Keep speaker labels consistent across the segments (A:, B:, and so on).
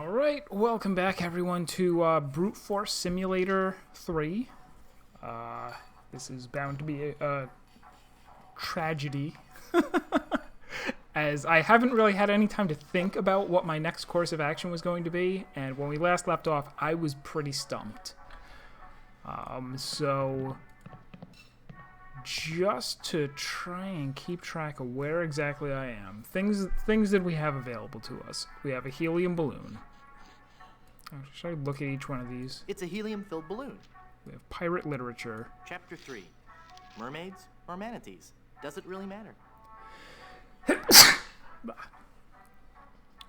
A: Alright, welcome back everyone to Brute Force Simulator 3. This is bound to be a tragedy, as I haven't really had any time to think about what my next course of action was going to be, and when we last left off, I was pretty stumped. So, just to try and keep track of where exactly I am, things that we have available to us. We have a helium balloon. Should I look at each one of these?
B: It's a helium-filled balloon.
A: We have pirate literature.
B: Chapter 3. Mermaids or manatees? Does it really matter?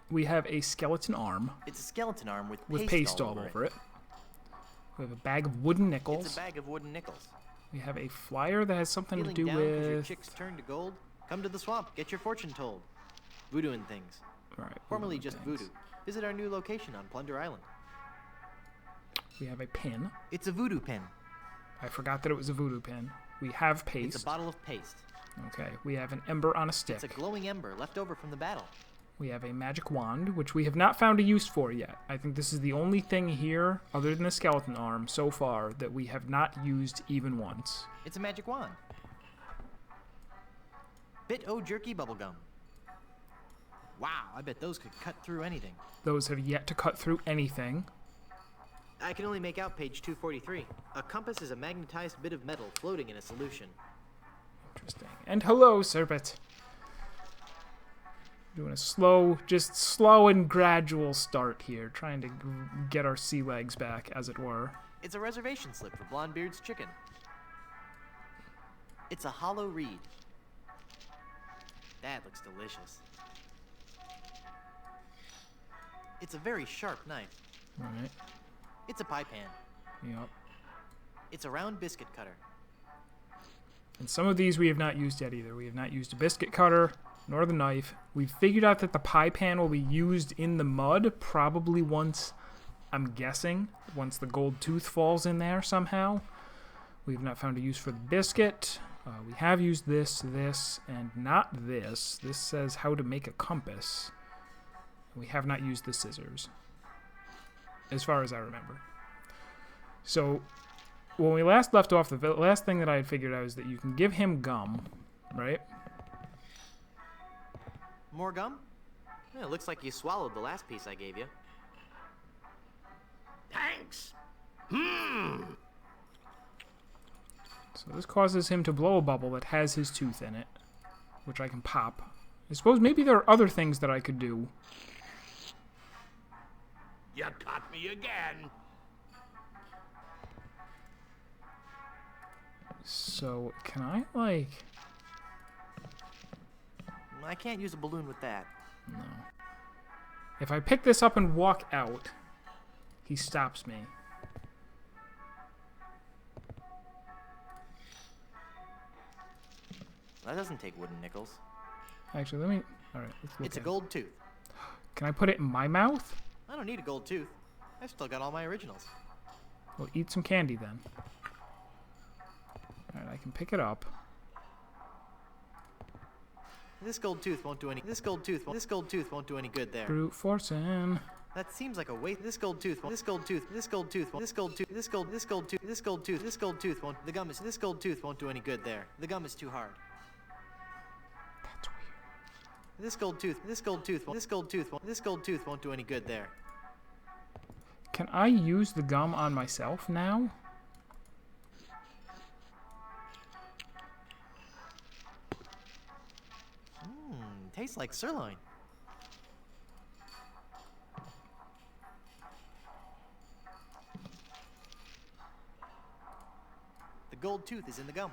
A: We have a skeleton arm.
B: It's a skeleton arm with
A: paste all over it. We have a bag of wooden nickels.
B: It's a bag of wooden nickels.
A: We have a flyer that has something to do
B: down 'cause your
A: with...
B: chicks turn to gold? Come to the swamp, get your fortune told. Voodoo and things.
A: Right,
B: Formerly just voodoo. Visit our new location on Plunder Island.
A: We have a pin.
B: It's a voodoo pin.
A: I forgot that it was a voodoo pin. We have paste.
B: It's a bottle of paste.
A: Okay, we have an ember on a stick.
B: It's a glowing ember left over from the battle.
A: We have a magic wand, which we have not found a use for yet. I think this is the only thing here, other than the skeleton arm, so far, that we have not used even once.
B: It's a magic wand. Bit-O Jerky bubblegum. Wow, I bet those could cut through anything.
A: Those have yet to cut through anything.
B: I can only make out page 243. A compass is a magnetized bit of metal floating in a solution.
A: Interesting. And hello, Serpent. Doing a slow and gradual start here, trying to get our sea legs back, as it were.
B: It's a reservation slip for Blondebeard's chicken. It's a hollow reed. That looks delicious. It's a very sharp knife.
A: Alright.
B: It's a pie pan.
A: Yep.
B: It's a round biscuit cutter.
A: And some of these we have not used yet either. We have not used a biscuit cutter, nor the knife. We've figured out that the pie pan will be used in the mud, probably once, I'm guessing, once the gold tooth falls in there somehow. We have not found a use for the biscuit. We have used this, and not this. This says how to make a compass. We have not used the scissors, as far as I remember. So, when we last left off, the last thing that I had figured out is that you can give him gum, right?
B: More gum? Yeah, it looks like you swallowed the last piece I gave you. Thanks.
A: So this causes him to blow a bubble that has his tooth in it, which I can pop. I suppose maybe there are other things that I could do.
C: You caught me again.
A: So, can I, like...
B: I can't use a balloon with that.
A: No. If I pick this up and walk out, he stops me.
B: That doesn't take wooden nickels.
A: Actually, let me... Alright, let's look
B: It's a
A: at it.
B: gold tooth.
A: Can I put it in my mouth?
B: I don't need a gold tooth. I've still got all my originals.
A: Well, eat some candy then. Alright, I can pick it up.
B: This gold tooth won't do any. This gold tooth won't do any good there.
A: Brute forcing.
B: That seems like a waste. This gold tooth won't. The gum is. This gold tooth won't do any good there. The gum is too hard.
A: That's weird.
B: This gold tooth won't do any good there.
A: Can I use the gum on myself now?
B: Tastes like sirloin. The gold tooth is in the gum.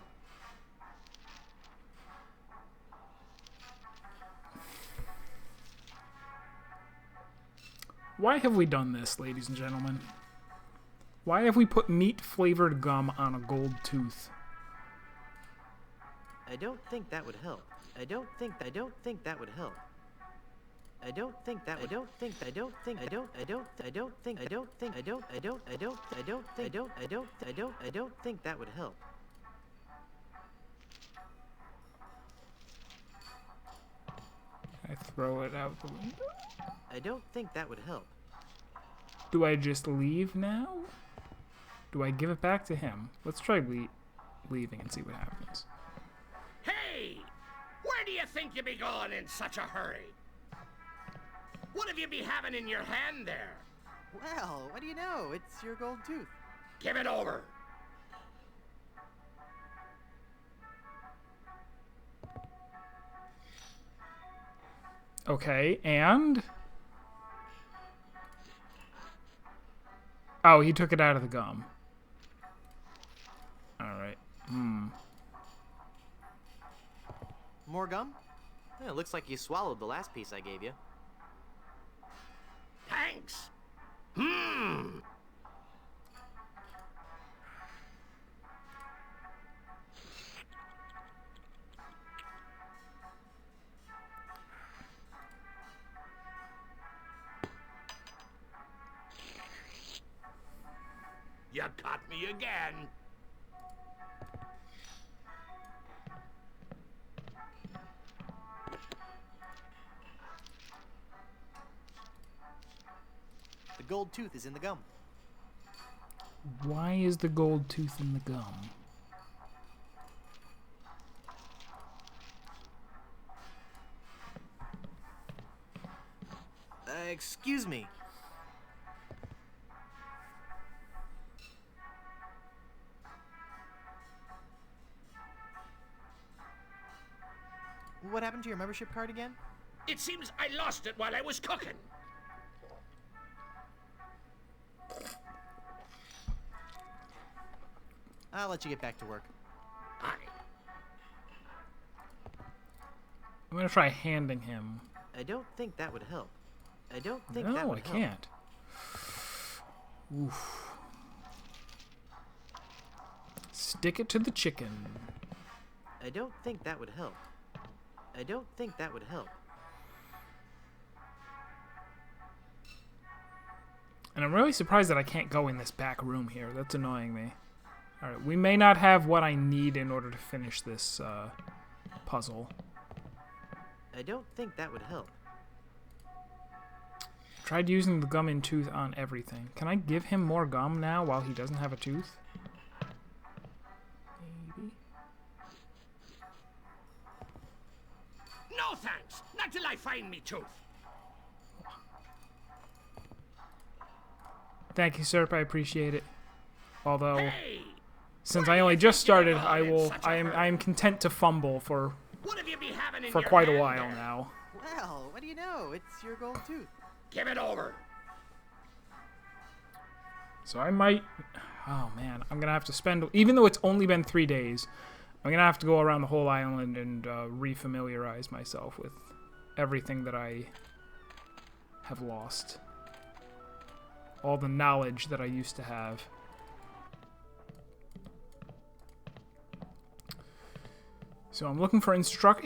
A: Why have we done this, ladies and gentlemen? Why have we put meat-flavored gum on a gold tooth?
B: I don't think that would help. I don't think that would help. I don't think that would help.
A: I throw it out the window.
B: I don't think that would help.
A: Do I just leave now? Do I give it back to him? Let's try leaving and see what happens.
C: Hey! Where do you think you be going in such a hurry? What have you be having in your hand there?
B: Well, what do you know? It's your gold tooth.
C: Give it over.
A: Okay, and... Oh, he took it out of the gum. Alright.
B: More gum? Yeah, it looks like you swallowed the last piece I gave you.
C: Thanks. You caught me again.
B: The gold tooth is in the gum.
A: Why is the gold tooth in the gum?
B: Excuse me. What happened to your membership card again?
C: It seems I lost it while I was cooking.
B: I'll let you get back to work.
C: Aye.
A: I'm gonna try handing him.
B: I don't think that would help. I don't think that
A: No,
B: would
A: I
B: help.
A: can't. Oof. Stick it to the chicken.
B: I don't think that would help. I don't think that would help.
A: And I'm really surprised that I can't go in this back room here. That's annoying me. Alright, we may not have what I need in order to finish this puzzle.
B: I don't think that would help.
A: Tried using the gum and tooth on everything. Can I give him more gum now while he doesn't have a tooth? Maybe.
C: No thanks. Not till I find me tooth.
A: Thank you, Serp. I appreciate it. Although,
C: Hey!
A: since
C: where
A: I
C: do
A: only
C: you
A: just
C: think you're
A: started,
C: going in such a
A: I
C: hurry?
A: am content to fumble for
C: What have you be having in
A: for
C: your
A: quite a
C: hand
A: while
C: there?
A: now.
B: Well, what do you know? It's your gold tooth.
C: Give it over.
A: So I might... Oh, man. I'm going to have to spend... Even though it's only been 3 days, I'm going to have to go around the whole island and refamiliarize myself with everything that I have lost. All the knowledge that I used to have. So I'm looking for an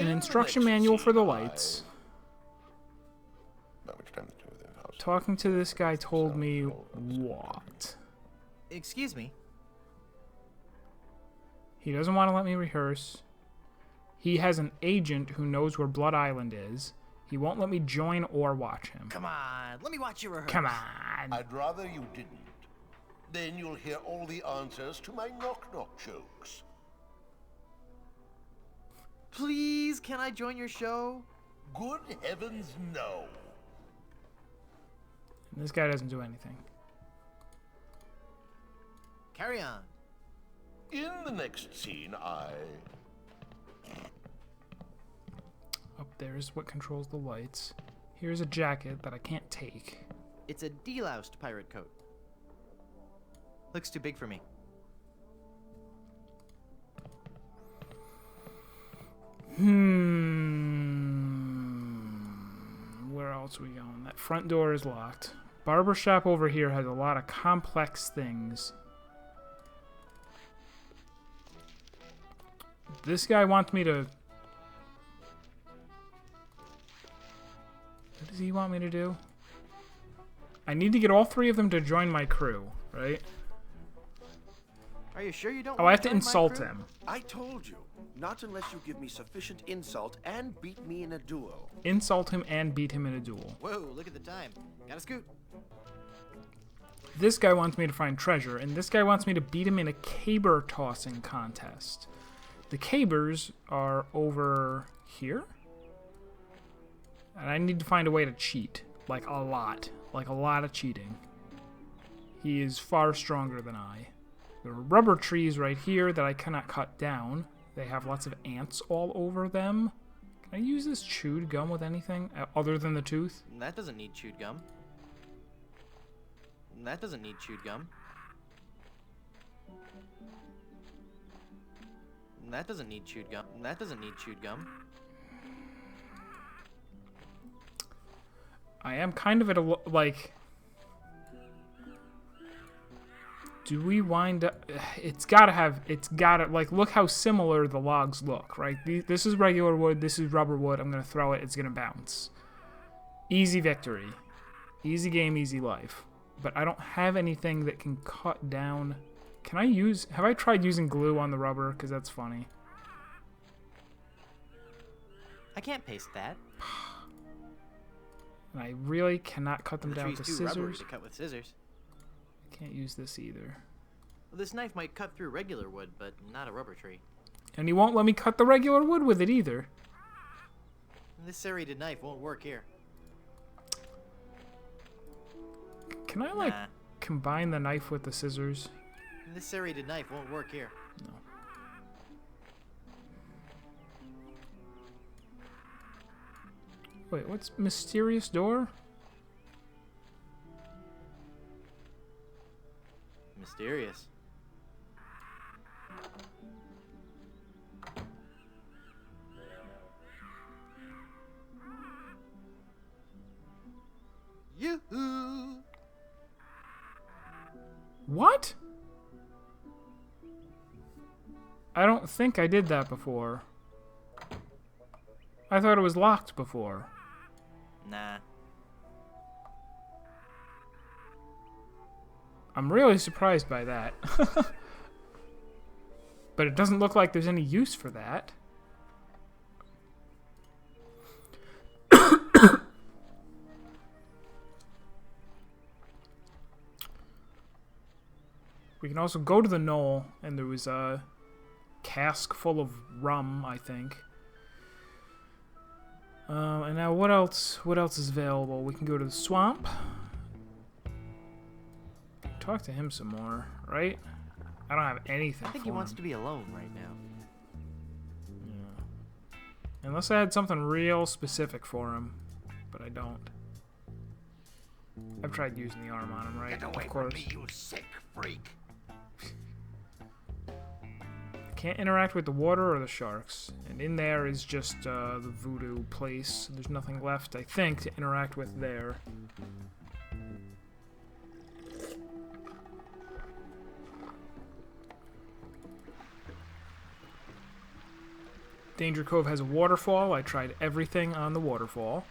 A: instruction manual for the lights. Talking to this guy told me what?
B: Excuse me.
A: He doesn't want to let me rehearse. He has an agent who knows where Blood Island is. He won't let me join or watch him.
B: Come on, let me watch you rehearse.
A: Come on.
D: I'd rather you didn't. Then you'll hear all the answers to my knock-knock jokes.
B: Please, can I join your show?
D: Good heavens, no.
A: This guy doesn't do anything.
B: Carry on.
D: In the next scene,
A: Up there is what controls the lights. Here's a jacket that I can't take.
B: It's a deloused pirate coat. Looks too big for me.
A: Where else are we going? That front door is locked. Barbershop over here has a lot of complex things. This guy wants me to... What does he want me to do? I need to get all 3 of them to join my crew, right?
B: Are you sure you don't
A: Oh, I
B: want
A: have to
B: join my
A: insult
B: crew?
A: him.
E: I told you, not unless you give me sufficient insult and beat me in a duel.
A: Insult him and beat him in a duel.
B: Whoa, look at the time. Gotta scoot.
A: This guy wants me to find treasure, and this guy wants me to beat him in a caber tossing contest. The cabers are over here. And I need to find a way to cheat. Like a lot. Like a lot of cheating. He is far stronger than I. There are rubber trees right here that I cannot cut down. They have lots of ants all over them. Can I use this chewed gum with anything other than the tooth?
B: That doesn't need chewed gum. That doesn't need chewed gum. That doesn't need chewed gum. That doesn't need chewed gum.
A: I am kind of at a, like... Do we wind up... It's gotta, like, look how similar the logs look, right? This is regular wood, this is rubber wood. I'm gonna throw it, it's gonna bounce. Easy victory. Easy game, easy life. But I don't have anything that can cut down... Can I use... Have I tried using glue on the rubber? Because that's funny.
B: I can't paste that.
A: And I really cannot cut them
B: The
A: down with
B: tree's
A: the
B: too rubbery
A: scissors.
B: to cut with scissors.
A: Can't use this either.
B: Well, this knife might cut through regular wood, but not a rubber tree.
A: And he won't let me cut the regular wood with it either.
B: This serrated knife won't work here.
A: Can I, like,
B: Nah.
A: combine the knife with the scissors?
B: This serrated knife won't work here.
A: No. Wait, what's mysterious door?
B: Mysterious. Yoo-hoo!
A: What? I don't think I did that before. I thought it was locked before.
B: Nah.
A: I'm really surprised by that. But it doesn't look like there's any use for that. We can also go to the knoll, and there was a cask full of rum, I think. And now what else? What else is available? We can go to the swamp. Talk to him some more, right? I don't have anything.
B: I think
A: for
B: he wants
A: him.
B: to be alone right now.
A: Yeah. Unless I had something real specific for him, but I don't. I've tried using the arm on him, right?
D: Get away
A: Of
D: from
A: course.
D: me, you sick freak.
A: Can't interact with the water or the sharks. And in there is just the voodoo place. There's nothing left, I think, to interact with there. Danger Cove has a waterfall. I tried everything on the waterfall.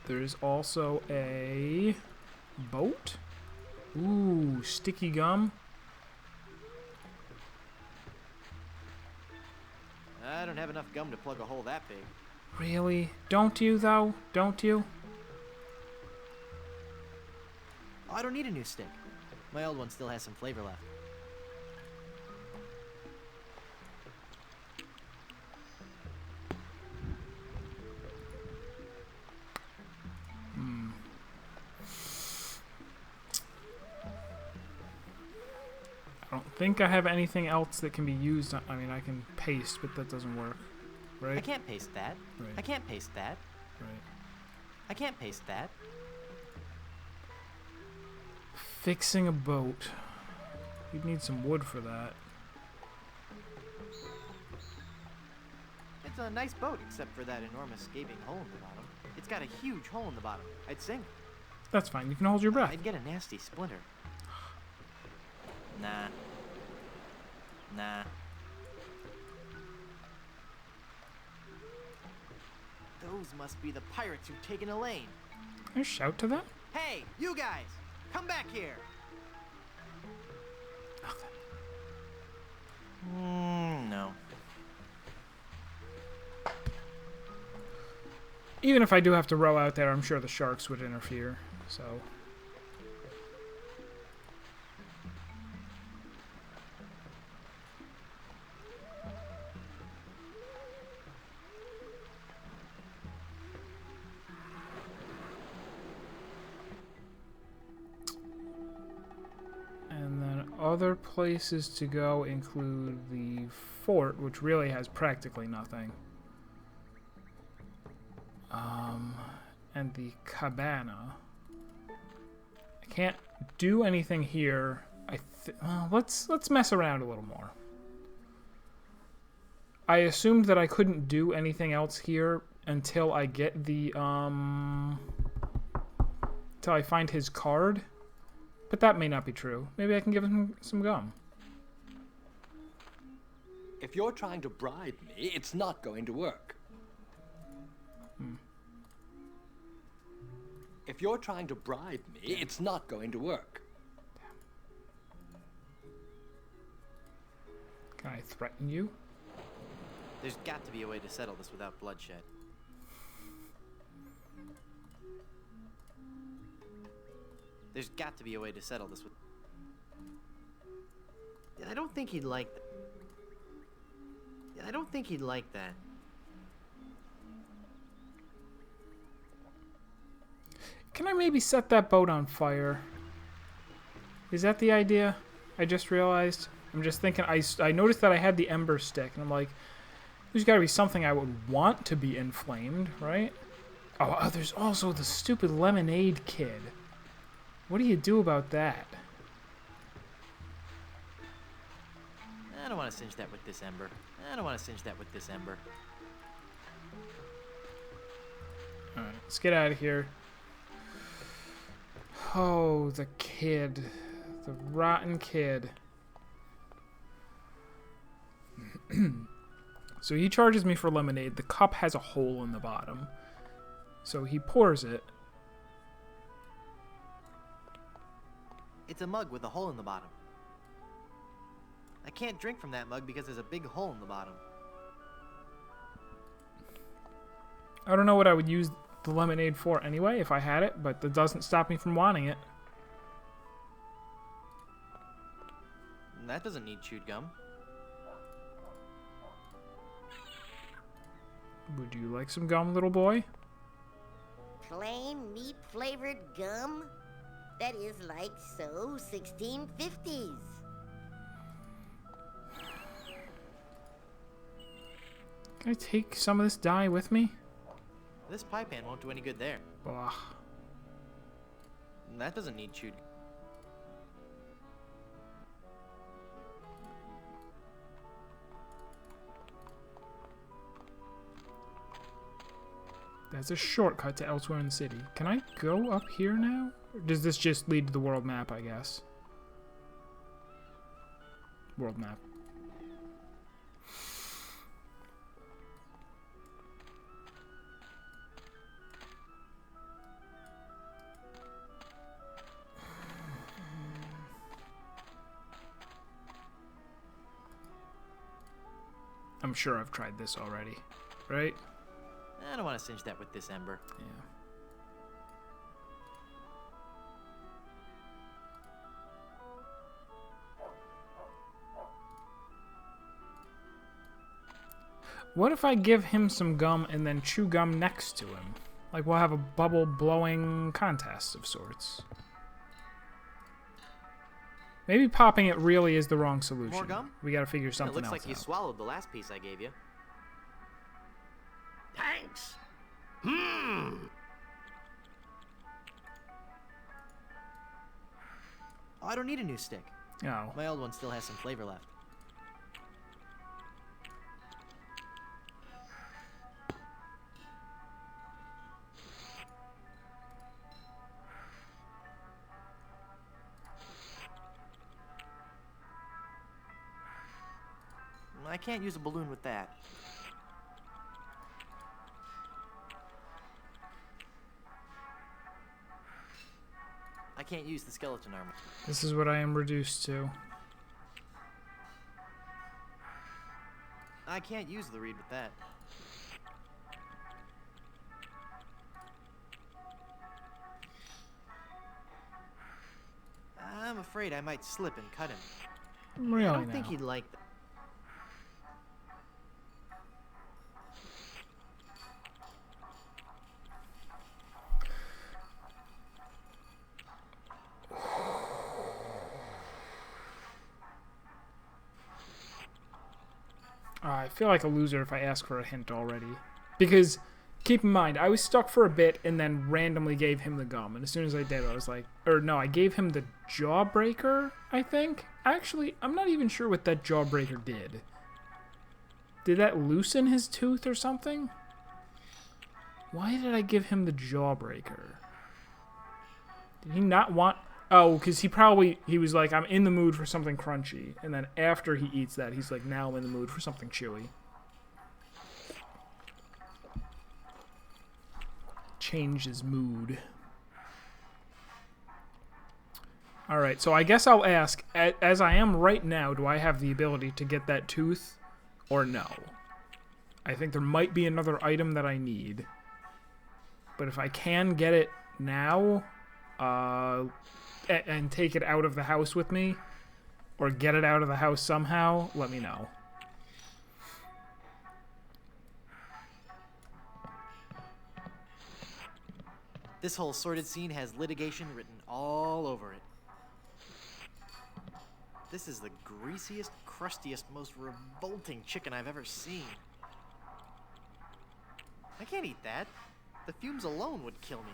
A: There's also a boat. Ooh, sticky gum.
B: I don't have enough gum to plug a hole that big.
A: Really? Don't you, though? Don't you?
B: Oh, I don't need a new stick. My old one still has some flavor left.
A: I don't think I have anything else that can be used. I mean, I can paste, but that doesn't work. Right?
B: I can't paste that.
A: Right.
B: I can't paste that.
A: Right.
B: I can't paste that.
A: Fixing a boat. You'd need some wood for that.
B: It's a nice boat, except for that enormous gaping hole in the bottom. It's got a huge hole in the bottom. I'd sink.
A: That's fine. You can hold your breath.
B: I'd get a nasty splinter. Nah. Nah. Those must be the pirates who've taken Elaine.
A: Can I shout to them?
B: Hey, you guys! Come back here! No.
A: Even if I do have to row out there, I'm sure the sharks would interfere. So. And then other places to go include the fort, which really has practically nothing. And the cabana. I can't do anything here. Well, let's mess around a little more. I assumed that I couldn't do anything else here until I get the until I find his card. But that may not be true. Maybe I can give him some gum.
F: If you're trying to bribe me, it's not going to work. If you're trying to bribe me, it's not going to work.
A: Can I threaten you?
B: There's got to be a way to settle this without bloodshed. There's got to be a way to settle this with... Yeah, I don't think he'd like that. Yeah, I don't think he'd like that.
A: Can I maybe set that boat on fire? Is that the idea? I just realized. I'm just thinking, I noticed that I had the ember stick, and I'm like, there's got to be something I would want to be inflamed, right? Oh, there's also the stupid lemonade kid. What do you do about that?
B: I don't want to singe that with this ember. I don't want to singe that with this ember.
A: Alright, let's get out of here. Oh, the kid. The rotten kid. So he charges me for lemonade. The cup has a hole in the bottom. So he pours it.
B: It's a mug with a hole in the bottom. I can't drink from that mug because there's a big hole in the bottom.
A: I don't know what I would use the lemonade for anyway if I had it, but that doesn't stop me from wanting it.
B: That doesn't need chewed gum.
A: Would you like some gum, little boy?
G: Plain meat-flavored gum? That is like so 1650s.
A: Can I take some of this dye with me?
B: This pie pan won't do any good there.
A: Ugh.
B: That doesn't need chewed.
A: That's a shortcut to elsewhere in the city. Can I go up here now? Or does this just lead to the world map, I guess? World map. I'm sure I've tried this already, right?
B: I don't want to singe that with this ember.
A: Yeah. What if I give him some gum and then chew gum next to him? Like we'll have a bubble blowing contest of sorts. Maybe popping it really is the wrong solution.
B: More gum?
A: We gotta figure something
B: It looks
A: else
B: like you
A: out.
B: swallowed the last piece I gave you.
C: Thanks.
B: Oh, I don't need a new stick.
A: Oh.
B: My old one still has some flavor left. I can't use a balloon with that. I can't use the skeleton armor.
A: This is what I am reduced to.
B: I can't use the reed with that. afraid I might slip and cut him.
A: Really
B: I don't
A: now.
B: think he'd like that.
A: I feel like a loser if I ask for a hint already. Because, keep in mind, I was stuck for a bit and then randomly gave him the gum. And as soon as I did, I was like... Or no, I gave him the Jawbreaker, I think? Actually, I'm not even sure what that Jawbreaker did. Did that loosen his tooth or something? Why did I give him the Jawbreaker? Did he not want... Oh, because he was like, I'm in the mood for something crunchy. And then after he eats that, he's like, now I'm in the mood for something chewy. Change his mood. Alright, so I guess I'll ask, as I am right now, do I have the ability to get that tooth or no? I think there might be another item that I need. But if I can get it now, and take it out of the house with me, or get it out of the house somehow, let me know.
B: This whole sordid scene has litigation written all over it. This is the greasiest, crustiest, most revolting chicken I've ever seen. I can't eat that. The fumes alone would kill me.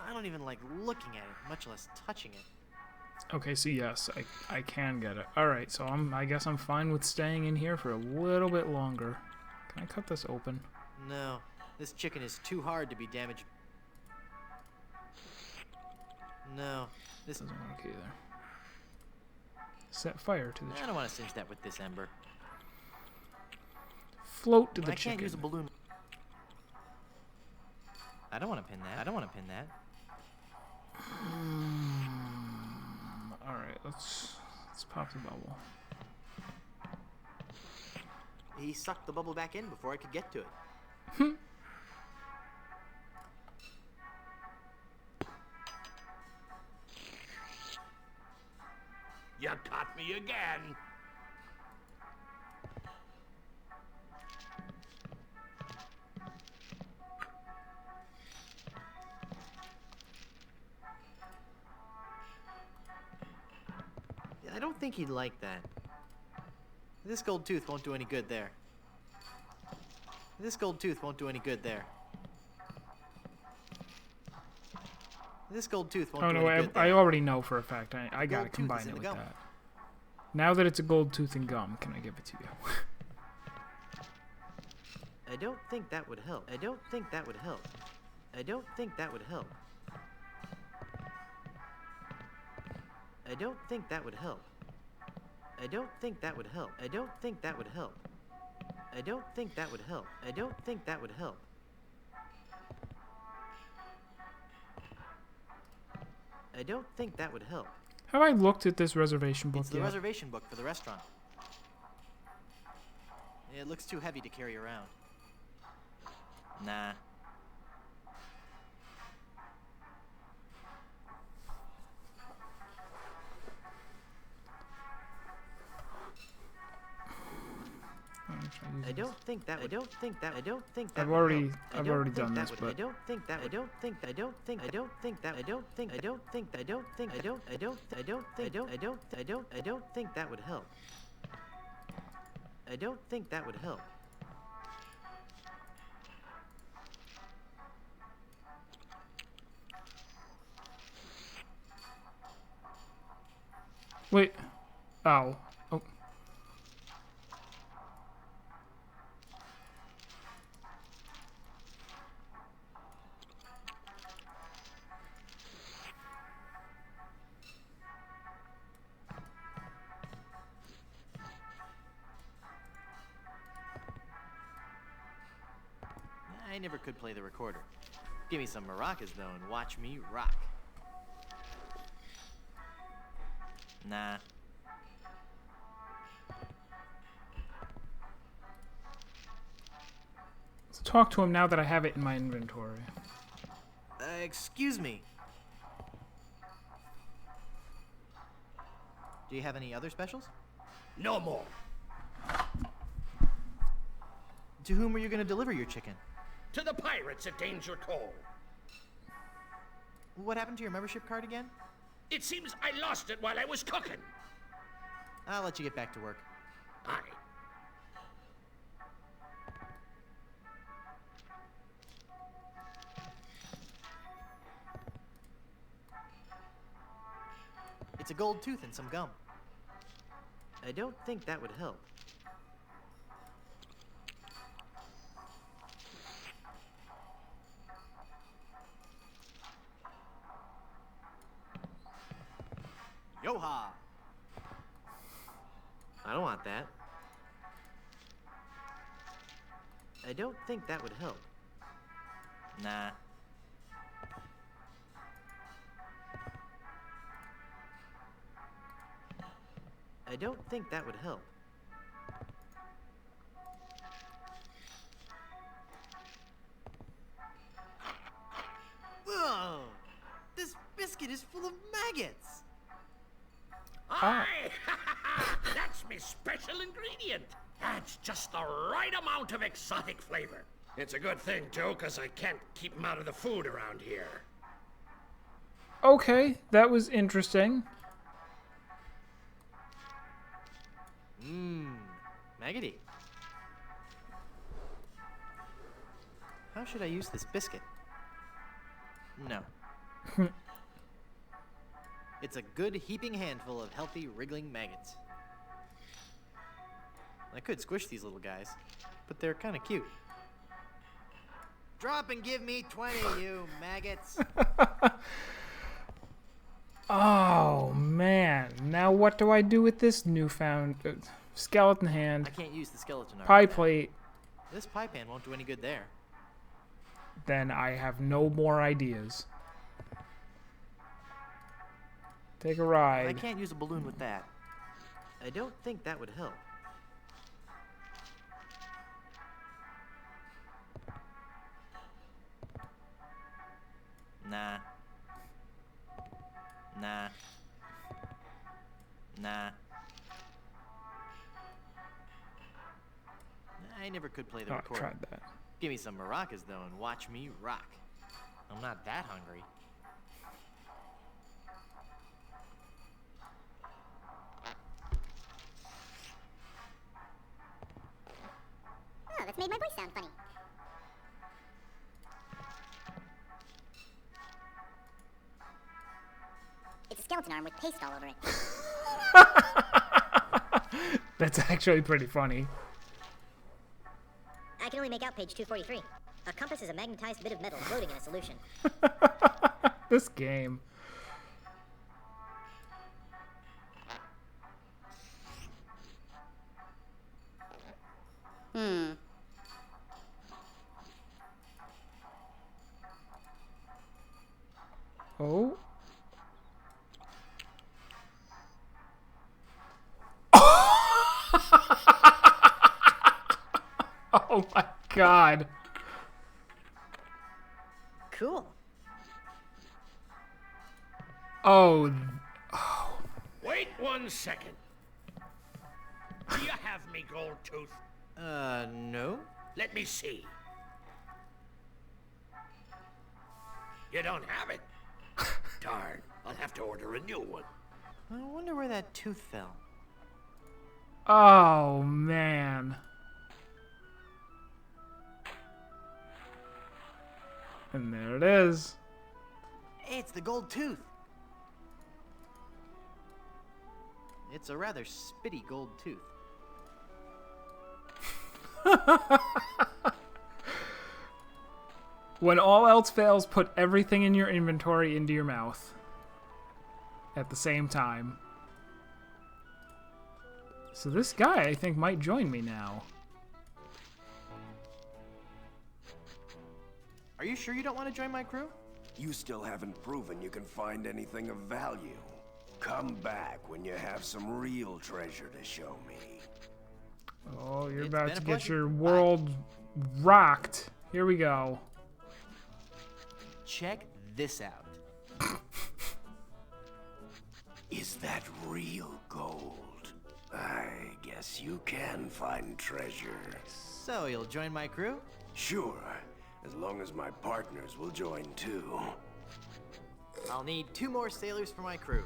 B: I don't even like looking at it, much less touching it.
A: Okay, so yes, I can get it. Alright, so I guess I'm fine with staying in here for a little bit longer. Can I cut this open?
B: No, this chicken is too hard to be damaged. No, this...
A: Doesn't work either. Set fire to the
B: I
A: chicken.
B: don't want to cinch that with this ember.
A: Float to the
B: I
A: chicken.
B: can't use a balloon. I don't want to pin that. I don't want to pin that.
A: Alright, let's pop the bubble.
B: He sucked the bubble back in before I could get to it.
C: You caught me again.
B: I don't think he'd like that. This gold tooth won't do any good there. This gold tooth won't do any good there. This gold tooth won't
A: Oh
B: do
A: no,
B: any good there.
A: I already know for a fact. I
B: gold
A: gotta
B: tooth
A: combine
B: is in
A: it
B: the
A: with
B: gum.
A: that. Now that it's a gold tooth and gum, can I give it to you?
B: I don't think that would help. I don't think that would help. I don't think that would help. I don't think that would help. I don't think that would help. I don't think that would help. I don't think that would help. I don't think that would help. I don't think that would help.
A: Have I looked at this reservation book
B: It's the
A: yet?
B: reservation book for the restaurant. It looks too heavy to carry around. Nah. I don't think that. I don't think that. I don't think that.
A: I've
B: would
A: already-
B: help. I
A: I've
B: don't
A: already
B: think
A: done
B: that
A: this,
B: would-
A: but-
B: I don't think that. I don't think. I don't think. I don't think that. I don't think. I don't think. I don't think. I don't. I don't. I don't think. I don't. I don't. I don't. I don't think that would help. I don't think that would help.
A: Wait. Oh. Oh.
B: I never could play the recorder. Give me some maracas though and watch me rock. Nah.
A: Let's talk to him now that I have it in my inventory.
B: Excuse me. Do you have any other specials?
C: No more.
B: To whom are you going to deliver your chicken?
C: To the pirates at Danger Cove.
B: What happened to your membership card again?
C: It seems I lost it while I was cooking.
B: I'll let you get back to work.
C: Aye.
B: It's a gold tooth and some gum. I don't think that would help. Yo-ha! I don't want that. I don't think that would help. Nah. I don't think that would help. Whoa! This biscuit is full of maggots!
C: Aye! That's my special ingredient. That's just the right amount of exotic flavor. It's a good thing, too, because I can't keep 'em out of the food around here.
A: Okay, that was interesting.
B: Mmm, maggoty. How should I use this biscuit? No. It's a good heaping handful of healthy, wriggling maggots. I could squish these little guys, but they're kind of cute. Drop and give me 20, you maggots.
A: Oh, man. Now what do I do with this newfound skeleton
B: I
A: hand?
B: can't use the skeleton arm.
A: Pie plate.
B: This pie pan won't do any good there.
A: Then I have no more ideas. Take a
B: I
A: ride.
B: can't use a balloon with that. I don't think that would help. Nah. Nah. Nah. I never could play the
A: Oh, I
B: recorder.
A: tried that.
B: Give me some maracas, though, and watch me rock. I'm not that hungry.
H: Oh, that's made my voice sound funny. It's a skeleton arm with paste all over it.
A: That's actually pretty funny.
H: I can only make out page 243. A compass is a magnetized bit of metal floating in a solution.
A: This game. Oh. Oh my god.
B: Cool.
A: Oh.
C: Wait 1 second. Do you have me gold tooth?
B: No?
C: Let me see. You don't have it? Darn, I'll have to order a new one.
B: I wonder where that tooth fell.
A: Oh man. And there it is.
B: Hey, it's the gold tooth. It's a rather spitty gold tooth.
A: When all else fails, put everything in your inventory into your mouth at the same time. So this guy, I think, might join me now.
B: Are you sure you don't want to join my crew?
I: You still haven't proven you can find anything of value. Come back when you have some real treasure to show me.
A: Oh, you're
B: It's
A: about
B: been
A: to
B: a
A: get
B: pleasure.
A: your
B: Bye.
A: world rocked. Here we go.
B: Check this out.
I: Is that real gold? I guess you can find treasure.
B: So, you'll join my crew?
I: Sure, as long as my partners will join too.
B: I'll need 2 more sailors for my crew.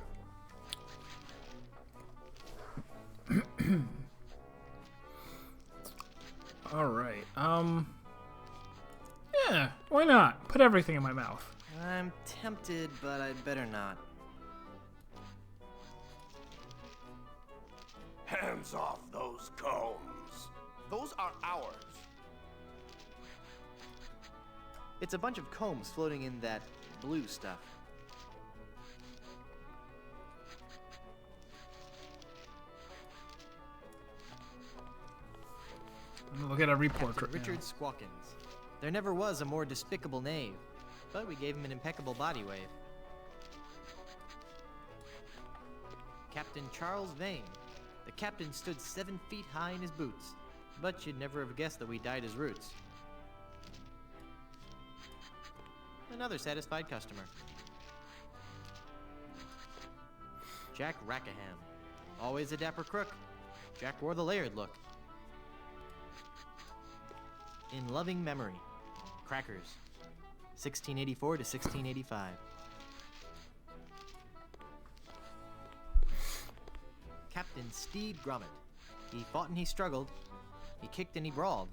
A: All right. Yeah, why not? Put everything in my mouth.
B: I'm tempted, but I'd better not.
I: Hands off those combs.
E: Those are ours.
B: It's a bunch of combs floating in that blue stuff.
A: I'm gonna look at every
B: Captain
A: portrait.
B: Richard
A: now.
B: Squawkins. There never was a more despicable knave, but we gave him an impeccable body wave. Captain Charles Vane. The captain stood 7 feet high in his boots, but you'd never have guessed that we dyed his roots. Another satisfied customer. Jack Rackham. Always a dapper crook. Jack wore the layered look. In loving memory. Crackers. 1684 to 1685. Captain Steed Grommet. He fought and he struggled. He kicked and he brawled.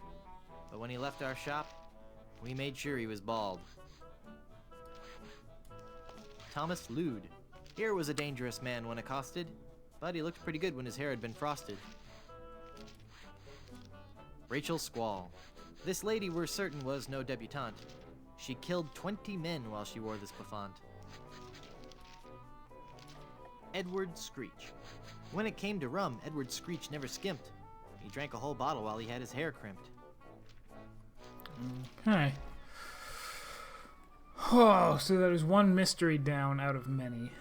B: But when he left our shop, we made sure he was bald. Thomas Lude. Here was a dangerous man when accosted, but he looked pretty good when his hair had been frosted. Rachel Squall. This lady we're certain was no debutante. She killed 20 men while she wore this bouffant. Edward Screech. When it came to rum, Edward Screech never skimped. He drank a whole bottle while he had his hair crimped.
A: Okay. Oh, so there's one mystery down out of many.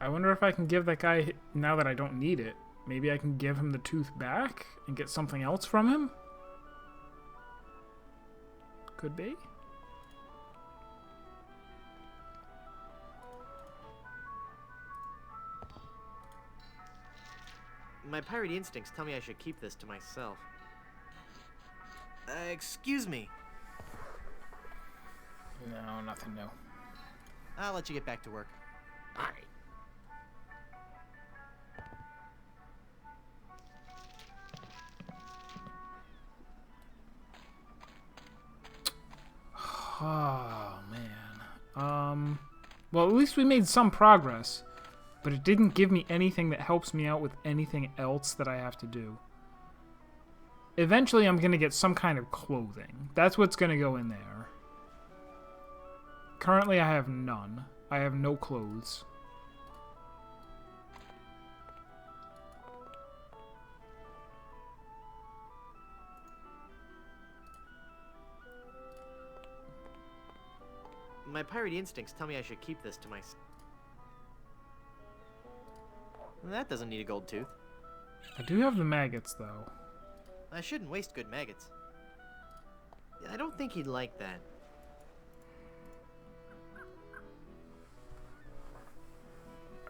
A: I wonder if I can give that guy, now that I don't need it, maybe I can give him the tooth back and get something else from him? Could be.
B: My piratey instincts tell me I should keep this to myself. Excuse me.
A: No, nothing new.
B: I'll let you get back to work.
C: Aye.
A: Oh, man. Well, at least we made some progress, but it didn't give me anything that helps me out with anything else that I have to do. Eventually, I'm going to get some kind of clothing. That's what's going to go in there. Currently, I have none. I have no clothes.
B: My piratey instincts tell me I should keep this to myself. That doesn't need a gold tooth.
A: I do have the maggots, though.
B: I shouldn't waste good maggots. I don't think he'd like that.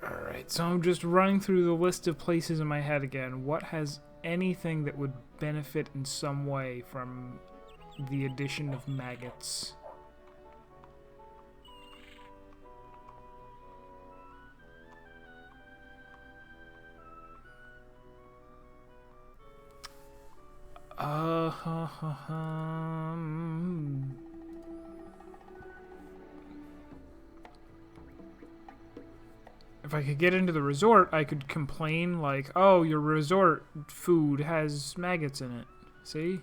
A: Alright, so I'm just running through the list of places in my head again. What has anything that would benefit in some way from the addition of maggots? If I could get into the resort, I could complain like, oh, your resort food has maggots in it. See?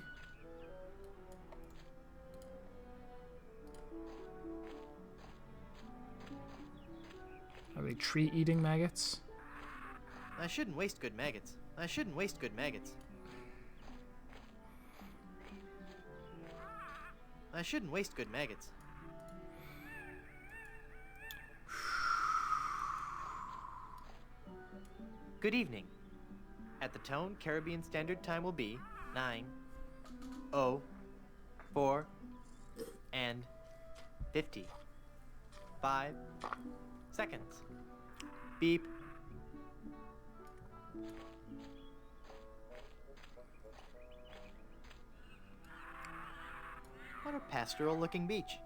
A: Are they tree-eating maggots?
B: I shouldn't waste good maggots. I shouldn't waste good maggots. I shouldn't waste good maggots. Good evening. At the tone, Caribbean Standard Time will be 9:00 4 and 55 seconds. Beep. What a pastoral-looking beach.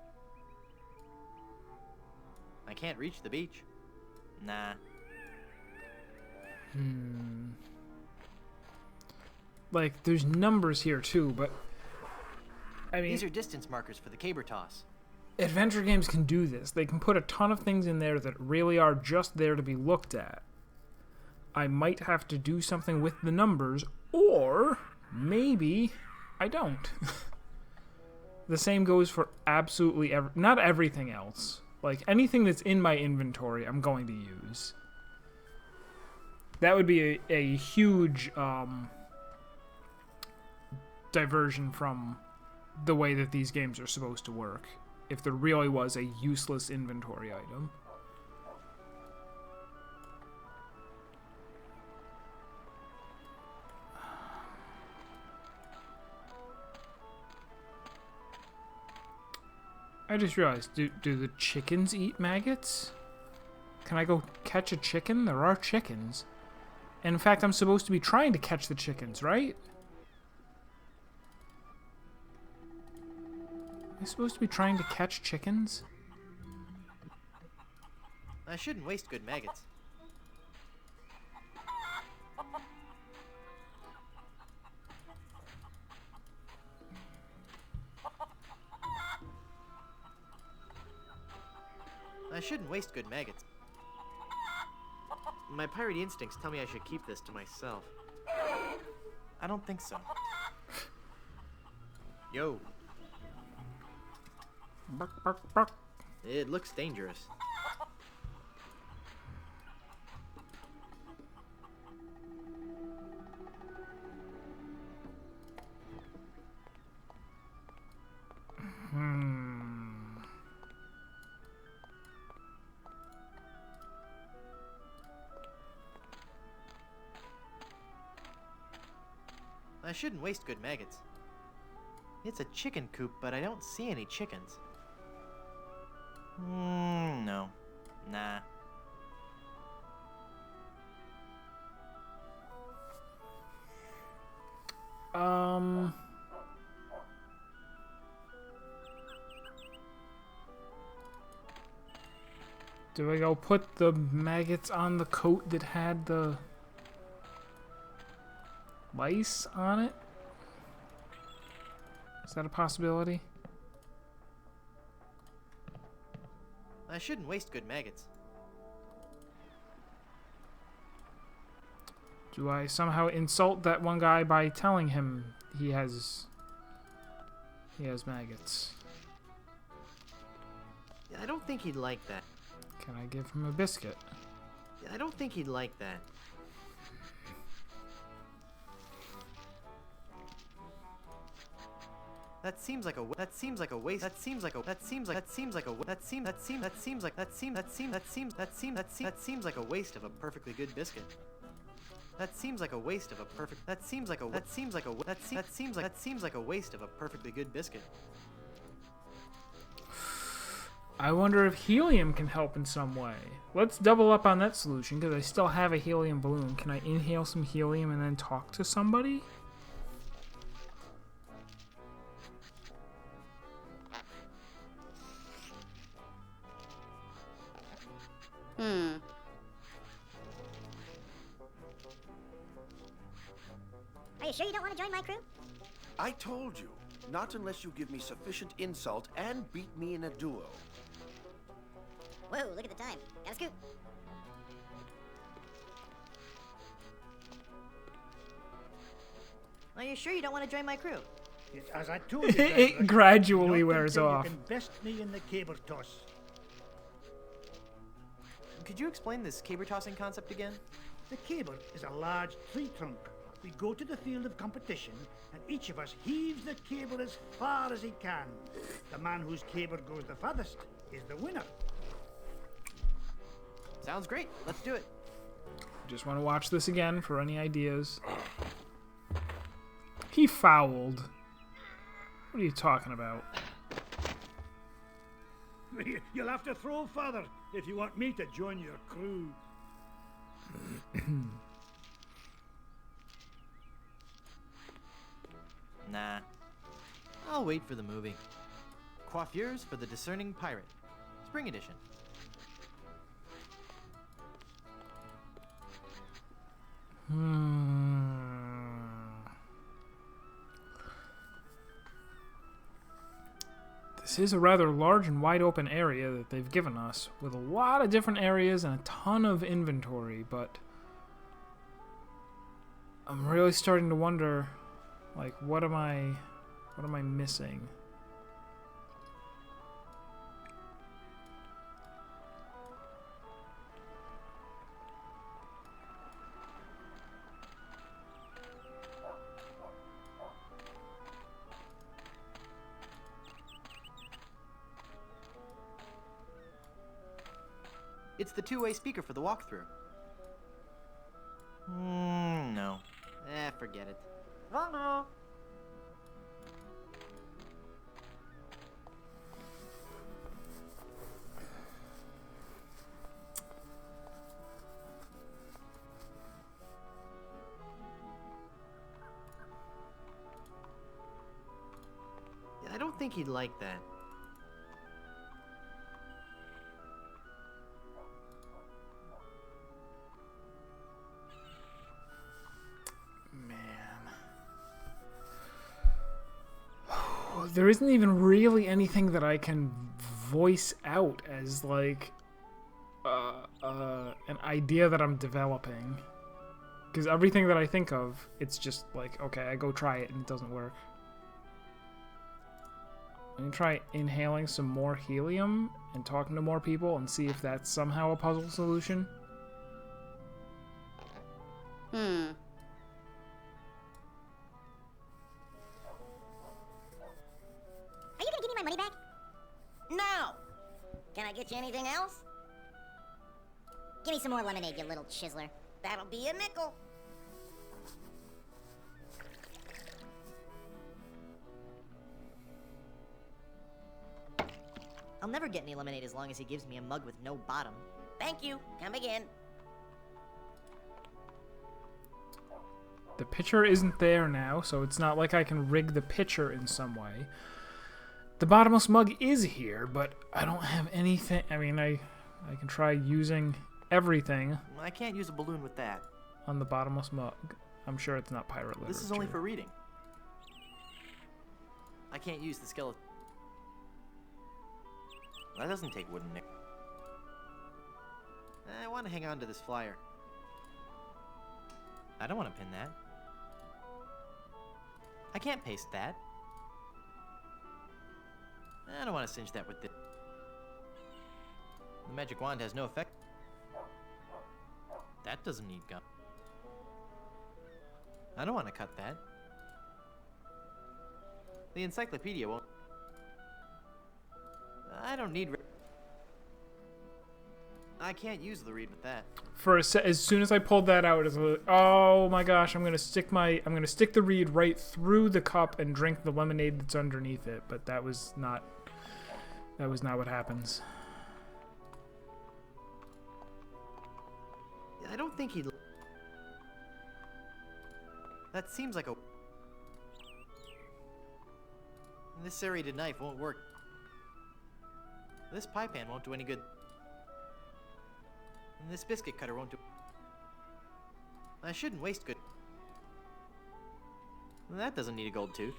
B: I can't reach the beach. Nah.
A: Like, there's numbers here too, but I mean,
B: These are distance markers for the caber toss.
A: adventure games can do this. They can put a ton of things in there that really are just there to be looked at. I might have to do something with the numbers, or maybe I don't. The same goes for absolutely not everything else. Like, anything that's in my inventory, I'm going to use. That would be a huge diversion from the way that these games are supposed to work, if there really was a useless inventory item. I just realized, do the chickens eat maggots? Can I go catch a chicken? There are chickens. And in fact, I'm supposed to be trying to catch the chickens, right? Am I supposed to be trying to catch chickens?
B: I shouldn't waste good maggots. I shouldn't waste good maggots. My pirate instincts tell me I should keep this to myself. I don't think so. Yo.
A: Bark, bark, bark.
B: It looks dangerous. I shouldn't waste good maggots. It's a chicken coop, but I don't see any chickens. No. Nah.
A: Do I go put the maggots on the coat that had the lice on it? Is that a possibility?
B: I shouldn't waste good maggots.
A: Do I somehow insult that one guy by telling him he has maggots?
B: Yeah, I don't think he'd like that.
A: Can I give him a biscuit?
B: Yeah, I don't think he'd like that. That seems like a waste. That seems like a waste. That seems like a waste of a perfectly good biscuit. That seems like a waste of a perfect. That seems like a waste of a perfectly good biscuit.
A: I wonder if helium can help in some way. Let's double up on that solution, because I still have a helium balloon. Can I inhale some helium and then talk to somebody?
H: Are you sure you don't want to join my crew?
E: I told you, not unless you give me sufficient insult and beat me in a duo.
H: Whoa, look at the time. Gotta scoot.
B: Are you sure you don't want to join my crew?
J: As I told you,
A: It gradually
J: not
A: wears
J: until
A: off.
J: You can best me in the caber toss.
B: Could you explain this caber tossing concept again?
J: The caber is a large tree trunk. We go to the field of competition, and each of us heaves the caber as far as he can. The man whose caber goes the farthest is the winner.
B: Sounds great. Let's do it.
A: Just want to watch this again for any ideas. He fouled. What are you talking about?
J: You'll have to throw further if you want me to join your crew.
B: Nah. I'll wait for the movie. Coiffures for the Discerning Pirate. Spring edition.
A: This is a rather large and wide open area that they've given us, with a lot of different areas and a ton of inventory, but I'm really starting to wonder, like, what am I missing?
B: It's the two-way speaker for the walkthrough. No. Forget it. Oh, no. I don't think he'd like that.
A: There isn't even really anything that I can voice out as, like, an idea that I'm developing. Because everything that I think of, it's just like, okay, I go try it and it doesn't work. I'm gonna try inhaling some more helium and talking to more people and see if that's somehow a puzzle solution.
G: Are you gonna give me my money back? No! Can I get you anything else?
H: Give me some more lemonade, you little chiseler.
G: That'll be a nickel.
B: I'll never get any lemonade as long as he gives me a mug with no bottom.
G: Thank you. Come again.
A: The pitcher isn't there now, so it's not like I can rig the pitcher in some way. The bottomless mug is here, but I don't have anything. I mean, I can try using everything
B: I can't use a balloon with that.
A: on the bottomless mug. I'm sure it's not pirate literature.
B: This is only for reading. I can't use the skeleton. That doesn't take wooden nick. I want to hang on to this flyer. I don't want to pin that. I can't paste that. I don't want to cinch that with this. The magic wand has no effect. That doesn't need gum. I don't want to cut that. The encyclopedia won't. I don't need. I can't use the reed with that.
A: For as soon as I pulled that out, it's like, oh my gosh, I'm gonna stick the reed right through the cup and drink the lemonade that's underneath it. But that was not what happens.
B: I don't think he'd. That seems like a. This serrated knife won't work. This pie pan won't do any good. And this biscuit cutter won't do. I shouldn't waste good. That doesn't need a gold tooth.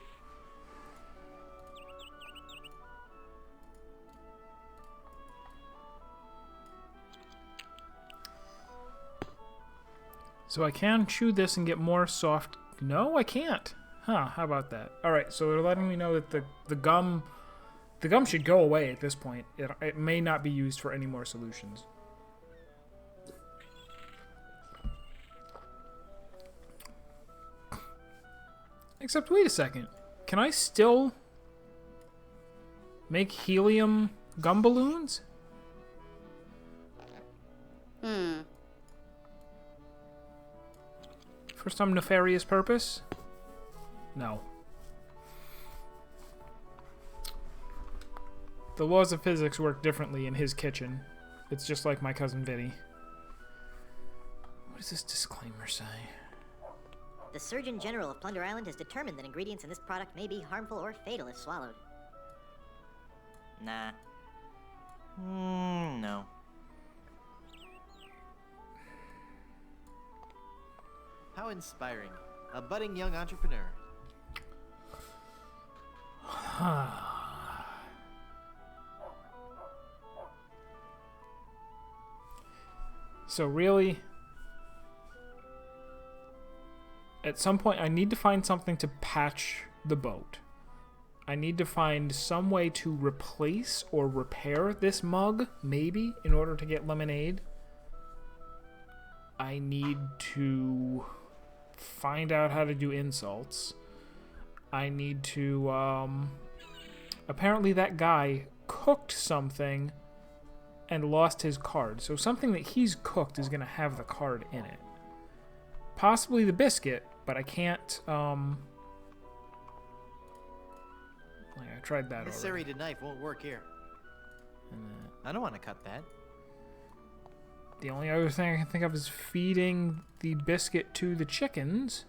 A: So I can chew this and get more soft. No, I can't. Huh? How about that? All right. So they're letting me know that the gum should go away at this point. It may not be used for any more solutions. Except, wait a second. Can I still make helium gum balloons? For some nefarious purpose? No. The laws of physics work differently in his kitchen. It's just like my cousin Vinny. What does this disclaimer say?
H: The Surgeon General of Plunder Island has determined that ingredients in this product may be harmful or fatal if swallowed.
B: Nah. No. How inspiring. A budding young entrepreneur.
A: So really, at some point I need to find something to patch the boat. I need to find some way to replace or repair this mug, maybe, in order to get lemonade. I need to find out how to do insults. I need to, apparently that guy cooked something and lost his card. So something that he's cooked is going to have the card in it. Possibly the biscuit, but I can't, like, I tried that
B: This
A: already.
B: serrated knife won't work here. I don't want to cut that.
A: The only other thing I can think of is feeding the biscuit to the chickens.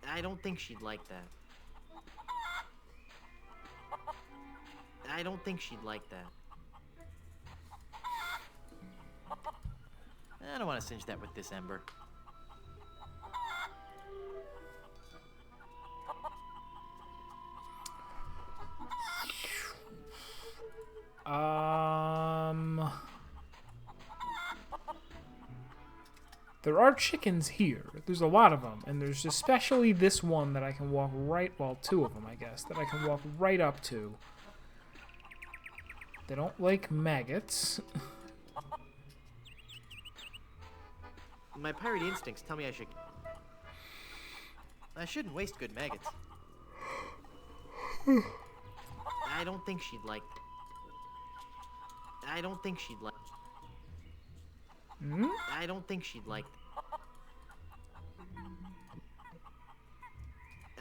B: I don't think she'd like that. I don't think she'd like that. I don't want to singe that with this ember.
A: There are chickens here. There's a lot of them, and there's especially this one that I can walk right, well, two of them, I guess, that I can walk right up to. They don't like maggots.
B: My pirate instincts tell me I shouldn't waste good maggots. I don't think she'd like. I don't think she'd like. I don't think she'd like.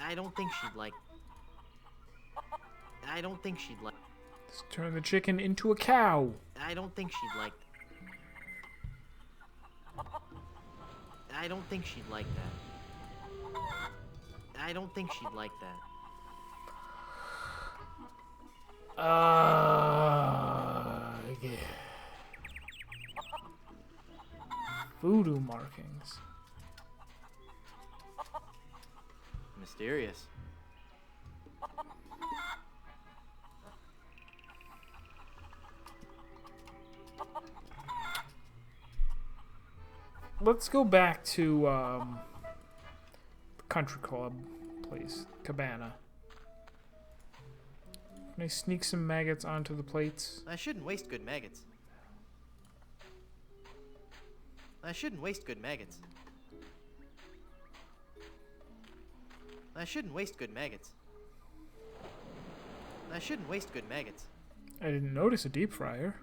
B: I don't think she'd like. I don't think she'd like.
A: Let's turn the chicken into a cow.
B: I don't think she'd like. I don't think she'd like that. I don't think she'd like that.
A: Yeah. Voodoo markings.
B: Mysterious.
A: Let's go back to the country club place, Cabana. Can I sneak some maggots onto the plates?
B: I shouldn't waste good maggots. I shouldn't waste good maggots. I shouldn't waste good maggots. I shouldn't waste good maggots.
A: I didn't notice a deep fryer.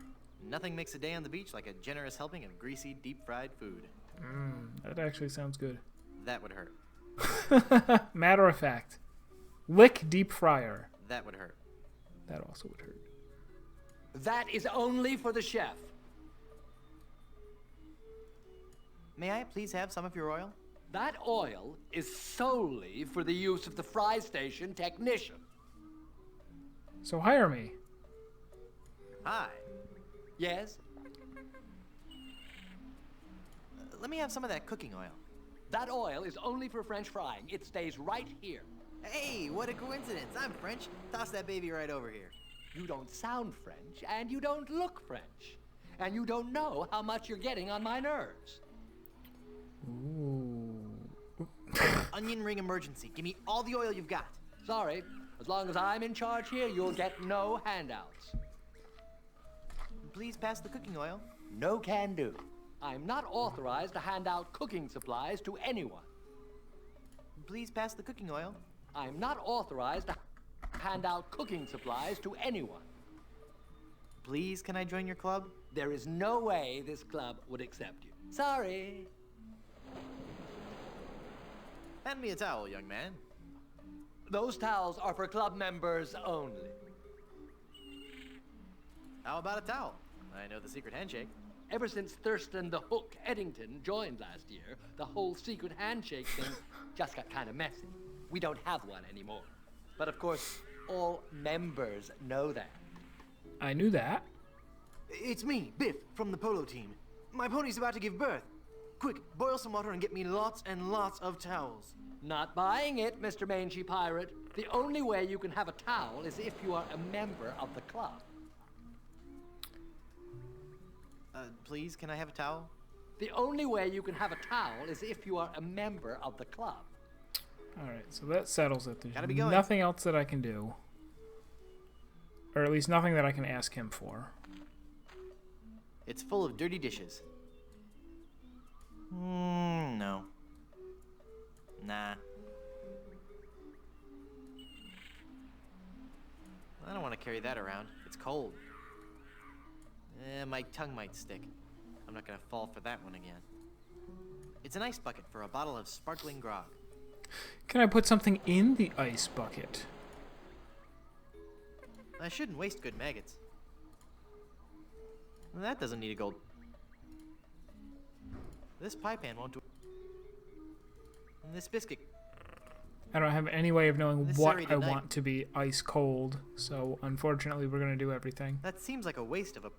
B: Nothing makes a day on the beach like a generous helping of greasy, deep-fried food.
A: That actually sounds good.
B: That would hurt.
A: Matter of fact. Lick deep fryer.
B: That would hurt.
A: That also would hurt.
F: That is only for the chef.
B: May I please have some of your oil?
F: That oil is solely for the use of the fry station technician.
A: So hire me.
B: Hi.
F: Yes?
B: Let me have some of that cooking oil.
F: That oil is only for French frying. It stays right here.
B: Hey, what a coincidence. I'm French. Toss that baby right over here.
F: You don't sound French, and you don't look French. And you don't know how much you're getting on my nerves.
A: Ooh.
B: Onion ring emergency. Give me all the oil you've got.
F: Sorry. As long as I'm in charge here, you'll get no handouts.
B: Please pass the cooking oil.
F: No can do. I'm not authorized to hand out cooking supplies to anyone.
B: Please pass the cooking oil.
F: I'm not authorized to hand out cooking supplies to anyone.
B: Please, can I join your club?
F: There is no way this club would accept you. Sorry.
B: Hand me a towel, young man.
F: Those towels are for club members only.
B: How about a towel? I know the secret handshake.
F: Ever since Thurston the Hook Eddington joined last year, the whole secret handshake thing just got kind of messy. We don't have one anymore. But of course, all members know that.
A: I knew that.
B: It's me, Biff, from the polo team. My pony's about to give birth. Quick, boil some water and get me lots and lots of towels.
F: Not buying it, Mr. Mangy Pirate. The only way you can have a towel is if you are a member of the club.
B: Please, can I have a towel?
F: The only way you can have a towel is if you are a member of the club.
A: Alright, so that settles it.
B: Gotta
A: There's
B: be going.
A: nothing else that I can do. Or at least nothing that I can ask him for.
B: It's full of dirty dishes. No. Nah. I don't want to carry that around. It's cold. My tongue might stick. I'm not gonna fall for that one again. It's an ice bucket for a bottle of sparkling grog.
A: Can I put something in the ice bucket?
B: I shouldn't waste good maggots. That doesn't need a gold. This pie pan won't do. And this biscuit.
A: I don't have any way of knowing
B: This
A: what
B: serrated
A: I
B: knife.
A: want to be ice cold, so unfortunately we're gonna do everything.
B: That seems like a waste of a.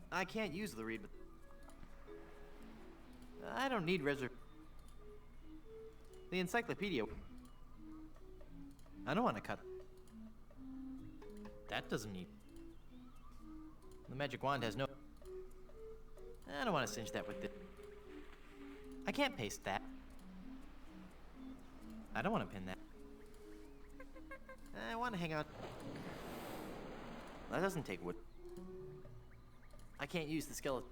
B: I can't use the reed, but I don't need the encyclopedia. I don't want to cut. That doesn't need. The magic wand has no. I don't want to singe that with the. I can't paste that. I don't want to pin that. I want to hang out. That doesn't take wood. I can't use the skeleton.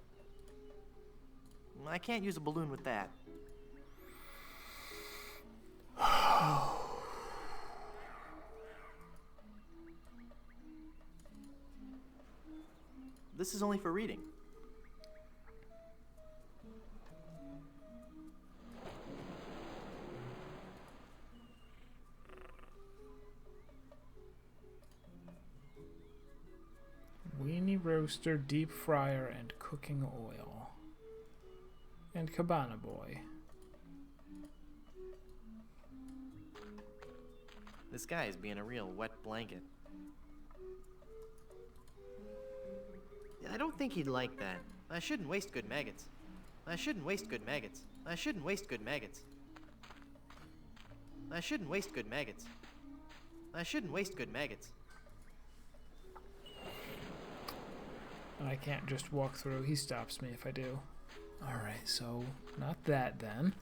B: I can't use a balloon with that. This is only for reading.
A: Weenie roaster, deep fryer, and cooking oil. And Cabana Boy.
B: This guy is being a real wet blanket. I don't think he'd like that. I shouldn't waste good maggots. I shouldn't waste good maggots. I shouldn't waste good maggots. I shouldn't waste good maggots. I shouldn't waste good maggots.
A: And I can't just walk through. He stops me if I do. Alright, so not that then.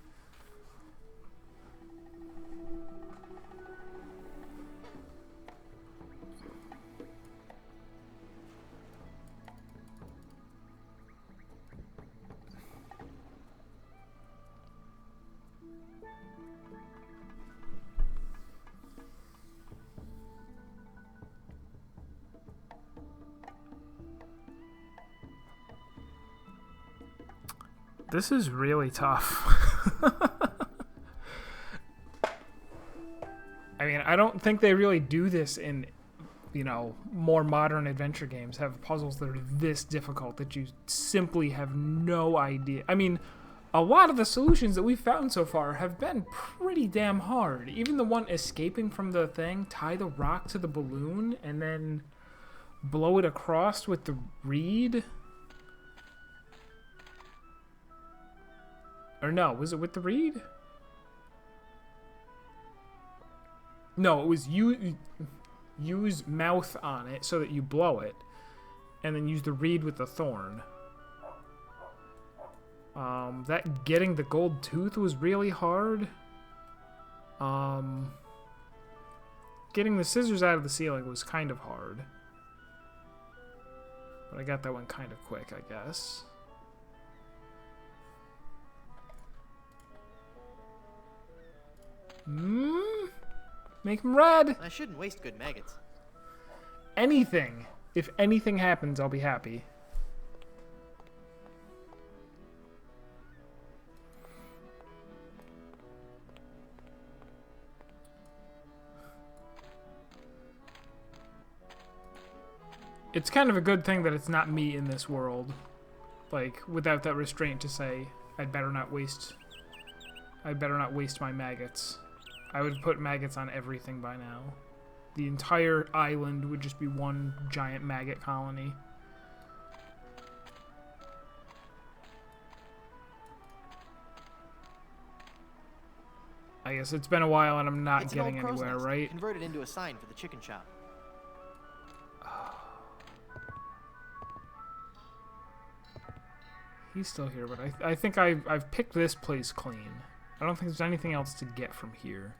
A: This is really tough. I mean, I don't think they really do this in, you know, more modern adventure games, have puzzles that are this difficult that you simply have no idea. I mean, a lot of the solutions that we've found so far have been pretty damn hard. Even the one escaping from the thing, tie the rock to the balloon, and then blow it across with the reed. Or no, was it with the reed? No, it was use mouth on it so that you blow it, and then use the reed with the thorn. That getting the gold tooth was really hard. Getting the scissors out of the ceiling was kind of hard. But I got that one kind of quick, I guess. Make them red.
B: I shouldn't waste good maggots.
A: Anything. If anything happens, I'll be happy. It's kind of a good thing that it's not me in this world. Like, without that restraint to say, I'd better not waste my maggots. I would put maggots on everything by now. The entire island would just be one giant maggot colony. I guess it's been a while and I'm not getting anywhere, right?
B: Converted into a sign for the chicken shop.
A: He's still here, but I think I've picked this place clean. I don't think there's anything else to get from here.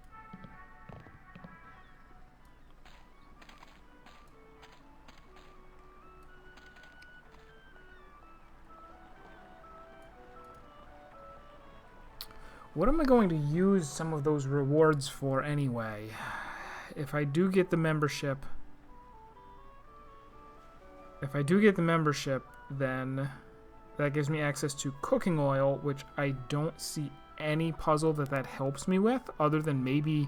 A: What am I going to use some of those rewards for anyway? If I do get the membership... then that gives me access to cooking oil, which I don't see any puzzle that helps me with, other than maybe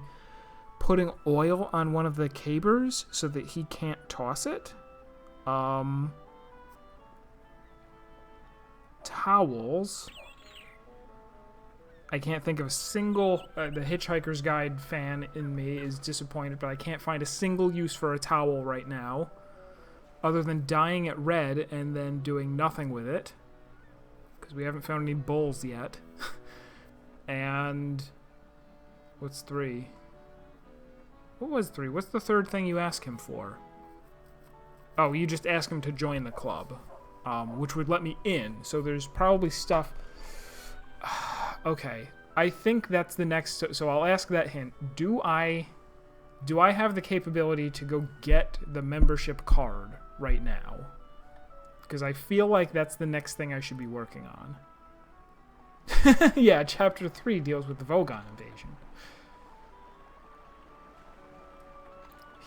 A: putting oil on one of the cabers so that he can't toss it. Towels. I can't think of a single... the Hitchhiker's Guide fan in me is disappointed, but I can't find a single use for a towel right now, other than dyeing it red and then doing nothing with it, because we haven't found any bowls yet. And... what's 3? What was 3? What's the third thing you ask him for? Oh, you just ask him to join the club, which would let me in, so there's probably stuff... Okay, I think that's the next... So I'll ask that hint. Do I have the capability to go get the membership card right now? Because I feel like that's the next thing I should be working on. Yeah, Chapter 3 deals with the Vogon invasion.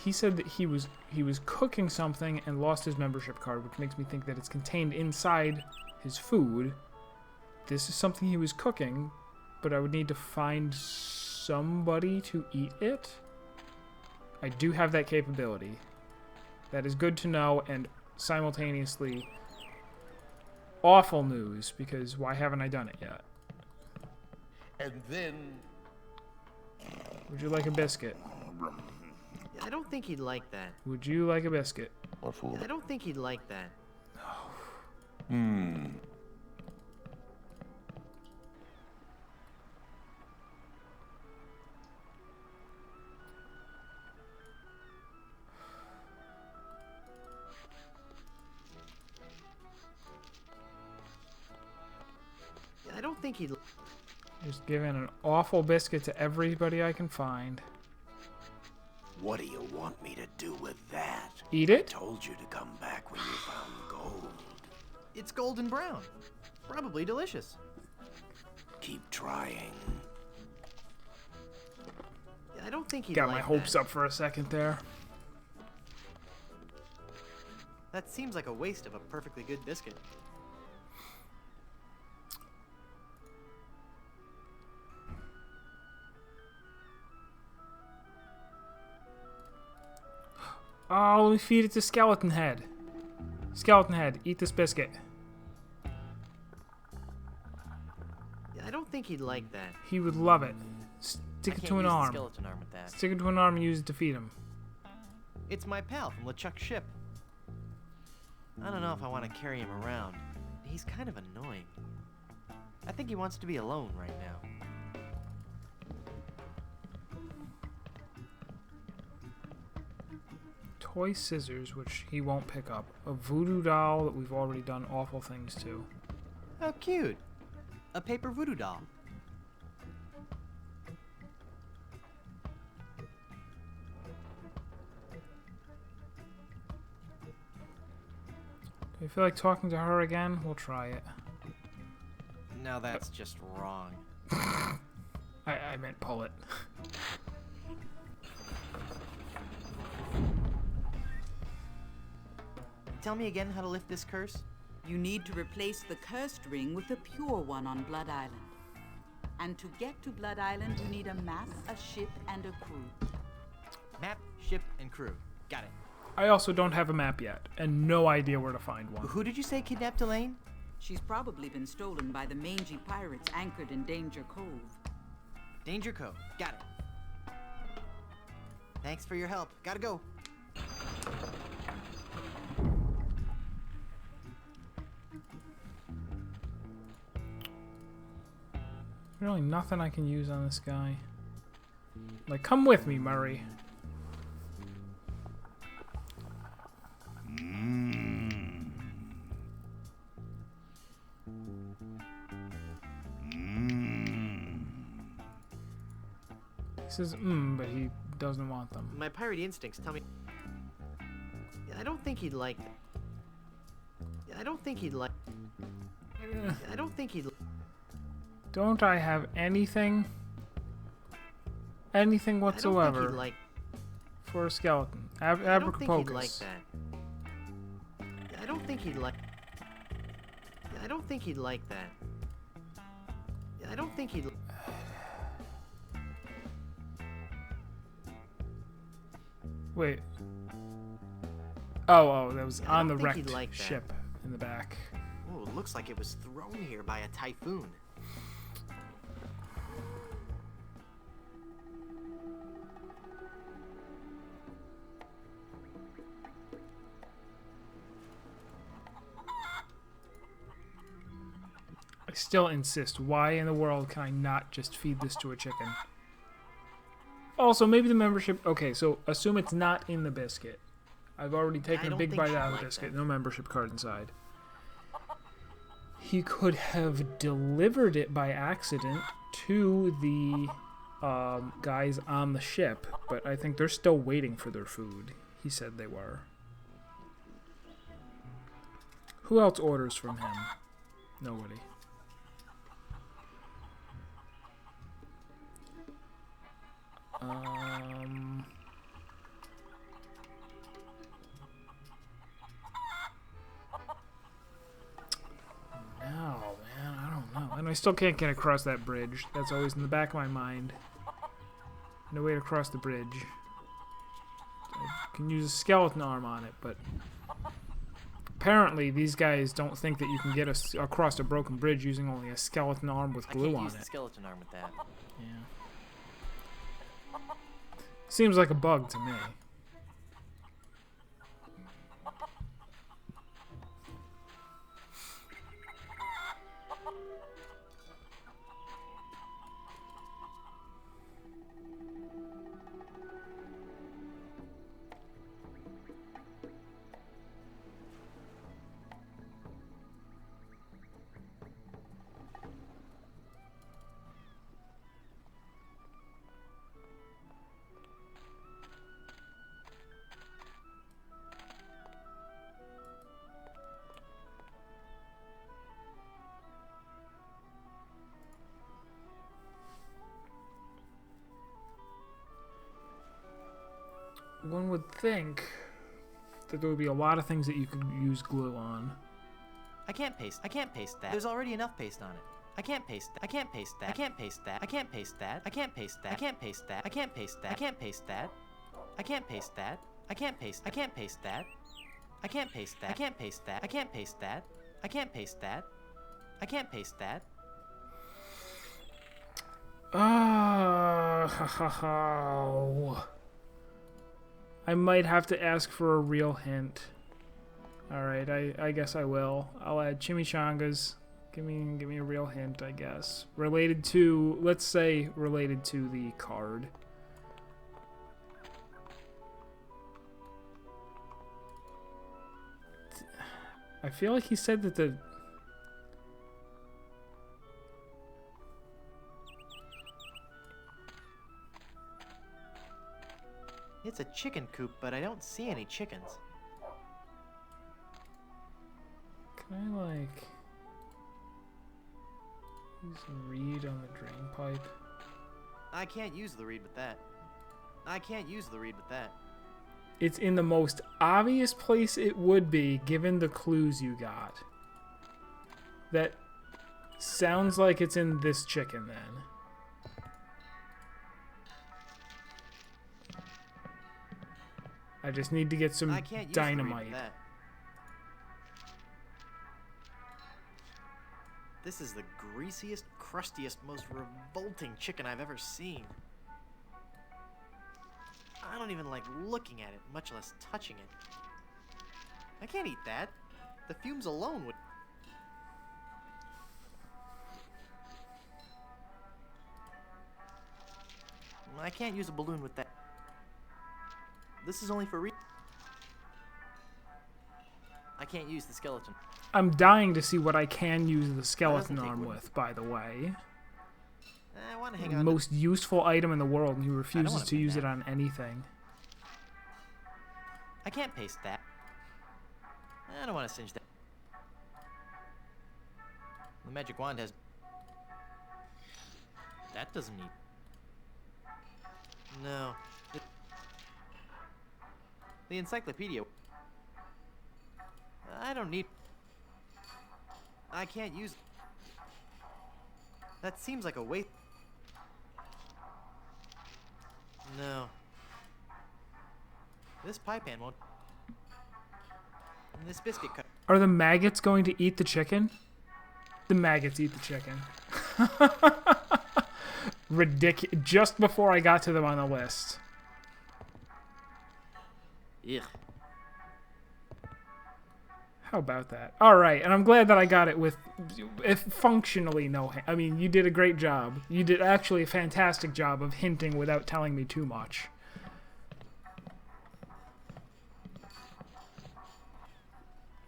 A: He said that he was cooking something and lost his membership card, which makes me think that it's contained inside his food. This is something he was cooking, but I would need to find somebody to eat it. I do have that capability. That is good to know, and simultaneously awful news, because why haven't I done it yet?
D: And then...
A: Would you like a biscuit?
B: I don't think he'd like that.
A: Would you like a biscuit?
D: What for?
B: I don't think he'd like that. I don't think he'd...
A: Just giving an awful biscuit to everybody I can find.
I: What do you want me to do with that?
A: Eat it?
I: I told you to come back when you found gold.
B: It's golden brown. Probably delicious.
I: Keep trying.
B: I don't think he'd
A: Got
B: like
A: my hopes
B: that.
A: up for a second there.
B: That seems like a waste of a perfectly good biscuit.
A: Oh, let me feed it to Skeleton Head. Skeleton Head, eat this biscuit.
B: I don't think he'd like that.
A: He would love it. Stick it to an arm.
B: Skeleton arm with that.
A: Stick it to an arm and use it to feed him.
B: It's my pal from LeChuck's ship. I don't know if I want to carry him around. He's kind of annoying. I think he wants to be alone right now.
A: Toy scissors, which he won't pick up. A voodoo doll that we've already done awful things to.
B: How cute. A paper voodoo doll.
A: Do you feel like talking to her again? We'll try it.
B: Now that's just wrong.
A: I meant pull it.
B: Tell me again how to lift this curse?
K: You need to replace the cursed ring with a pure one on Blood Island. And to get to Blood Island, you need a map, a ship, and a crew.
B: Map, ship, and crew. Got it.
A: I also don't have a map yet, and no idea where to find one.
B: Who did you say kidnapped Elaine?
K: She's probably been stolen by the mangy pirates anchored in Danger Cove.
B: Danger Cove. Got it. Thanks for your help. Gotta go.
A: Really nothing I can use on this guy. Like, come with me, Murray. He says, but he doesn't want them.
B: My pirate instincts tell me... I don't think he'd like that. I don't think he'd like... I don't think he'd...
A: Don't I have anything? Anything whatsoever?
B: I don't think he'd like...
A: For a skeleton.
B: I don't think he'd like
A: Abracapocus.
B: that. I don't think he'd like... I don't think he'd like that. I don't think he'd...
A: Wait. Oh, that was
B: I don't
A: on the
B: think he'd
A: wrecked
B: like that.
A: ship in the back.
B: Oh, it looks like it was thrown here by a typhoon.
A: I still insist. Why in the world can I not just feed this to a chicken? Also, maybe the membership... Okay, so assume it's not in the biscuit. I've already taken a big bite out of the biscuit. No membership card inside. He could have delivered it by accident to the guys on the ship, but I think they're still waiting for their food. He said they were. Who else orders from him? Nobody. No, man, I don't know. And I still can't get across that bridge. That's always in the back of my mind. No way to cross the bridge. I can use a skeleton arm on it, but apparently these guys don't think that you can get across a broken bridge using only a skeleton arm with glue on
B: use
A: it.
B: the skeleton arm with that.
A: Yeah. Seems like a bug to me. One would think that there would be a lot of things that you could use glue on.
B: I can't paste that. There's already enough paste on it. I can't paste that. I can't paste that. I can't paste that. I can't paste that. I can't paste that. I can't paste that. I can't paste that. I can't paste that. I can't paste that. I can't paste. I can't paste that. I can't paste that. I can't paste that. I can't paste that. I can't paste that. I can't paste that.
A: Oh. I might have to ask for a real hint. Alright, I guess I will. I'll add chimichangas. Give me a real hint, I guess. Related to, let's say, related to the card. I feel like he said that the...
B: It's a chicken coop, but I don't see any chickens.
A: Can I, like... use a reed on the drain pipe?
B: I can't use the reed with that. I can't use the reed with that.
A: It's in the most obvious place it would be, given the clues you got. That sounds like it's in this chicken, then. I just need to get some
B: I can't use the reed for
A: dynamite.
B: that. This is the greasiest, crustiest, most revolting chicken I've ever seen. I don't even like looking at it, much less touching it. I can't eat that. The fumes alone would... I can't use a balloon with that. This is only for I can't use the skeleton.
A: I'm dying to see what I can use the skeleton
B: take
A: arm
B: wood.
A: with, by the way.
B: I want to hang
A: The
B: on.
A: most useful item in the world, and he refuses
B: wanna
A: to
B: pin
A: use
B: that.
A: it on anything.
B: I can't paste that. I don't want to singe that. The magic wand has... That doesn't need... No. The encyclopedia... I don't need... I can't use... That seems like a waste... No. This pie pan won't... And this biscuit cut...
A: Are the maggots going to eat the chicken? The maggots eat the chicken. Ridiculous. Just before I got to them on the list.
B: Ugh.
A: How about that? All right, and I'm glad that I got it with, if functionally no. I mean, you did a great job. You did actually a fantastic job of hinting without telling me too much.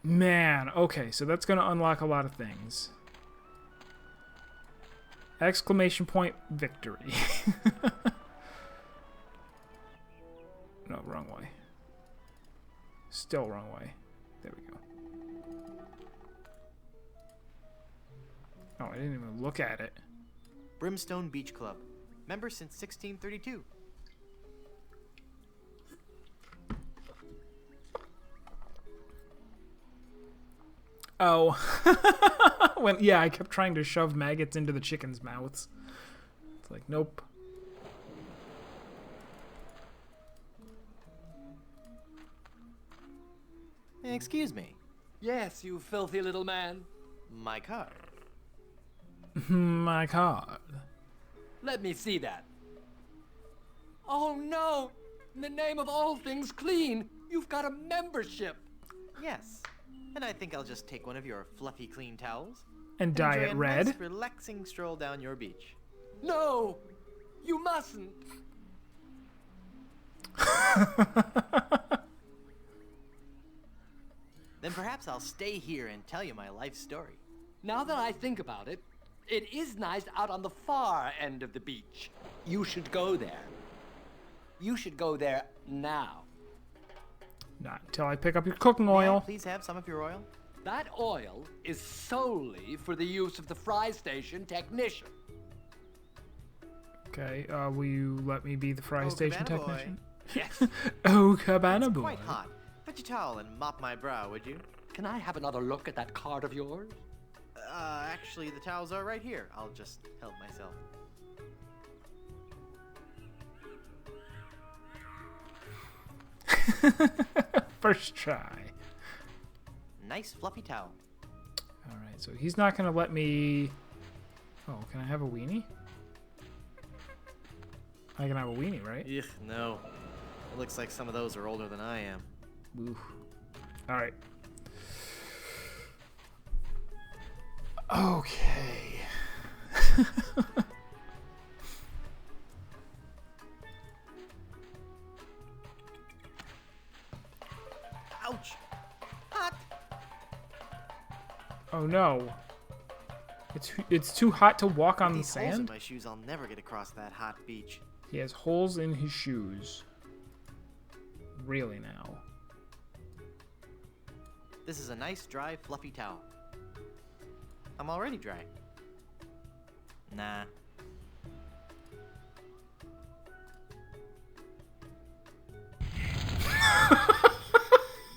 A: Man, okay, so that's gonna unlock a lot of things. Exclamation point victory. No, wrong way. Still wrong way. There we go. Oh, I didn't even look at it.
B: Brimstone Beach Club. Member since 1632.
A: Oh. Yeah, I kept trying to shove maggots into the chickens' mouths. It's like, nope.
B: Excuse me.
F: Yes, you filthy little man.
B: My card.
A: My card.
F: Let me see that. Oh no! In the name of all things clean, you've got a membership.
B: Yes. And I think I'll just take one of your fluffy clean towels.
A: And dye
B: enjoy
A: it
B: a
A: red?
B: Nice, relaxing stroll down your beach.
F: No! You mustn't!
B: Then perhaps I'll stay here and tell you my life story.
F: Now that I think about it, it is nice out on the far end of the beach. You should go there. You should go there now.
A: Not until I pick up your cooking
B: May I
A: oil.
B: please have some of your oil?
F: That oil is solely for the use of the fry station technician.
A: Okay, will you let me be the fry station
B: Cabana boy.
A: technician?
F: Yes.
A: Oh, Cabana
B: It's
A: boy.
B: quite hot. Fetch a towel and mop my brow, would you?
F: Can I have another look at that card of yours?
B: Actually, the towels are right here. I'll just help myself.
A: First try.
B: Nice fluffy towel.
A: Alright, so he's not going to let me... Oh, can I have a weenie? I can have a weenie, right?
B: Ugh, no. It looks like some of those are older than I am.
A: Ooh. Alright. Okay.
B: Ouch! Hot!
A: Oh no. It's too hot to walk on the
B: These holes in
A: sand?
B: my shoes, I'll never get across that hot beach.
A: He has holes in his shoes. Really now.
B: This is a nice, dry, fluffy towel. I'm already dry. Nah.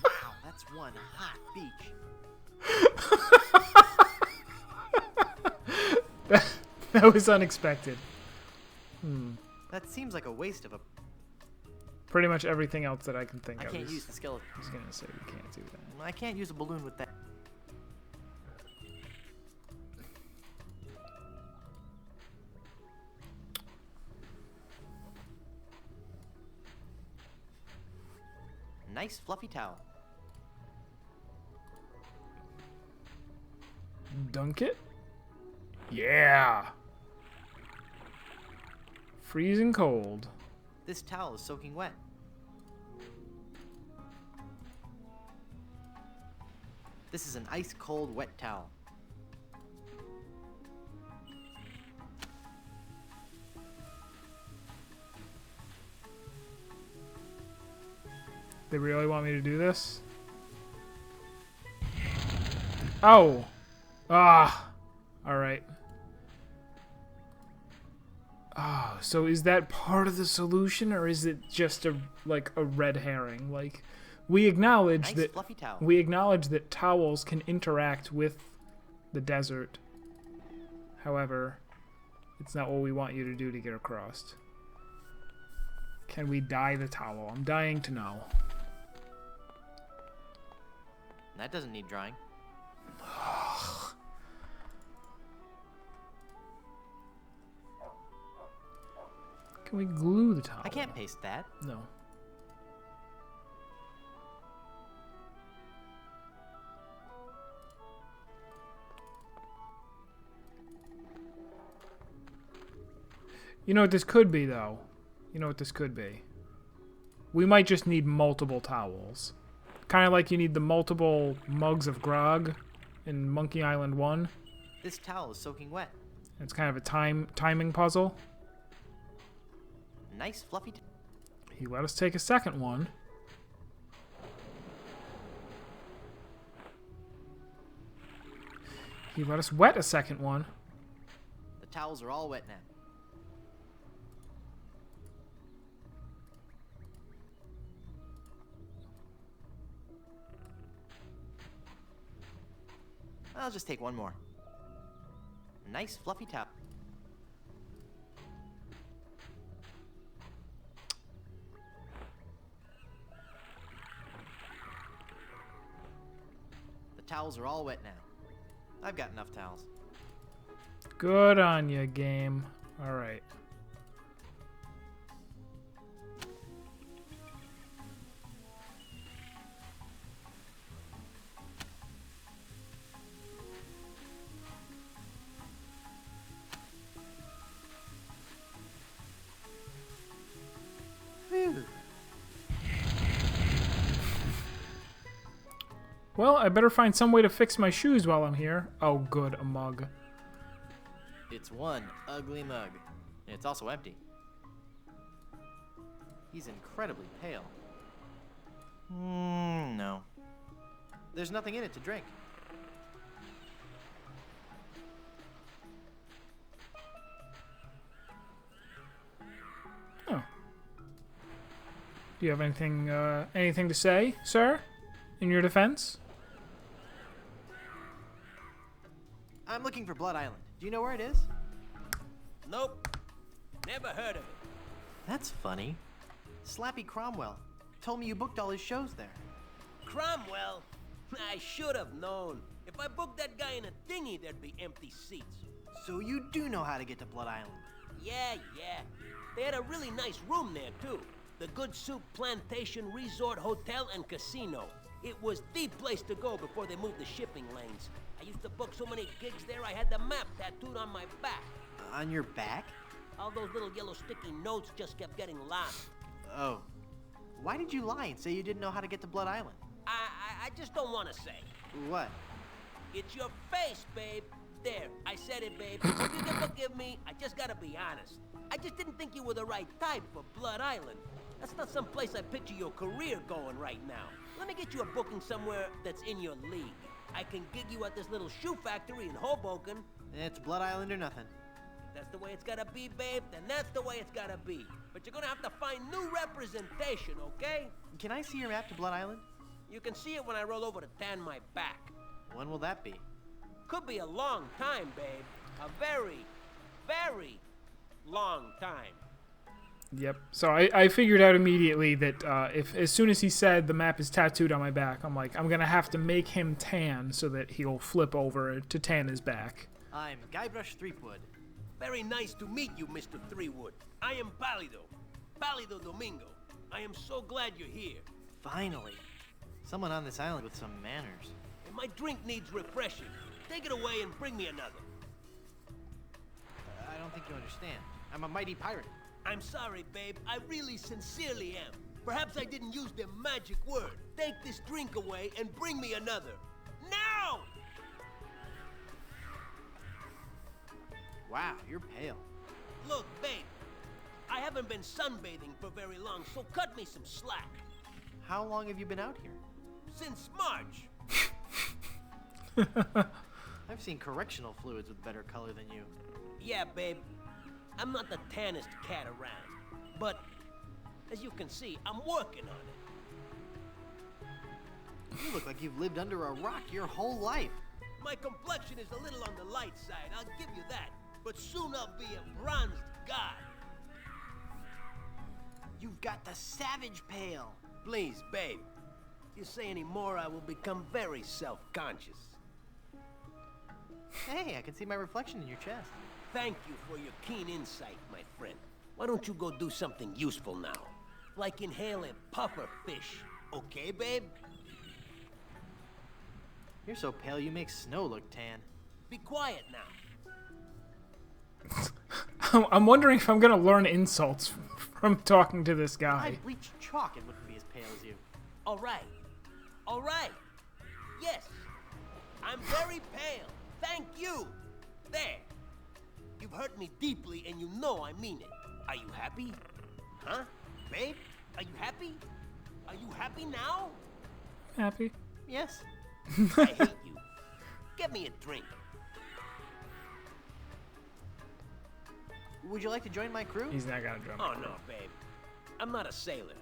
B: Wow, that's one hot beach.
A: That was unexpected.
B: That seems like a waste of a
A: pretty much everything else that I can think
B: I
A: of.
B: can't use the skeleton.
A: I was gonna say we can't do that.
B: I can't use a balloon with that. Nice fluffy towel.
A: Dunk it. Yeah. Freezing cold.
B: This towel is soaking wet. This is an ice cold wet towel.
A: They really want me to do this? Oh. Ah. All right. Oh, so is that part of the solution, or is it just a red herring? Like, we acknowledge
B: Nice fluffy towel.
A: we acknowledge that towels can interact with the desert. However, it's not what we want you to do to get across. Can we dye the towel? I'm dying to know.
B: That doesn't need drying.
A: Can we glue the towel?
B: I can't paste that.
A: No. You know what this could be, though? You know what this could be? We might just need multiple towels. Kind of like you need the multiple mugs of grog in Monkey Island 1.
B: This towel is soaking wet.
A: It's kind of a timing puzzle.
B: Nice fluffy
A: He let us take a second one. He let us wet a second one.
B: The towels are all wet now. I'll just take one more. Nice fluffy towel. The towels are all wet now. I've got enough towels.
A: Good on you, game. All right. Well, I better find some way to fix my shoes while I'm here. Oh, good, a mug.
B: It's one ugly mug. It's also empty. He's incredibly pale. No. There's nothing in it to drink.
A: Oh. Do you have anything to say, sir, in your defense?
B: I'm looking for Blood Island. Do you know where it is?
C: Nope. Never heard of it.
B: That's funny. Slappy Cromwell told me you booked all his shows there.
C: Cromwell? I should have known. If I booked that guy in a dinghy, there'd be empty seats.
B: So you do know how to get to Blood Island.
C: Yeah. They had a really nice room there, too. The Good Soup Plantation Resort Hotel and Casino. It was the place to go before they moved the shipping lanes. I used to book so many gigs there, I had the map tattooed on my back.
B: On your back?
C: All those little yellow sticky notes just kept getting lost.
B: Oh. Why did you lie and say you didn't know how to get to Blood Island?
C: I just don't want to say.
B: What?
C: It's your face, babe. There, I said it, babe. If you can forgive me, I just gotta be honest. I just didn't think you were the right type for Blood Island. That's not some place I picture your career going right now. Let me get you a booking somewhere that's in your league. I can gig you at this little shoe factory in Hoboken.
B: It's Blood Island or nothing.
C: If that's the way it's gotta be, babe, then that's the way it's gotta be. But you're gonna have to find new representation, okay?
B: Can I see your map to Blood Island?
C: You can see it when I roll over to tan my back.
B: When will that be?
C: Could be a long time, babe. A very, very long time.
A: Yep. So I figured out immediately that if as soon as he said the map is tattooed on my back, I'm like, I'm going to have to make him tan so that he'll flip over to tan his back.
B: I'm Guybrush Threepwood.
C: Very nice to meet you, Mr. Threepwood. I am Pálido Domingo. I am so glad you're here.
B: Finally. Someone on this island with some manners.
C: And my drink needs refreshing. Take it away and bring me another.
B: I don't think you understand. I'm a mighty pirate.
C: I'm sorry, babe. I really sincerely am. Perhaps I didn't use the magic word. Take this drink away and bring me another. Now!
B: Wow, you're pale.
C: Look, babe. I haven't been sunbathing for very long, so cut me some slack.
B: How long have you been out here?
C: Since March.
B: I've seen correctional fluids with better color than you.
C: Yeah, babe. I'm not the tannest cat around. But, as you can see, I'm working on it.
B: You look like you've lived under a rock your whole life.
C: My complexion is a little on the light side, I'll give you that. But soon I'll be a bronzed god.
B: You've got the savage pale.
C: Please, babe. If you say any more, I will become very self-conscious.
B: Hey, I can see my reflection in your chest.
C: Thank you for your keen insight, my friend. Why don't you go do something useful now? Like inhale a puffer fish. Okay, babe?
B: You're so pale you make snow look tan.
C: Be quiet now.
A: I'm wondering if I'm going to learn insults from talking to this guy.
B: I bleached chalk and wouldn't be as pale as you.
C: All right. All right. Yes. I'm very pale. Thank you. There. You've hurt me deeply and you know I mean it. Are you happy? Huh? Babe? Are you happy? Are you happy now?
A: Happy?
B: Yes.
C: I hate you. Get me a drink.
B: Would you like to join my crew?
A: He's not gonna join my
C: Oh,
A: crew.
C: no, babe. I'm not a sailor.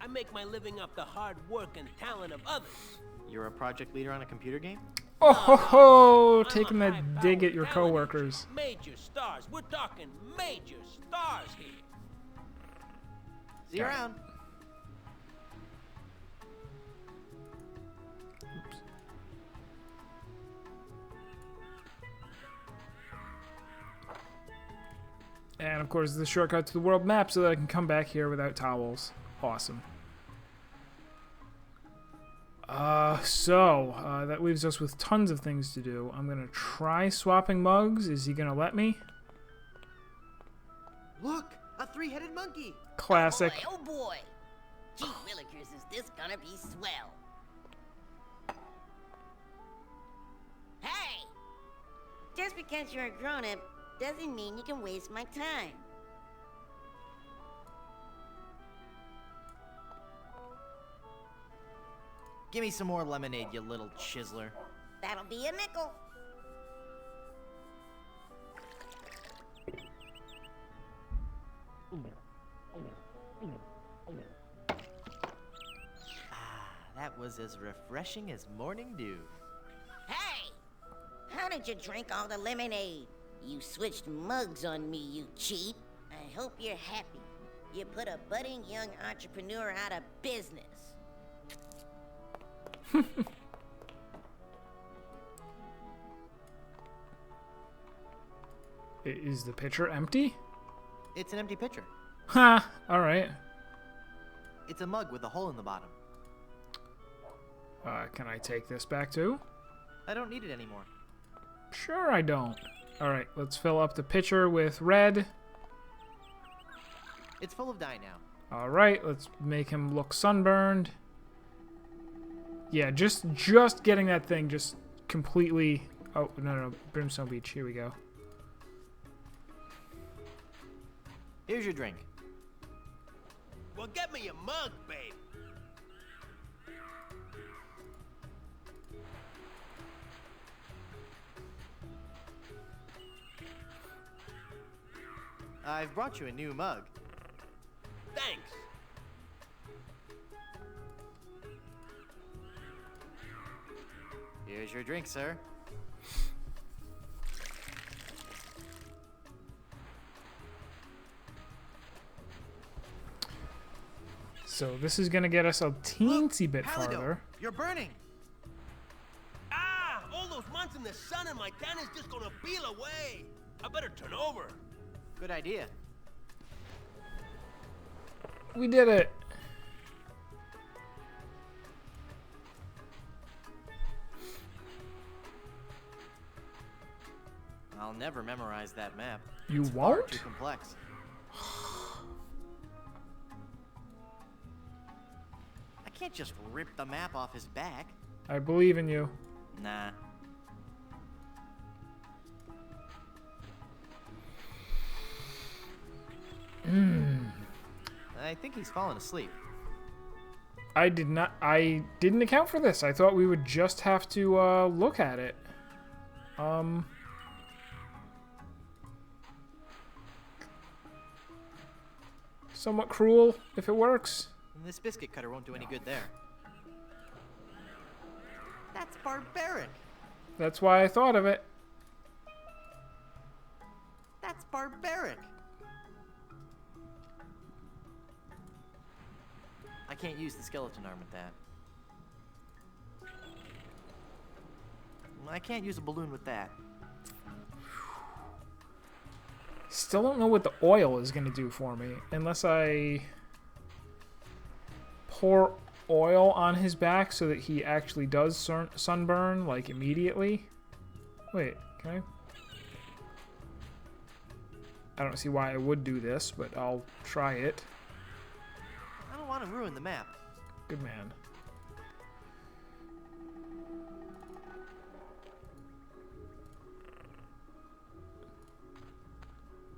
C: I make my living off the hard work and talent of others.
B: You're a project leader on a computer game?
A: Oh ho ho!
C: I'm
A: Taking
C: a
A: that dig at your
C: high-powered talent
A: coworkers.
C: agent. Major stars. We're talking major stars here.
B: See you around.
A: And of course, the shortcut to the world map so that I can come back here without towels. Awesome. That leaves us with tons of things to do. I'm gonna try swapping mugs. Is he gonna let me?
B: Look, a three-headed monkey.
A: Classic.
G: Oh boy. Gee willikers, is this gonna be swell? Hey! Just because you're a grown-up doesn't mean you can waste my time.
B: Give me some more lemonade, you little chiseler.
G: That'll be a nickel.
B: That was as refreshing as morning dew.
G: Hey! How did you drink all the lemonade? You switched mugs on me, you cheat. I hope you're happy. You put a budding young entrepreneur out of business.
A: Is the pitcher empty?
B: It's an empty pitcher.
A: Ha! Alright.
B: It's a mug with a hole in the bottom.
A: Can I take this back too?
B: I don't need it anymore.
A: Sure I don't. Alright, let's fill up the pitcher with red.
B: It's full of dye now.
A: Alright, let's make him look sunburned. Yeah, just getting that thing just completely... Oh, no, Brimstone Beach. Here we go.
B: Here's your drink.
C: Well, get me a mug, babe.
B: I've brought you a new mug.
C: Thanks.
B: Here's your drink, sir.
A: So this is gonna get us a teensy bit
B: Halido,
A: farther.
B: you're burning.
L: Ah! All those months in the sun and my tan is just gonna peel away. I better turn over.
B: Good idea.
A: We did it.
B: I'll never memorize that map.
A: You
B: It's far
A: won't?
B: too complex. I can't just rip the map off his back.
A: I believe in you.
B: Nah. I think he's fallen asleep.
A: I didn't account for this. I thought we would just have to look at it. Somewhat cruel if it works.
B: And this biscuit cutter won't do any good there. That's barbaric.
A: That's why I thought of it.
B: That's barbaric. I can't use the skeleton arm with that. I can't use a balloon with that.
A: Still don't know what the oil is going to do for me. Unless I pour oil on his back so that he actually does sunburn, like, immediately. Wait, can I? I don't see why I would do this, but I'll try it.
B: I don't want to ruin the map.
A: Good man.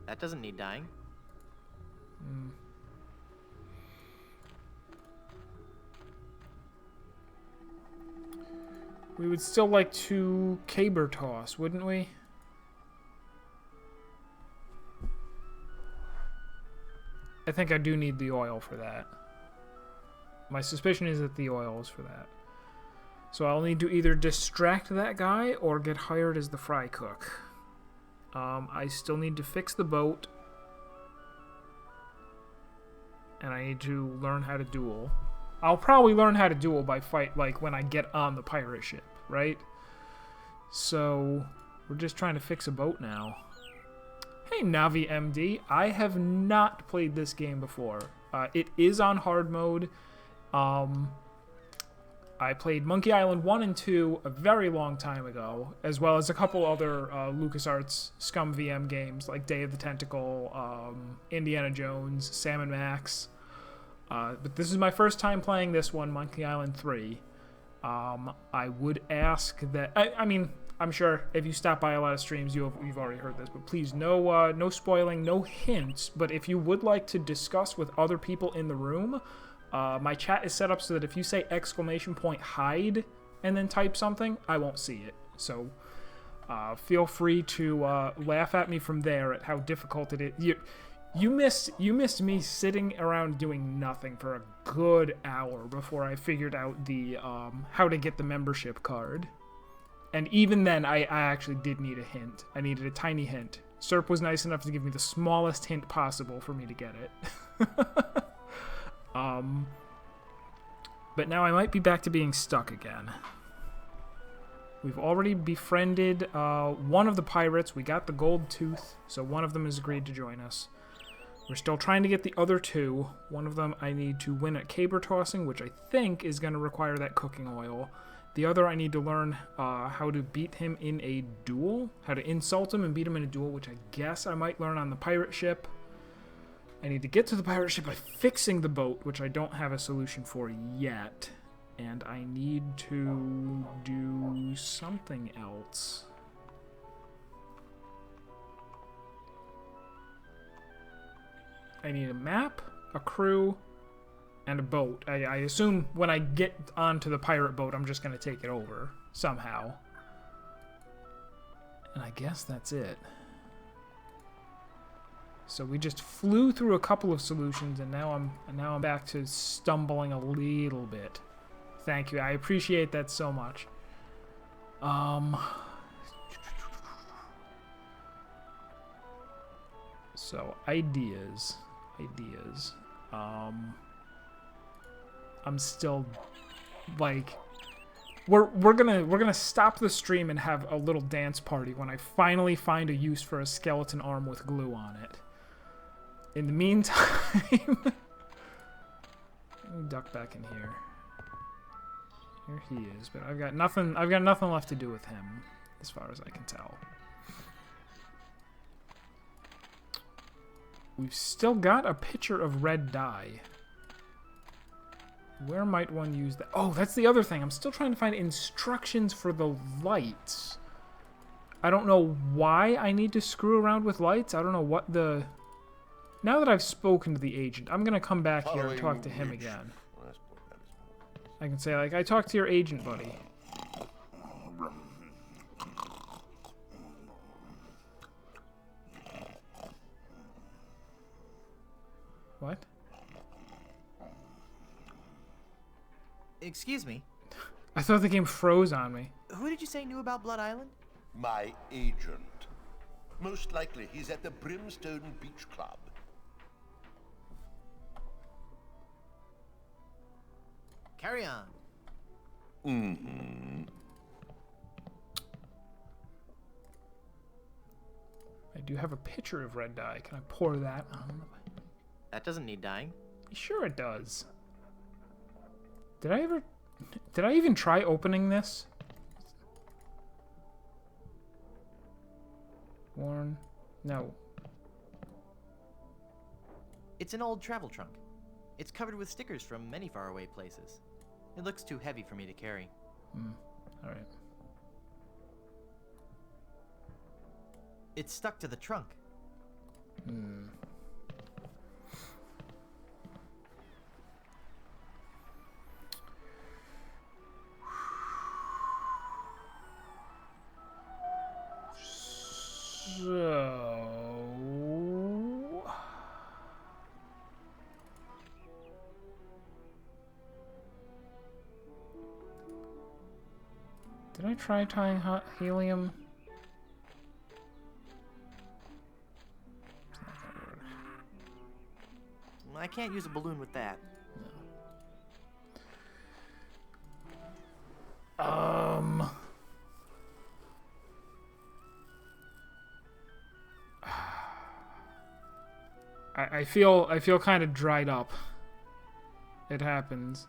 B: That doesn't need dying.
A: We would still like to caber toss, wouldn't we? I think I do need the oil for that. My suspicion is that the oil is for that. So I'll need to either distract that guy or get hired as the fry cook. I still need to fix the boat. And I need to learn how to duel. I'll probably learn how to duel by like when I get on the pirate ship, right? So we're just trying to fix a boat now. Hey Navi MD, I have not played this game before. It is on hard mode. I played Monkey Island 1 and 2 a very long time ago, as well as a couple other LucasArts Scum VM games like Day of the Tentacle, Indiana Jones, Sam & Max. But this is my first time playing this one, Monkey Island 3. I would ask that... I mean, I'm sure if you stop by a lot of streams, you've already heard this, but please, no spoiling, no hints. But if you would like to discuss with other people in the room... my chat is set up so that if you say !hide and then type something, I won't see it. So feel free to laugh at me from there at how difficult it is. You missed me sitting around doing nothing for a good hour before I figured out the how to get the membership card. And even then, I actually did need a hint. I needed a tiny hint. Serp was nice enough to give me the smallest hint possible for me to get it. But now I might be back to being stuck again. We've already befriended one of the pirates. We got the gold tooth, so one of them has agreed to join us. We're still trying to get the other two. One of them I need to win at caber tossing, which I think is going to require that cooking oil. The other I need to learn how to beat him in a duel, how to insult him and beat him in a duel, which I guess I might learn on the pirate ship. I need to get to the pirate ship by fixing the boat, which I don't have a solution for yet. And I need to do something else. I need a map, a crew, and a boat. I assume when I get onto the pirate boat, I'm just going to take it over somehow. And I guess that's it. So we just flew through a couple of solutions, and now I'm back to stumbling a little bit. Thank you. I appreciate that so much. So ideas. I'm still like, we're gonna stop the stream and have a little dance party when I finally find a use for a skeleton arm with glue on it. In the meantime, let me duck back in here. Here he is, but I've got nothing left to do with him, as far as I can tell. We've still got a pitcher of red dye. Where might one use that? Oh, that's the other thing. I'm still trying to find instructions for the lights. I don't know why I need to screw around with lights. I don't know what the... Now that I've spoken to the agent, I'm going to come back here and talk to him again. I can say, like, I talked to your agent, buddy. What?
B: Excuse me.
A: I thought the game froze on me.
B: Who did you say knew about Blood Island?
D: My agent. Most likely he's at the Brimstone Beach Club.
B: Carry on.
D: Mm-hmm.
A: I do have a pitcher of red dye. Can I pour that on?
B: That doesn't need dyeing.
A: Sure it does. Did I even try opening this? Worn? No.
B: It's an old travel trunk. It's covered with stickers from many faraway places. It looks too heavy for me to carry.
A: Alright.
B: It's stuck to the trunk.
A: So... Did I try tying helium?
B: I can't use a balloon with that.
A: I feel kind of dried up. It happens.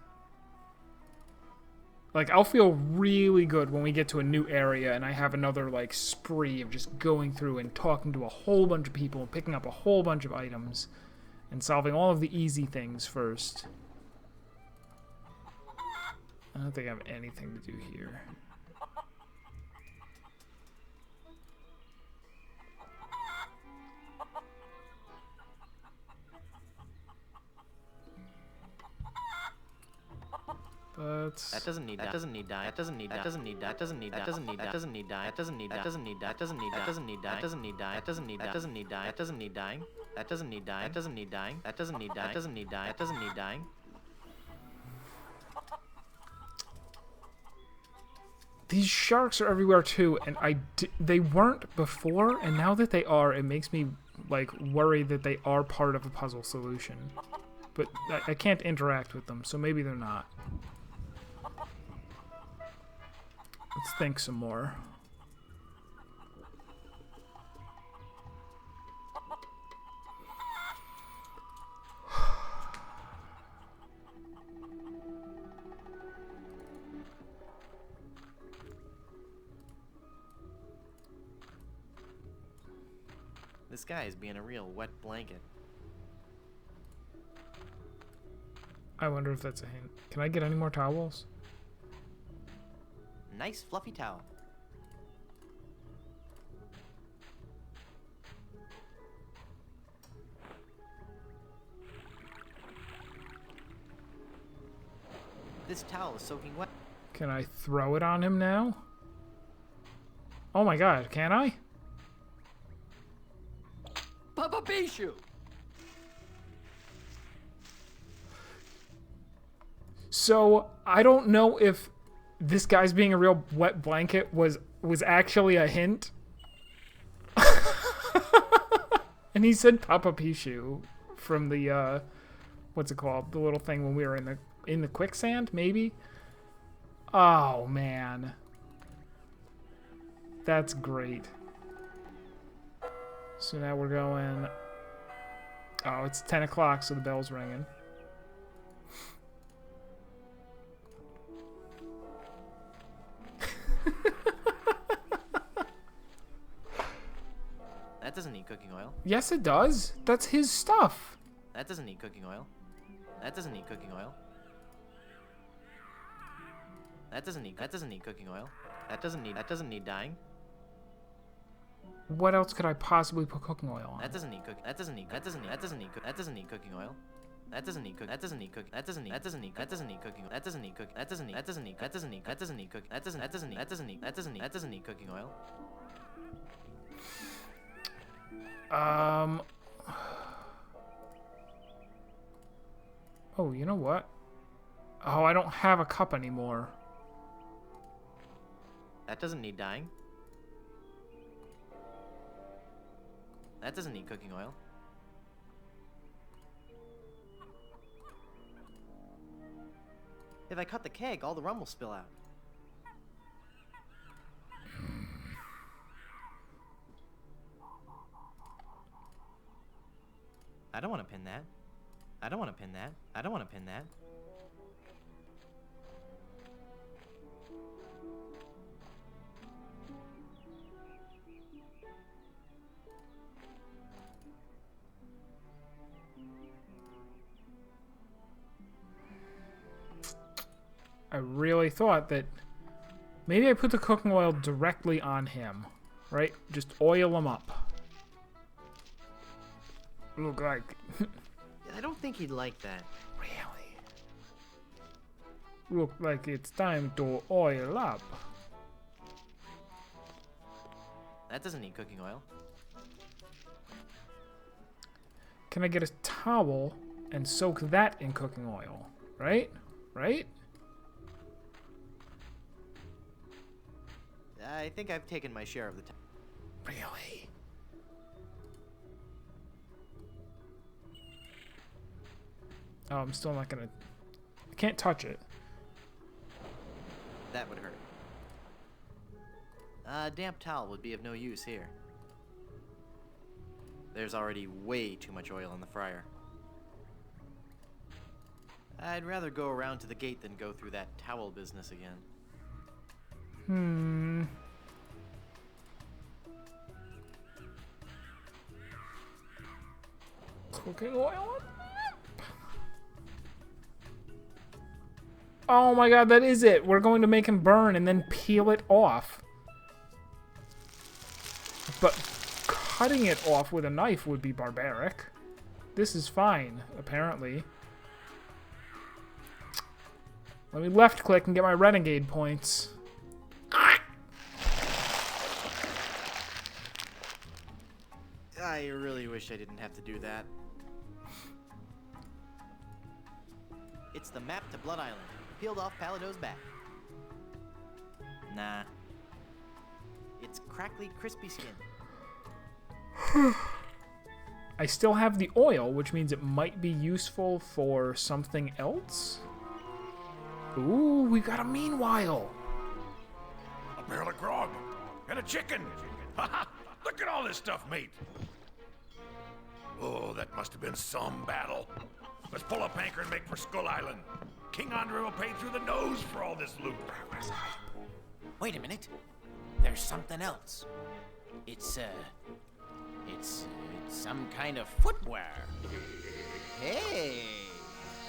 A: Like, I'll feel really good when we get to a new area and I have another, like, spree of just going through and talking to a whole bunch of people, picking up a whole bunch of items, and solving all of the easy things first. I don't think I have anything to do here.
B: That doesn't need that doesn't need dye. That doesn't need that doesn't need that doesn't need that doesn't need that doesn't need dye. That doesn't need that doesn't need that doesn't need that doesn't need dye. That doesn't need dye. That doesn't need that doesn't need dye. That doesn't need dyeing. That doesn't need dye. That doesn't need dyeing. That doesn't need dye. That doesn't need dye. That doesn't need dyeing.
A: These sharks are everywhere too, and they weren't before, and now that they are, it makes me like worry that they are part of a puzzle solution. But I can't interact with them, so maybe they're not. Let's think some more.
B: This guy is being a real wet blanket.
A: I wonder if that's a hint. Can I get any more towels?
B: Nice fluffy towel. This towel is soaking wet.
A: Can I throw it on him now? Oh my god, can I?
F: Papa Pichu!
A: So, I don't know if this guy's being a real wet blanket was actually a hint. And he said Papa Pichu from the, what's it called? The little thing when we were in in the quicksand, maybe? Oh, man. That's great. So now we're going... Oh, it's 10 o'clock, so the bell's ringing.
B: That doesn't need cooking oil.
A: Yes, it does. That's his stuff.
B: That doesn't need cooking oil. That doesn't need cooking oil. That doesn't need cooking oil. That doesn't need dyeing.
A: What else could I possibly put cooking oil on?
B: That doesn't need cooking. That doesn't need cooking oil. That doesn't need cooking. That doesn't need cooking. That doesn't need cooking. That doesn't need cooking. That doesn't need cooking. That doesn't need cooking. That doesn't need cooking oil.
A: Oh, you know what? Oh, I don't have a cup anymore.
B: That doesn't need dyeing. That doesn't need cooking oil. If I cut the keg, all the rum will spill out. I don't want to pin that. I don't want to pin that. I don't want to pin that.
A: I really thought that maybe I put the cooking oil directly on him, right? Just oil him up. Look like...
B: I don't think he'd like that.
A: Really? Look like it's time to oil up.
B: That doesn't need cooking oil.
A: Can I get a towel and soak that in cooking oil? Right? Right?
B: I think I've taken my share of the time.
A: Really? Oh, I'm still not gonna... I can't touch it.
B: That would hurt. A damp towel would be of no use here. There's already way too much oil in the fryer. I'd rather go around to the gate than go through that towel business again.
A: Cooking oil? Oh my god, that is it. We're going to make him burn and then peel it off. But cutting it off with a knife would be barbaric. This is fine, apparently. Let me left click and get my renegade points.
B: I really wish I didn't have to do that. It's the map to Blood Island, peeled off Palado's back. Nah. It's crackly, crispy skin.
A: I still have the oil, which means it might be useful for something else. Ooh, we got a meanwhile.
C: A barrel of grog and a chicken. Look at all this stuff, mate. Oh, that must have been some battle. Let's pull up anchor and make for Skull Island. King Andre will pay through the nose for all this loot.
L: Wait a minute. There's something else. It's some kind of footwear. Hey,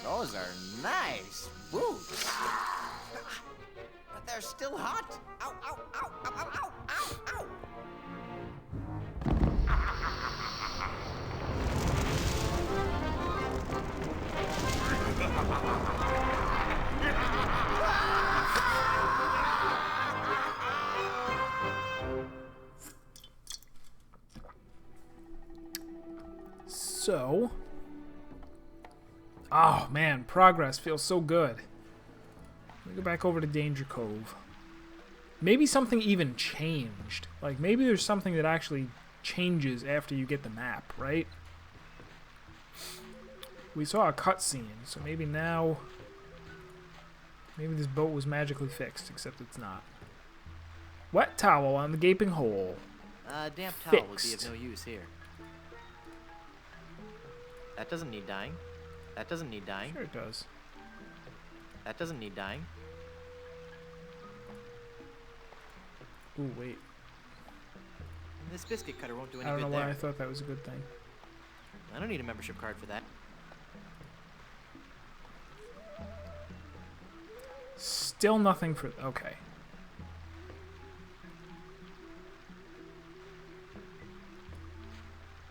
L: those are nice boots. But they're still hot. Ow, ow, ow, ow, ow, ow, ow, ow.
A: So, oh man, progress feels so good. Let me go back over to Danger Cove. Maybe something even changed. Like maybe there's something that actually changes after you get the map, right? We saw a cutscene, so maybe now Maybe this boat was magically fixed, except it's not. Wet towel on the gaping hole.
B: Damp towel would be
A: Fixed.
B: of no use here. That doesn't need dyeing. That doesn't need dyeing.
A: Sure it does.
B: That doesn't need dyeing.
A: Ooh, wait.
B: This biscuit cutter won't do
A: I
B: any
A: don't know
B: good
A: why
B: there.
A: I thought that was a good thing.
B: I don't need a membership card for that.
A: Still nothing for... Okay.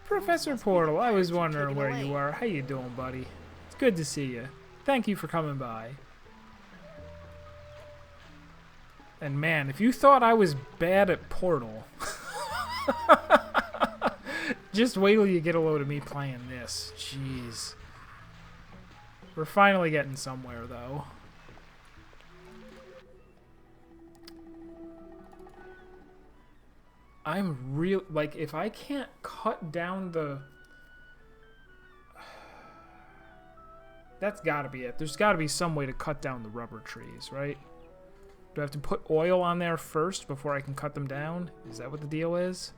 A: Professor Portal, I was wondering where you are. How you doing, buddy? It's good to see you. Thank you for coming by. And man, if you thought I was bad at Portal... just wait till you get a load of me playing this. Jeez. We're finally getting somewhere, though. I'm real... Like, if I can't cut down the... That's gotta be it. There's gotta be some way to cut down the rubber trees, right? Do I have to put oil on there first before I can cut them down? Is that what the deal is?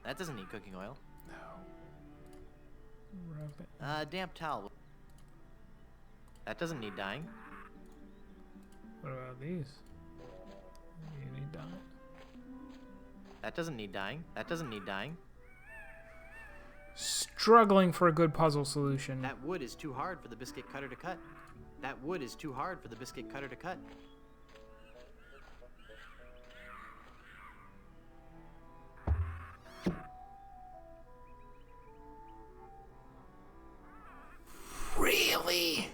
B: That doesn't need cooking oil.
A: Rub it.
B: Damp towel. That doesn't need dyeing.
A: What about these? You need dye.
B: That doesn't need dyeing. That doesn't need dyeing.
A: Struggling for a good puzzle solution.
B: That wood is too hard for the biscuit cutter to cut. That wood is too hard for the biscuit cutter to cut.
A: Really?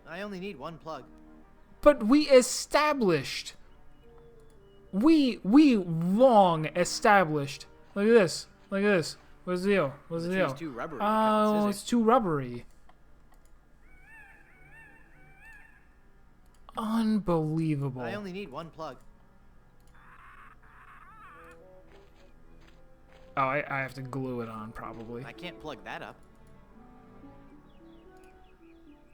B: I only need one plug.
A: But we established. We long established. Look at this. Look at this. What's the deal? What's the
B: The
A: deal?
B: tree's too rubbery to cut with
A: Oh,
B: scissors.
A: it's too rubbery. Unbelievable.
B: I only need one plug.
A: Oh, I have to glue it on, probably.
B: I can't plug that up.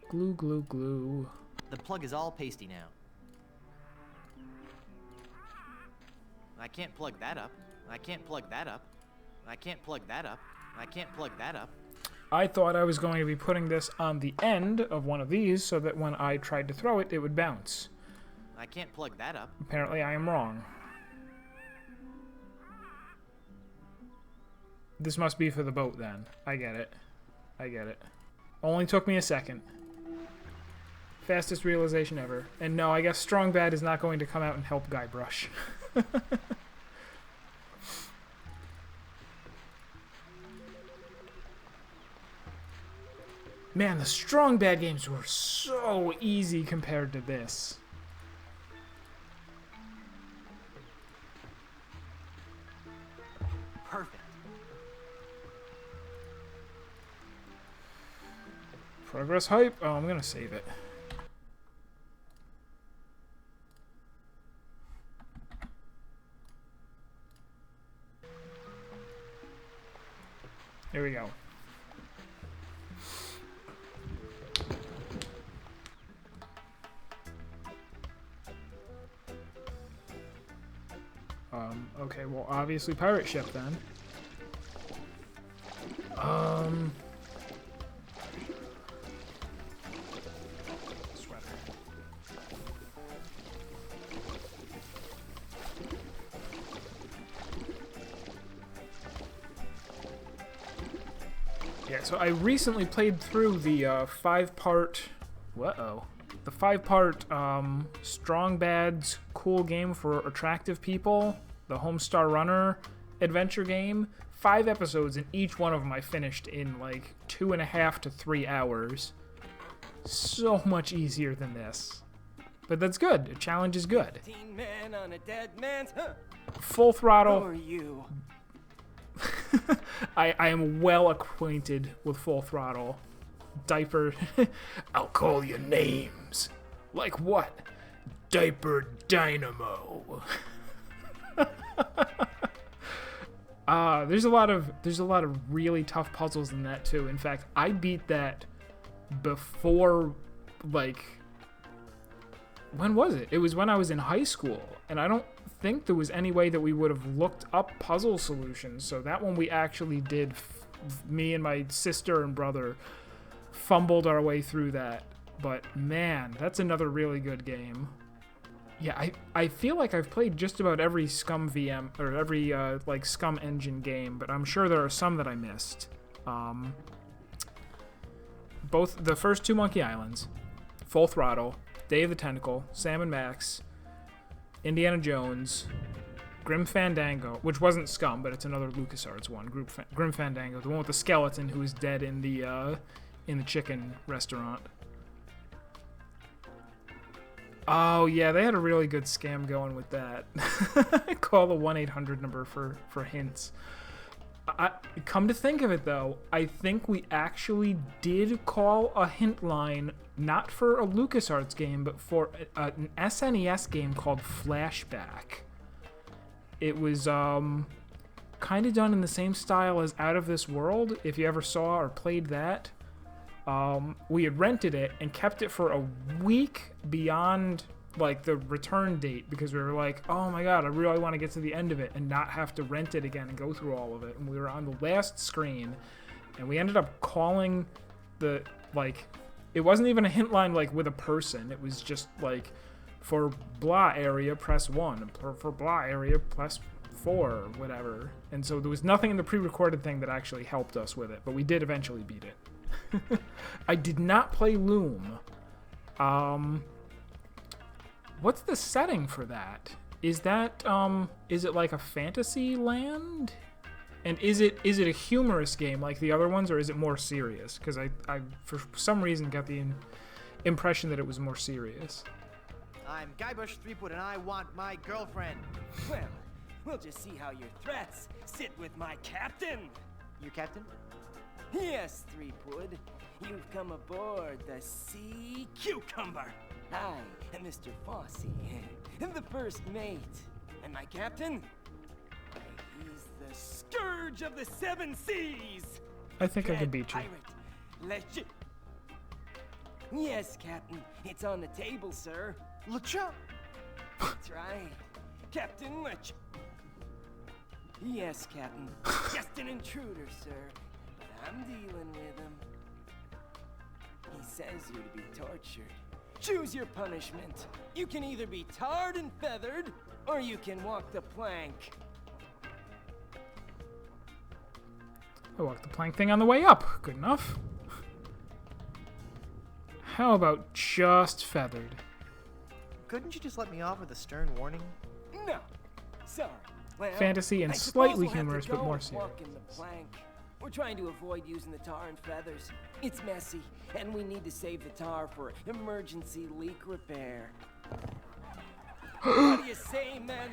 A: Glue, glue, glue.
B: The plug is all pasty now. I can't plug that up. I can't plug that up. I can't plug that up. I can't plug that up.
A: I thought I was going to be putting this on the end of one of these so that when I tried to throw it, it would bounce.
B: I can't plug that up.
A: Apparently, I am wrong. This must be for the boat, then. I get it. I get it. Only took me a second. Fastest realization ever. And no, I guess Strong Bad is not going to come out and help Guybrush. Man, the Strong Bad games were so easy compared to this.
B: Perfect.
A: Progress hype? Oh, I'm gonna save it. Here we go. Okay, well, obviously pirate ship then. Sweater. Yeah, so I recently played through the five-part... The five-part Strong Bad's cool game for attractive people, the Homestar Runner adventure game. 5 episodes, and each one of them I finished in like 2.5 to 3 hours. So much easier than this. But that's good. A challenge is good.
M: Man on a dead man's...
A: Full throttle.
M: Who are you?
A: I am well acquainted with Full Throttle. Diaper. I'll call you names. Like what? Diaper Dynamo. There's a lot of really tough puzzles in that too. In fact, I beat that before, like, when was it? It was when I was in high school, and I don't think there was any way that we would have looked up puzzle solutions. So that one we actually did. Me and my sister and brother fumbled our way through that. But man, that's another really good game. Yeah, I feel like I've played just about every Scum VM, or every, like, Scum Engine game, but I'm sure there are some that I missed. Both the first 2 Monkey Islands, Full Throttle, Day of the Tentacle, Sam & Max, Indiana Jones, Grim Fandango, which wasn't Scum, but it's another LucasArts one, Grim Fandango, the one with the skeleton who is dead in the chicken restaurant. Oh, yeah, they had a really good scam going with that. Call the 1-800 number for hints. Come to think of it, though, I think we actually did call a hint line, not for a LucasArts game, but for an SNES game called Flashback. It was kind of done in the same style as Out of This World, if you ever saw or played that. We had rented it and kept it for a week beyond, like, the return date, because we were like, oh my god, I really want to get to the end of it and not have to rent it again and go through all of it. And we were on the last screen, and we ended up calling the, like, it wasn't even a hint line, like, with a person. It was just, like, for blah area, press 1. For blah area, press 4, or whatever. And so there was nothing in the pre-recorded thing that actually helped us with it, but we did eventually beat it. I did not play Loom. What's the setting for that? Is that, is it like a fantasy land? And is it a humorous game like the other ones, or is it more serious? Because I for some reason got the impression that it was more serious.
B: I'm Guybrush Threepwood, and I want my girlfriend.
M: Well, we'll just see how your threats sit with my captain.
B: Your captain?
M: Yes, Threepwood. You've come aboard the Sea Cucumber. I am Mr. Fossey, the first mate. And my captain? He's the scourge of the 7 seas.
A: I think I can beat you.
M: Pirate. Yes, Captain. It's on the table, sir.
B: LeChuck.
M: That's right. Captain Lech. Yes, Captain. Just an intruder, sir. But I'm dealing with him. He says you're to be tortured. Choose your punishment. You can either be tarred and feathered, or you can walk the plank.
A: I walked the plank thing on the way up. Good enough. How about just feathered?
B: Couldn't you just let me off with a stern warning?
M: No. Sorry. Well,
A: Fantasy and
M: I suppose
A: slightly
M: we'll have to
A: humorous, but
M: go
A: more
M: and
A: serious.
M: walk in the plank. We're trying to avoid using the tar and feathers. It's messy, and we need to save the tar for emergency leak repair. What do you say, men?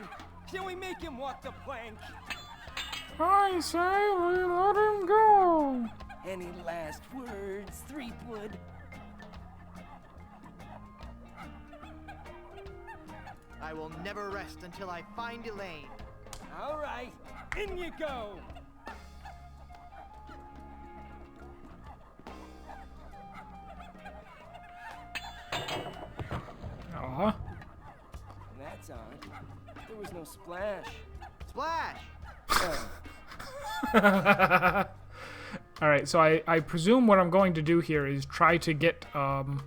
M: Shall we make him walk the plank?
A: I say we let him go.
M: Any last words, Threepwood?
B: I will never rest until I find Elaine.
M: All right, in you go.
A: Aw.
M: That's odd. There was no splash.
B: Splash!
A: Alright, so I presume what I'm going to do here is try to get, I'm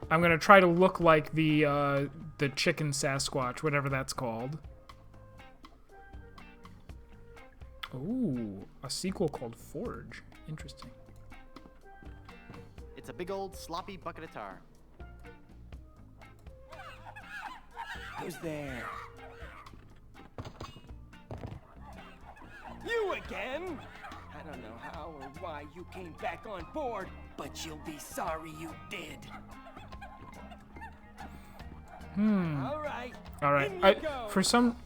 A: going to try to look like the chicken Sasquatch, whatever that's called. Ooh, a sequel called Forge. Interesting.
B: It's a big old sloppy bucket of tar.
M: Who's there? You again? I don't know how or why you came back on board, but you'll be sorry you did. All right.
A: All right.
M: In you go.
A: For some...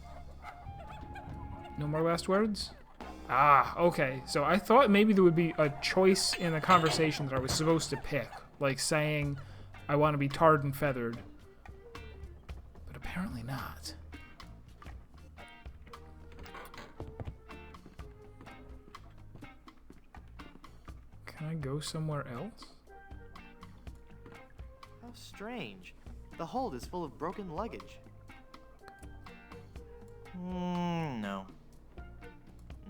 A: No more last words? Ah, okay. So I thought maybe there would be a choice in the conversation that I was supposed to pick. Like saying, I want to be tarred and feathered. Apparently not. Can I go somewhere else?
B: How strange. The hold is full of broken luggage. No.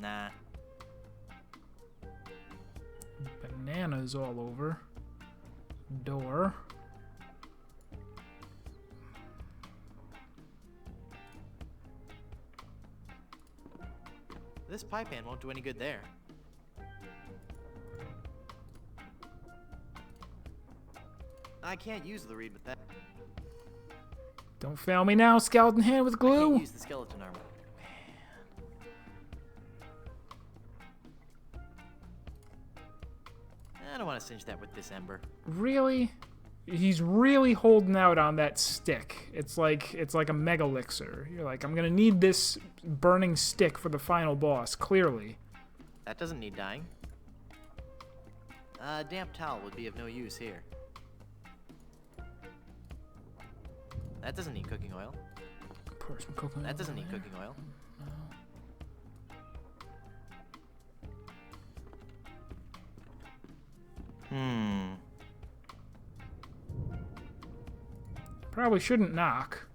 B: Nah.
A: Bananas all over. Door.
B: This pie pan won't do any good there. I can't use the reed with that.
A: Don't fail me now, skeleton hand with
B: I
A: glue.
B: can't use the skeleton armor. I don't want to cinch that with this ember.
A: Really? He's really holding out on that stick. It's like a megalixir. You're like, I'm gonna need this burning stick for the final boss, clearly.
B: That doesn't need dyeing. A damp towel would be of no use here. That doesn't need cooking oil.
A: Pour some coconut
B: That doesn't
A: oil
B: need
A: there.
B: cooking oil.
A: Probably shouldn't knock.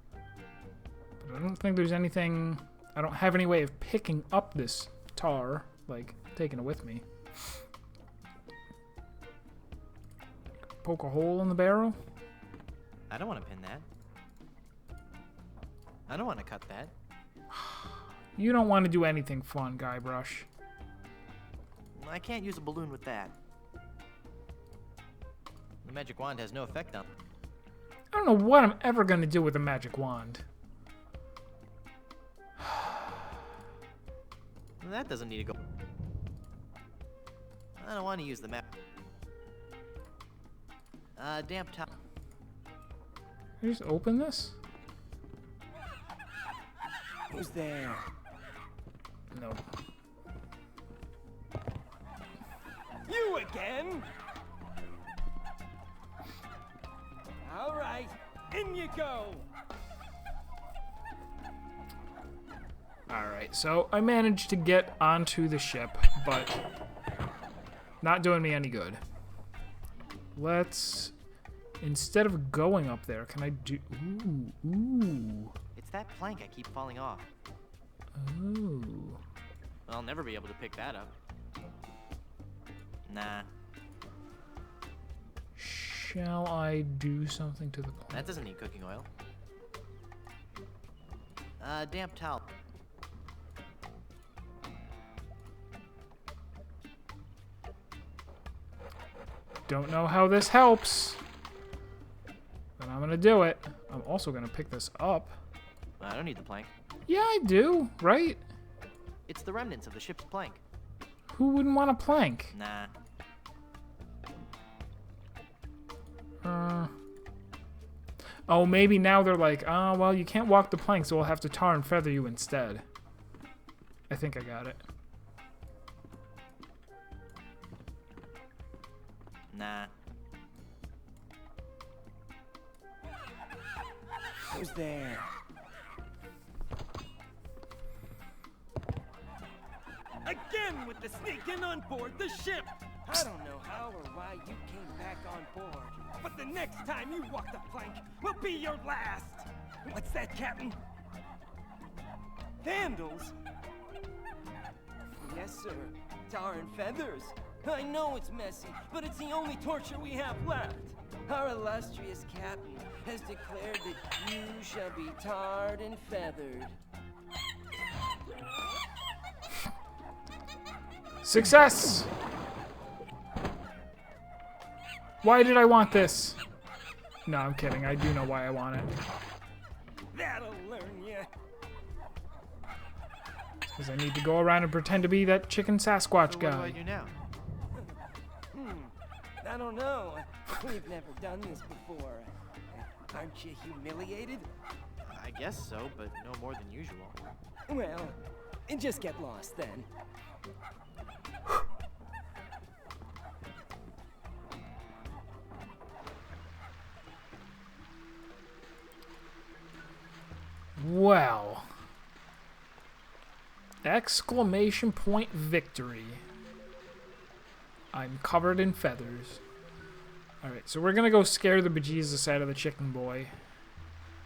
A: But I don't think there's anything... I don't have any way of picking up this tar, like, taking it with me. Poke a hole in the barrel?
B: I don't want to pin that. I don't want to cut that.
A: You don't want to do anything fun, Guybrush.
B: I can't use a balloon with that. The magic wand has no effect on.
A: I don't know what I'm ever going to do with a magic wand.
B: That doesn't need to go. I don't want to use the map. Damp towel.
A: Can I just open this?
M: Who's there?
A: No.
M: You again? All right, in you go.
A: Alright, so I managed to get onto the ship, but not doing me any good. Let's, instead of going up there, can I do, ooh.
B: It's that plank I keep falling off.
A: Ooh.
B: I'll never be able to pick that up. Nah.
A: Shall I do something to the plank?
B: That doesn't need cooking oil. Damp towel.
A: Don't know how this helps, but I'm gonna do it. I'm also gonna pick this up.
B: I don't need the plank.
A: Yeah, I do, right?
B: It's the remnants of the ship's plank.
A: Who wouldn't want a plank?
B: Nah.
A: Oh, maybe now they're like, oh, well, you can't walk the plank, so we'll have to tar and feather you instead. I think I got it.
B: Nah.
M: Who's there? Again with the sneaking on board the ship! I don't know how or why you came back on board, but the next time you walk the plank will be your last! What's that, Captain? Vandals? Yes, sir. Tar and feathers. I know it's messy, but it's the only torture we have left. Our illustrious captain has declared that you shall be tarred and feathered.
A: Success! Why did I want this? No, I'm kidding. I do know why I want it.
M: That'll learn you.
A: Because I need to go around and pretend to be that chicken Sasquatch
B: So
A: guy.
B: what do I do now?
M: I don't know. We've never done this before. Aren't you humiliated?
B: I guess so, but no more than usual.
M: Well, just get lost then.
A: Well. Exclamation point victory. I'm covered in feathers. Alright, so we're gonna go scare the bejesus out of the chicken boy.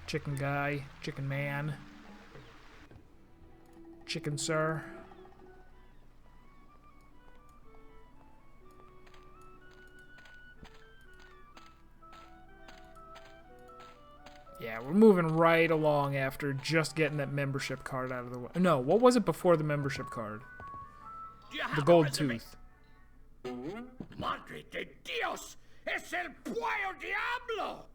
A: Chicken guy. Chicken man. Chicken sir. Yeah, we're moving right along after just getting that membership card out of the way. No, what was it before the membership card? The gold tooth.
C: Madre de Dios! Es el Pollo Diablo!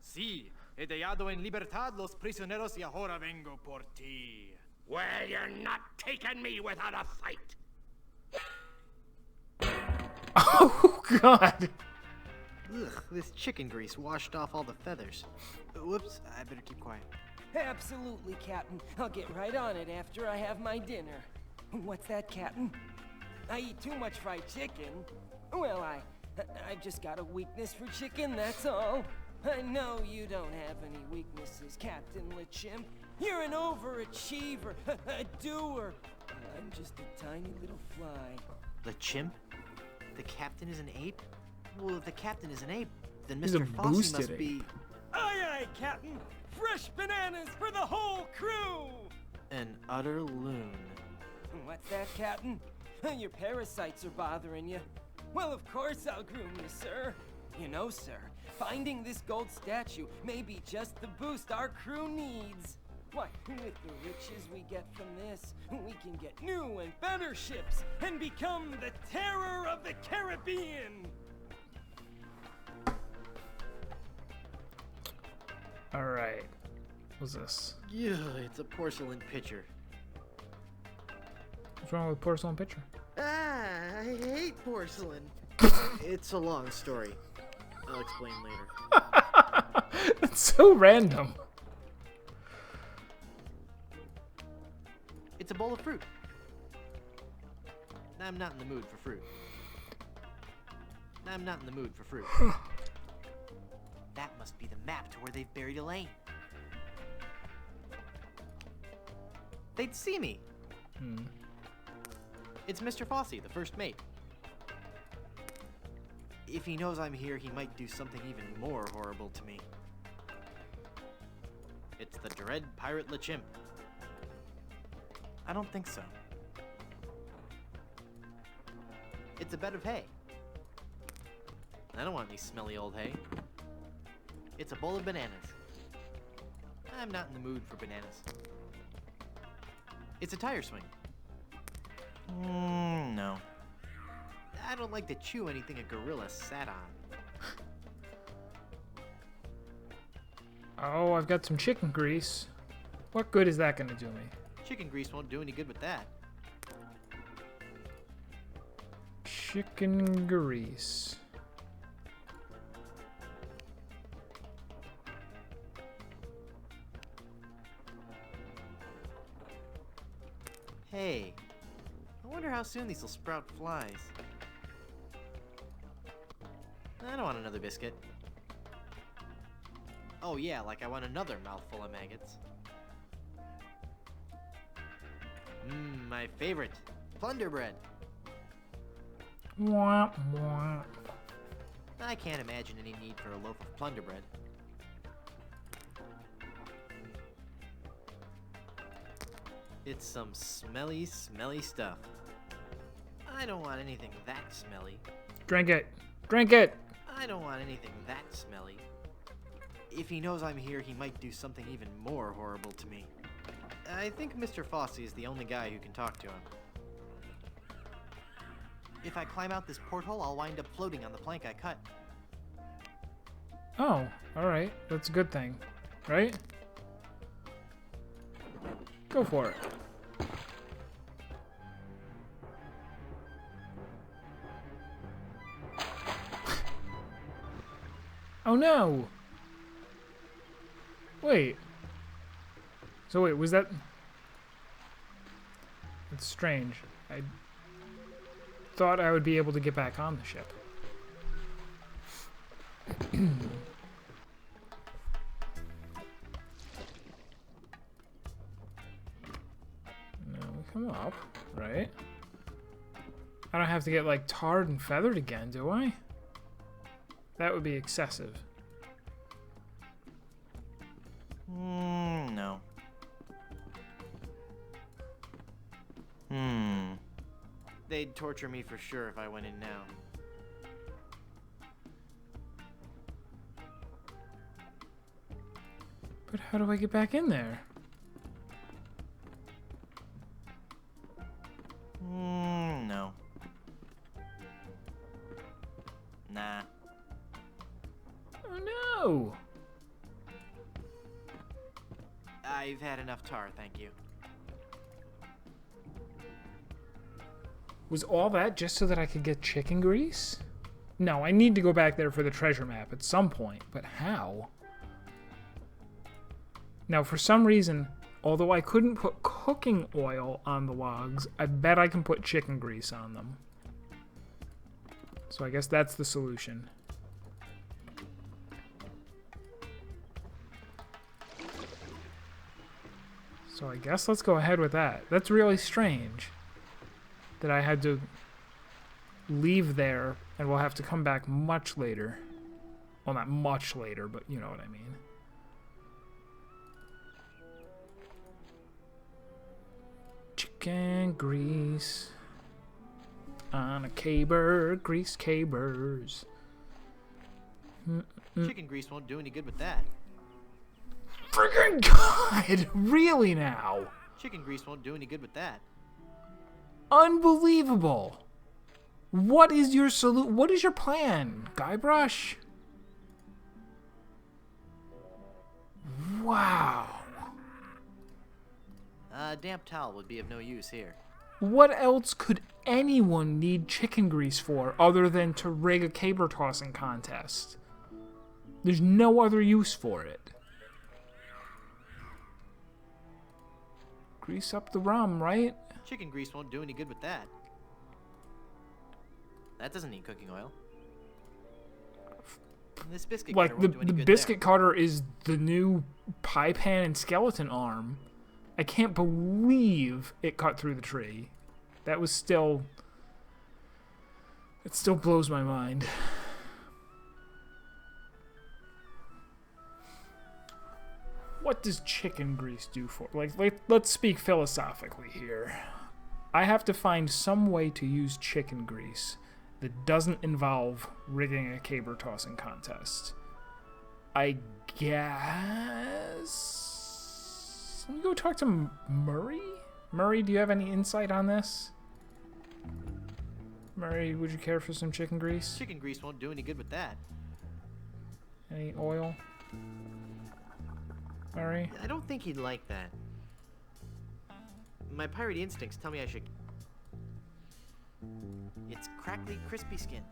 B: Sí, he dejado en libertad los prisioneros y ahora vengo por ti.
C: Well, you're not taking me without a fight.
A: Oh, God.
B: Ugh, this chicken grease washed off all the feathers. Whoops, I better keep quiet.
M: Absolutely, Captain. I'll get right on it after I have my dinner. What's that, Captain? I eat too much fried chicken. Well, I've just got a weakness for chicken, that's all. I know you don't have any weaknesses, Captain LeChimp. You're an overachiever, a doer. I'm just a tiny little fly.
B: The chimp? The captain is an ape? Well, if the captain is an ape, then
A: He's a
B: Mr. Fossey
A: boosted
B: must
A: ape.
B: be...
M: Aye, aye, Captain. Fresh bananas for the whole crew.
B: an utter loon.
M: What's that, Captain? Your parasites are bothering you. Well, of course I'll groom you, sir. You know, sir, finding this gold statue may be just the boost our crew needs. Why, with the riches we get from this, we can get new and better ships and become the terror of the Caribbean.
A: All right. What's this?
B: Yeah, it's a porcelain pitcher.
A: What's wrong with porcelain pitcher?
B: Ah, I hate porcelain. It's a long story. I'll explain later.
A: It's so random.
B: It's a bowl of fruit. I'm not in the mood for fruit. I'm not in the mood for fruit. That must be the map to where they've buried Elaine. They'd see me. It's Mr. Fossey, the first mate. If he knows I'm here, he might do something even more horrible to me. It's the Dread Pirate LeChimp. I don't think so. It's a bed of hay. I don't want any smelly old hay. It's a bowl of bananas. I'm not in the mood for bananas. It's a tire swing. No. I don't like to chew anything a gorilla sat on.
A: Oh, I've got some chicken grease. What good is that going to do me?
B: Chicken grease won't do any good with that.
A: Chicken grease.
B: Hey, I wonder how soon these will sprout flies. I don't want another biscuit. Oh yeah, like I want another mouthful of maggots. My favorite. Plunder bread.
A: Wah, wah.
B: I can't imagine any need for a loaf of plunder bread. It's some smelly, smelly stuff. I don't want anything that smelly.
A: Drink it. Drink it.
B: I don't want anything that smelly. If he knows I'm here, he might do something even more horrible to me. I think Mr. Fossey is the only guy who can talk to him. If I climb out this porthole, I'll wind up floating on the plank I cut.
A: Oh, alright. That's a good thing. Right? Go for it. Oh no! Wait. So wait, was that... It's strange. thought I would be able to get back on the ship. Now we come up, right? I don't have to get, like, tarred and feathered again, do I? That would be excessive.
B: No. They'd torture me for sure if I went in now.
A: But how do I get back in there?
B: No. Nah.
A: Oh no!
B: I've had enough tar, thank you.
A: Was all that just so that I could get chicken grease? No, I need to go back there for the treasure map at some point, but how? Now, for some reason, although I couldn't put cooking oil on the logs, I bet I can put chicken grease on them. So I guess that's the solution. So I guess let's go ahead with that. That's really strange that I had to leave there and we'll have to come back much later. Well, not much later, but you know what I mean. Chicken grease on a caber, grease cabers.
B: Chicken grease won't do any good with that.
A: Friggin' God! Really now?
B: Chicken grease won't do any good with that.
A: Unbelievable! What is your What is your plan, Guybrush? Wow.
B: A damp towel would be of no use here.
A: What else could anyone need chicken grease for other than to rig a caber tossing contest? There's no other use for it. Grease up the rum, right?
B: Chicken grease won't do any good with that. That doesn't need cooking oil. And this biscuit cutter
A: Like,
B: won't do any
A: the
B: good
A: biscuit
B: there.
A: cutter is the new pie pan and skeleton arm. I can't believe it cut through the tree. That was still... It still blows my mind. What does chicken grease do for... let's speak philosophically here. I have to find some way to use chicken grease that doesn't involve rigging a caber tossing contest. I guess... Let me go talk to Murray? Murray, do you have any insight on this? Murray, would you care for some chicken grease?
B: Chicken grease won't do any good with that.
A: Any oil? Murray?
B: I don't think he'd like that. My pirate instincts tell me I should... It's crackly, crispy skin.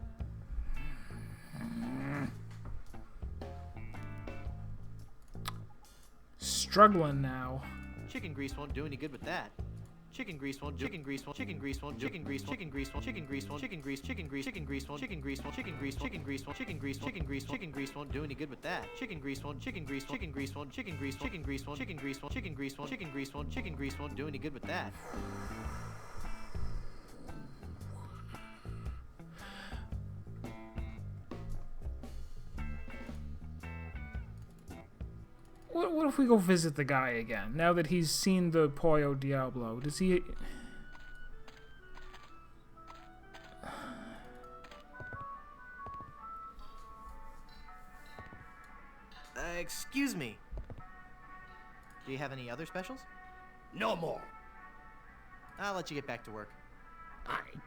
A: Struggling now.
B: Chicken grease won't do any good with that. Chicken grease won't, chicken grease won't, chicken grease won't, chicken grease won't, chicken grease won't, chicken grease won't, chicken grease, chicken grease, chicken grease won't, chicken grease won't, chicken grease, chicken grease won't, chicken grease, chicken grease, chicken grease won't do any good with that. Chicken grease won't, chicken grease, chicken grease won't, chicken grease, chicken grease won't, chicken grease won't, chicken grease won't, chicken grease won't, chicken grease won't do any good with that.
A: What if we go visit the guy again? Now that he's seen the Pollo Diablo, does he...
B: Excuse me. Do you have any other specials?
C: No more.
B: I'll let you get back to work.
C: Aye.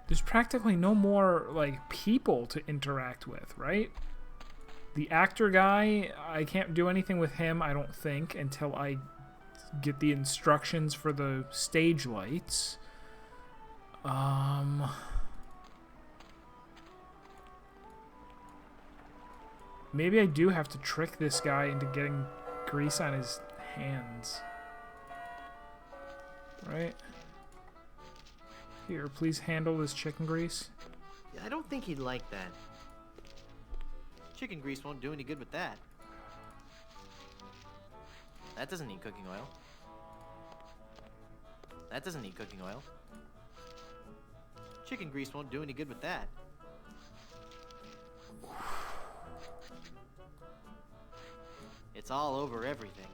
A: There's practically no more, like, people to interact with, right? The actor guy, I can't do anything with him, I don't think, until I get the instructions for the stage lights. Maybe I do have to trick this guy into getting grease on his hands. Right? Here, please handle this chicken grease.
B: I don't think he'd like that. Chicken grease won't do any good with that. That doesn't need cooking oil. That doesn't need cooking oil. Chicken grease won't do any good with that. It's all over everything.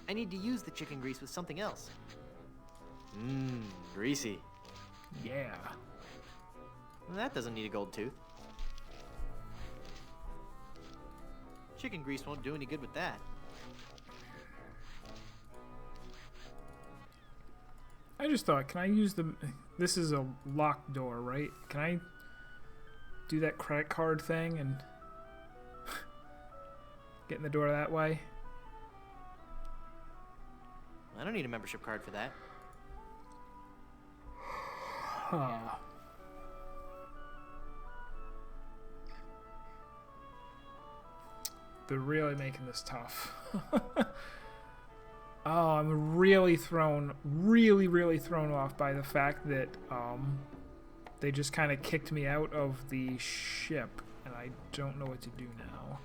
B: I need to use the chicken grease with something else. Mmm, greasy.
A: Yeah.
B: That doesn't need a gold tooth. Chicken grease won't do any good with that.
A: I just thought, can I use the... This is a locked door, right? Can I do that credit card thing and get in the door that way?
B: I don't need a membership card for that.
A: Huh. They're really making this tough. Oh, I'm really thrown off by the fact that they just kind of kicked me out of the ship, and I don't know what to do now.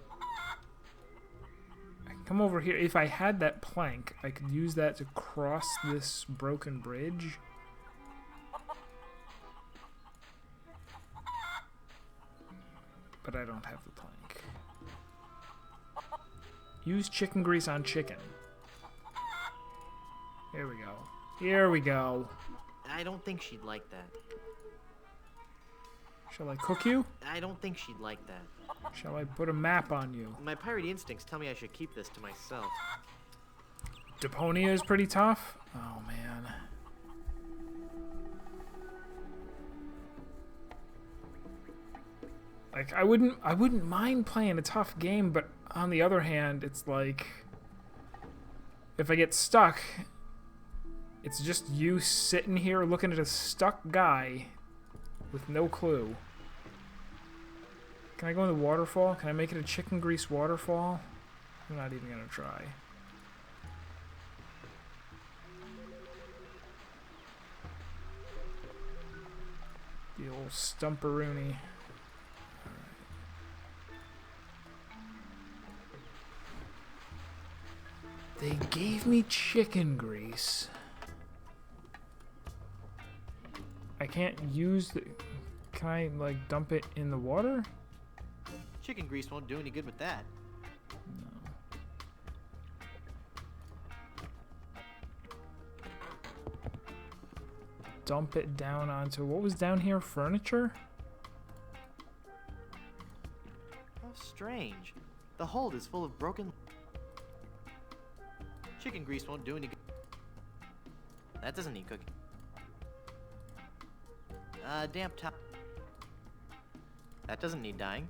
A: I can come over here. If I had that plank, I could use that to cross this broken bridge. But I don't have the plank. Use chicken grease on chicken. Here we go. Here we go.
B: I don't think she'd like that.
A: Shall I cook you?
B: I don't think she'd like that.
A: Shall I put a map on you?
B: My pirate instincts tell me I should keep this to myself.
A: Deponia is pretty tough. Oh man. Like I wouldn't mind playing a tough game, but on the other hand, it's like if I get stuck, it's just you sitting here looking at a stuck guy with no clue. Can I go in the waterfall? Can I make it a chicken grease waterfall? I'm not even gonna try. The old stumperoonie. They gave me chicken grease. I can't use the... Can I, like, dump it in the water?
B: Chicken grease won't do any good with that.
A: No. Dump it down onto... What was down here? Furniture?
B: How strange. The hold is full of broken... Chicken grease won't do any good. That doesn't need cooking. Damp top. That doesn't need dyeing.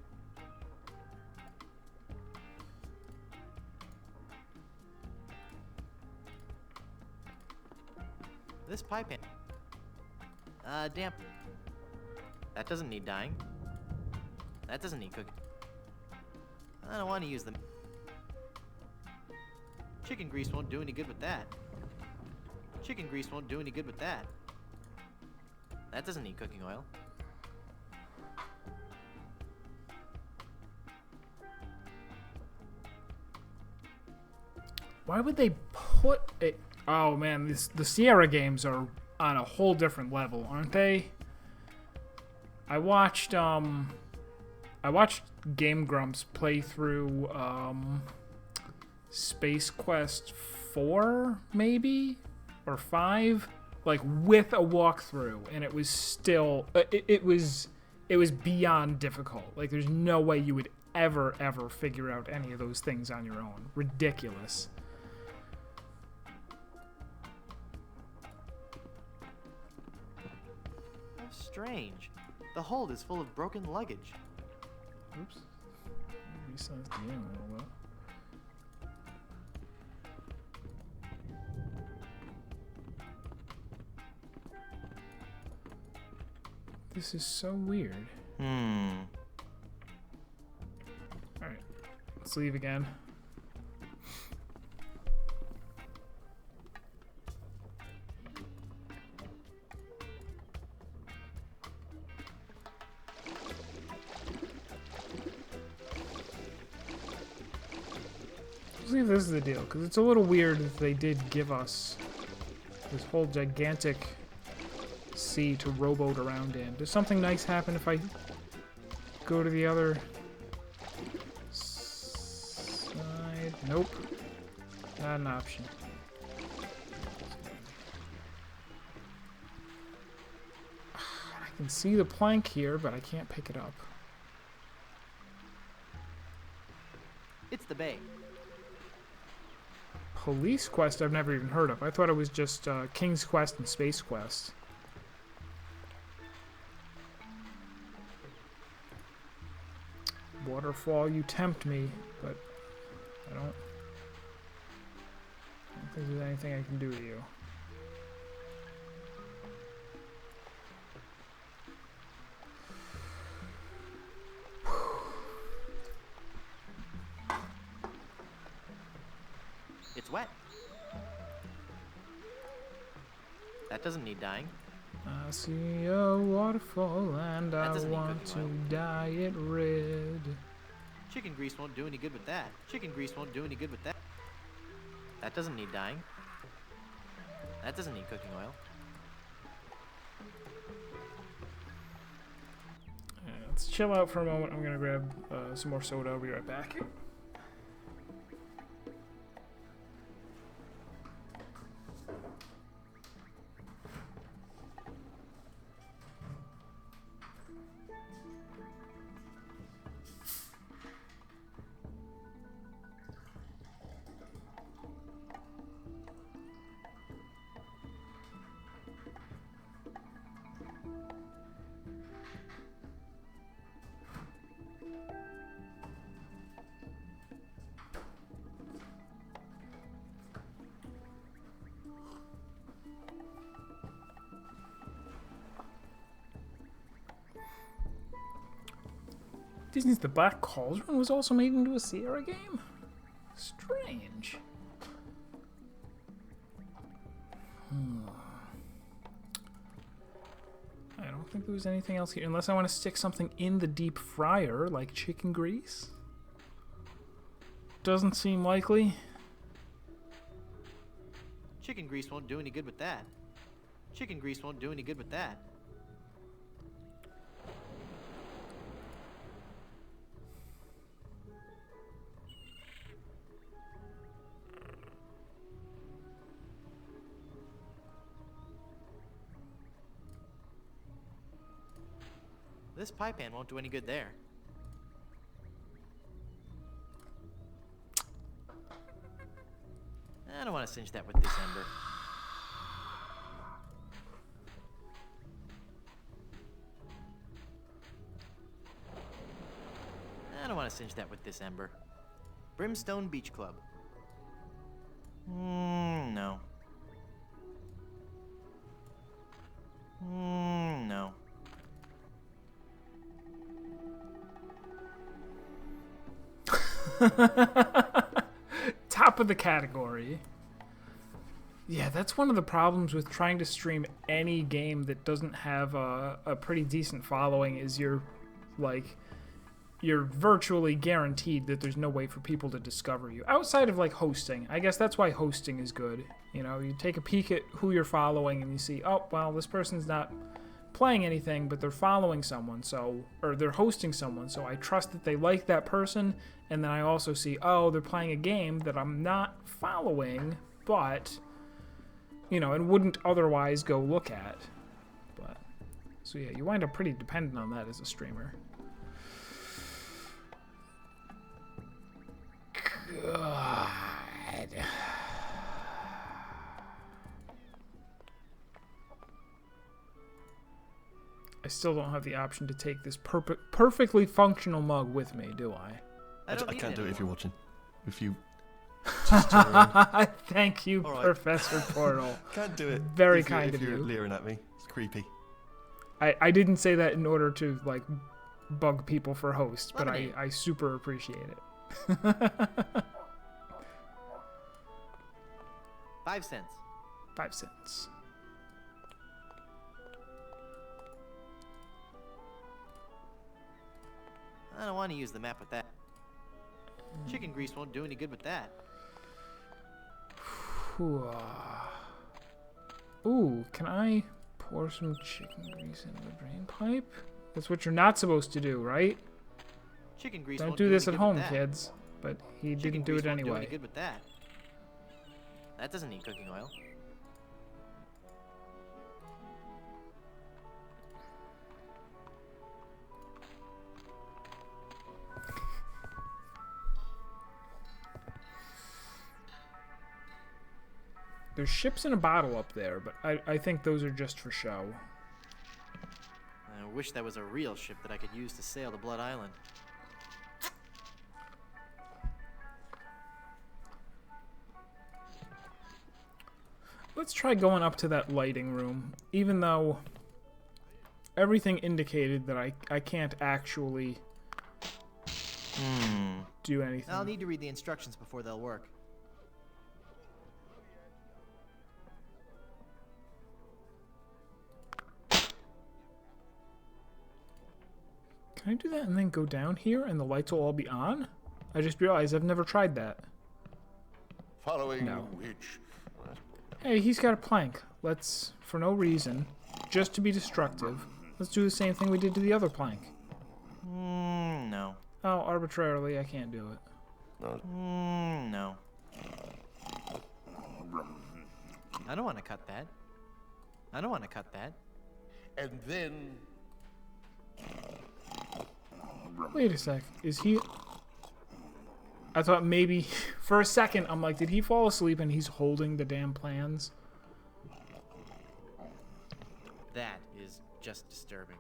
B: This pie pan. Damp. That doesn't need dyeing. That doesn't need cooking. I don't want to use them. Chicken grease won't do any good with that. Chicken grease won't do any good with that. That doesn't need cooking oil.
A: Why would they put it... Oh man, the Sierra games are on a whole different level, aren't they? I watched Game Grumps play through Space Quest 4, maybe? Or 5? Like, with a walkthrough, and it was still... It was beyond difficult. Like, there's no way you would ever figure out any of those things on your own. Ridiculous.
B: How strange. The hold is full of broken luggage.
A: Oops. Resize the game a little bit. This is so weird. Let's leave again. Let's see if this is the deal, because it's a little weird that they did give us this whole gigantic sea to rowboat around in. Does something nice happen if I go to the other side? Nope. Not an option. I can see the plank here, but I can't pick it up.
B: It's the bay.
A: Police Quest I've never even heard of. I thought it was just King's Quest and Space Quest. Waterfall, you tempt me, but I don't think there's anything I can do to you.
B: It's wet. That doesn't need dyeing.
A: I see a waterfall and I
B: doesn't need
A: want
B: cooking
A: to
B: oil.
A: dye it red.
B: Chicken grease won't do any good with that. Chicken grease won't do any good with that. That doesn't need dyeing. That doesn't need cooking oil.
A: Let's chill out for a moment. I'm gonna grab some more soda. I'll be right back. Disney's The Black Cauldron was also made into a Sierra game? Strange. I don't think there was anything else here, unless I want to stick something in the deep fryer, like chicken grease. Doesn't seem likely.
B: Chicken grease won't do any good with that. Chicken grease won't do any good with that. This pie pan won't do any good there. I don't want to cinch that with this ember. I don't want to cinch that with this ember. Brimstone Beach Club. No. No.
A: Top of the category. Yeah, that's one of the problems with trying to stream any game that doesn't have a pretty decent following is you're virtually guaranteed that there's no way for people to discover you. Outside of like hosting. I guess that's why hosting is good. You know, you take a peek at who you're following and you see, oh, well, this person's not playing anything, but they're following someone, or they're hosting someone, so I trust that they like that person, and then I also see, oh, they're playing a game that I'm not following, but, you know, and wouldn't otherwise go look at. But, so yeah, you wind up pretty dependent on that as a streamer. God. I still don't have the option to take this perfectly functional mug with me, do I?
N: I can't do it if you're watching. If you...
A: Thank you, Professor Portal.
N: Can't do it.
A: Very kind of you.
N: If you're leering at me. It's creepy.
A: I didn't say that in order to, like, bug people for hosts, but
B: Lemonade.
A: I super appreciate it.
B: 5 cents.
A: 5 cents.
B: I don't want to use the map with that. Chicken grease won't do any good with that.
A: Ooh, can I pour some chicken grease into the drain pipe? That's what you're not supposed to do, right?
B: Chicken grease
A: Don't
B: won't
A: do this
B: any
A: at
B: good with
A: home,
B: that.
A: kids. But he
B: Chicken
A: didn't do
B: grease
A: it
B: won't do any
A: anyway.
B: good with that. That doesn't need cooking oil.
A: There's ships in a bottle up there, but I think those are just for show.
B: I wish that was a real ship that I could use to sail to Blood Island.
A: Let's try going up to that lighting room, even though everything indicated that I can't actually do anything.
B: I'll need to read the instructions before they'll work.
A: Can I do that and then go down here and the lights will all be on? I just realized I've never tried that.
D: Following
A: No.
D: which...
A: Hey, he's got a plank. Let's, for no reason, just to be destructive, let's do the same thing we did to the other plank.
B: No.
A: Oh, arbitrarily, I can't do it.
B: No. I don't want to cut that. I don't want to cut that.
D: And then...
A: Wait a sec. Is he... I thought maybe... For a second, I'm like, did he fall asleep and he's holding the damn plans?
B: That is just disturbing.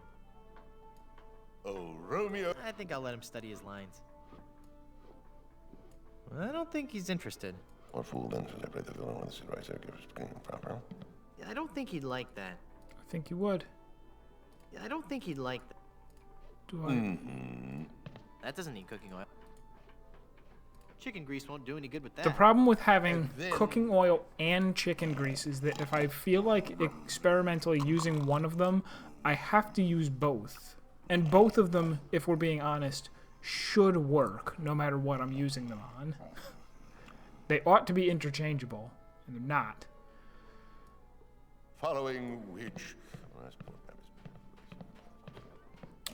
D: Oh, Romeo...
B: I think I'll let him study his lines. I don't think he's interested.
D: What fool then celebrate the villain when the writer gives proper?
B: I don't think he'd like that.
A: I think he would.
B: I don't think he'd like that.
A: Do I?
B: That doesn't need cooking oil. Chicken grease won't do any good with that.
A: The problem with having cooking oil and chicken grease is that if I feel like experimentally using one of them, I have to use both. And both of them, if we're being honest, should work no matter what I'm using them on. They ought to be interchangeable, and they're not.
D: Following which...